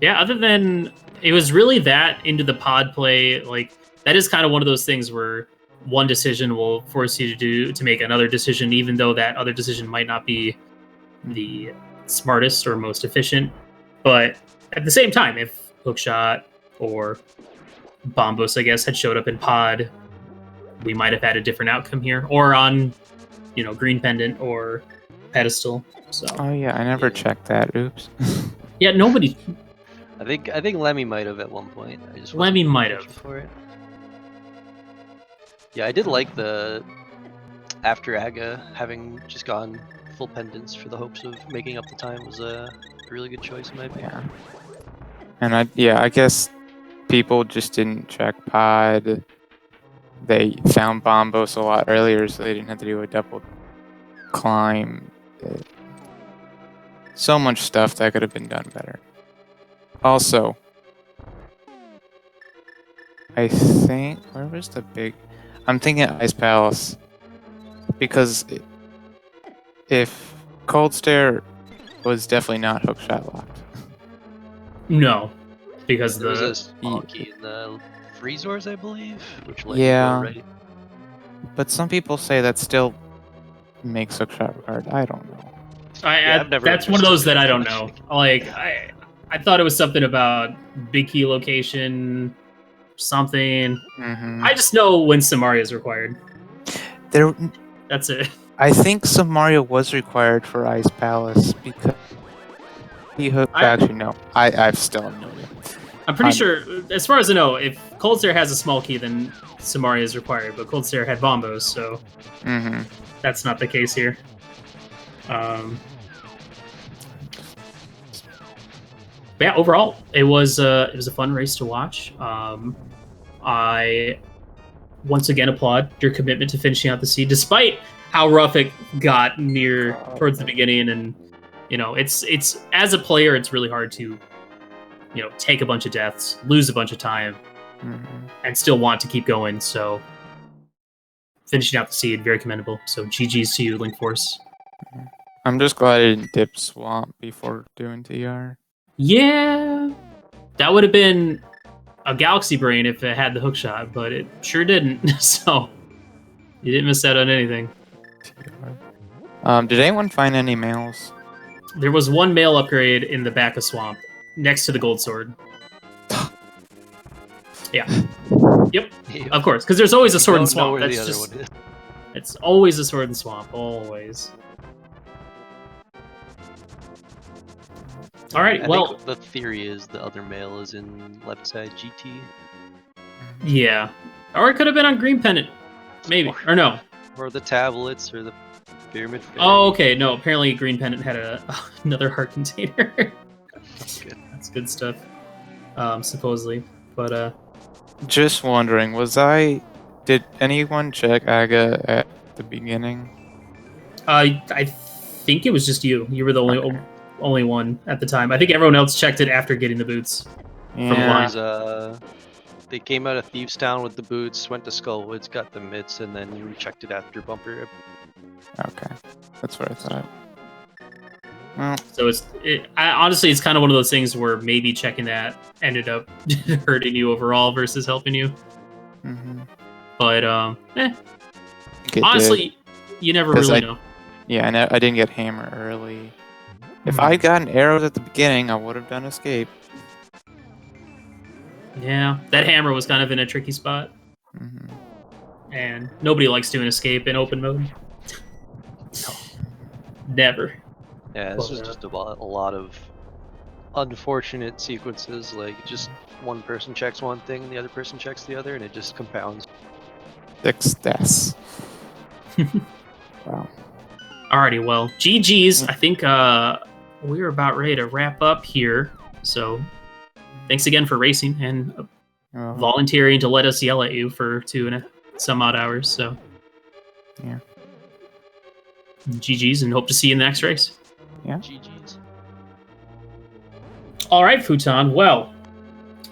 Yeah, other than it was really that into the pod play, like that is kind of one of those things where one decision will force you to make another decision, even though that other decision might not be the smartest or most efficient. But at the same time, if Hookshot or Bombos, I guess, had showed up in pod, we might have had a different outcome here. Or on, Green Pendant or Pedestal. So. Oh yeah, I never checked that. Oops. Yeah, nobody. I think Lemmy might have at one point. Lemmy might have. For it. Yeah, I did like the after Aga having just gone full pendants for the hopes of making up the time was a really good choice in my opinion. Yeah. And I guess people just didn't check pod they found Bombos a lot earlier, so they didn't have to do a double climb. So much stuff that could have been done better. Also, I think where was the big? I'm thinking Ice Palace, because if Cold Stare was definitely not hookshot locked. No, because There was the a small key in the Freezors, I believe, which let Yeah. you go right. But some people say that still makes hookshot hard. I don't know. I've never that's one of those understood that I it. don't know. Like I thought it was something about big key location, something. Mm-hmm. I just know when Samaria is required. There, That's it. I think Samaria was required for Ice Palace because he hooked. Actually, no. I've still have no idea. I'm pretty sure, as far as I know, if Cold Stare has a small key, then Samaria is required. But Cold Stare had Bombos, so that's not the case here. But yeah, overall, it was a fun race to watch. I once again applaud your commitment to finishing out the seed, despite how rough it got towards the beginning. And it's as a player, it's really hard to take a bunch of deaths, lose a bunch of time, and still want to keep going. So finishing out the seed, very commendable. So GG's to you, Link Force. I'm just glad I didn't dip Swamp before doing TR. Yeah, that would have been a Galaxy Brain if it had the hookshot, but it sure didn't. So you didn't miss out on anything. Did anyone find any males? There was one male upgrade in the back of Swamp, next to the gold sword. Yeah. Yep. Of course, because there's always a sword in Swamp. That's just. It's always a sword in Swamp. Always. Alright, well. The theory is the other male is in left side GT. Yeah. Or it could have been on Green Pennant. Maybe. Or no. Or the tablets, or the Pyramid Fairy. Oh, okay. No, apparently Green Pennant had another heart container. That's good. That's good stuff. Supposedly. But, Just wondering, did anyone check Aga at the beginning? I think it was just you. You were the only one at the time. I think everyone else checked it after getting the boots. Yeah. They came out of Thieves Town with the boots, went to Skullwoods, got the mitts, and then you checked it after Bumper. Okay, that's what I thought. Well, so honestly, it's kind of one of those things where maybe checking that ended up hurting you overall versus helping you. But honestly, you never really know. Yeah, I didn't get hammer early. If I'd gotten arrows at the beginning, I would have done escape. Yeah, that hammer was kind of in a tricky spot. And nobody likes doing escape in open mode. Never. Yeah, this was just a lot of unfortunate sequences. Like, just one person checks one thing and the other person checks the other, and it just compounds. 6 deaths. Wow. Alrighty, well, GG's. I think we're about ready to wrap up here. So thanks again for racing and volunteering to let us yell at you for 2 and some odd hours. So yeah. GG's, and hope to see you in the next race. Yeah. GG's. All right, Futon. Well,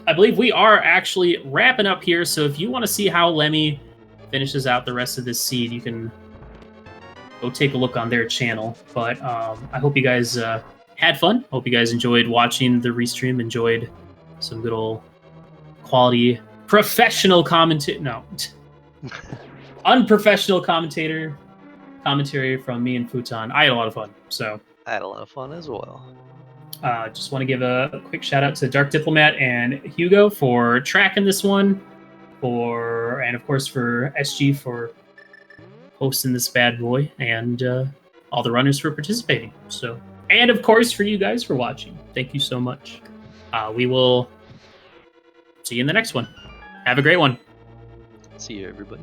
I believe we are actually wrapping up here. So if you want to see how Lemmy finishes out the rest of this seed, you can go take a look on their channel. But I hope you guys had fun. Hope you guys enjoyed watching the restream. Enjoyed some good old quality professional commentary. No, unprofessional commentary from me and Futon. I had a lot of fun. So I had a lot of fun as well. Just want to give a quick shout out to Dark Diplomat and Hugo for tracking this one, and of course for SG for hosting this bad boy, and all the runners for participating. So, and of course for you guys for watching. Thank you so much. We will see you in the next one. Have a great one. See you, everybody.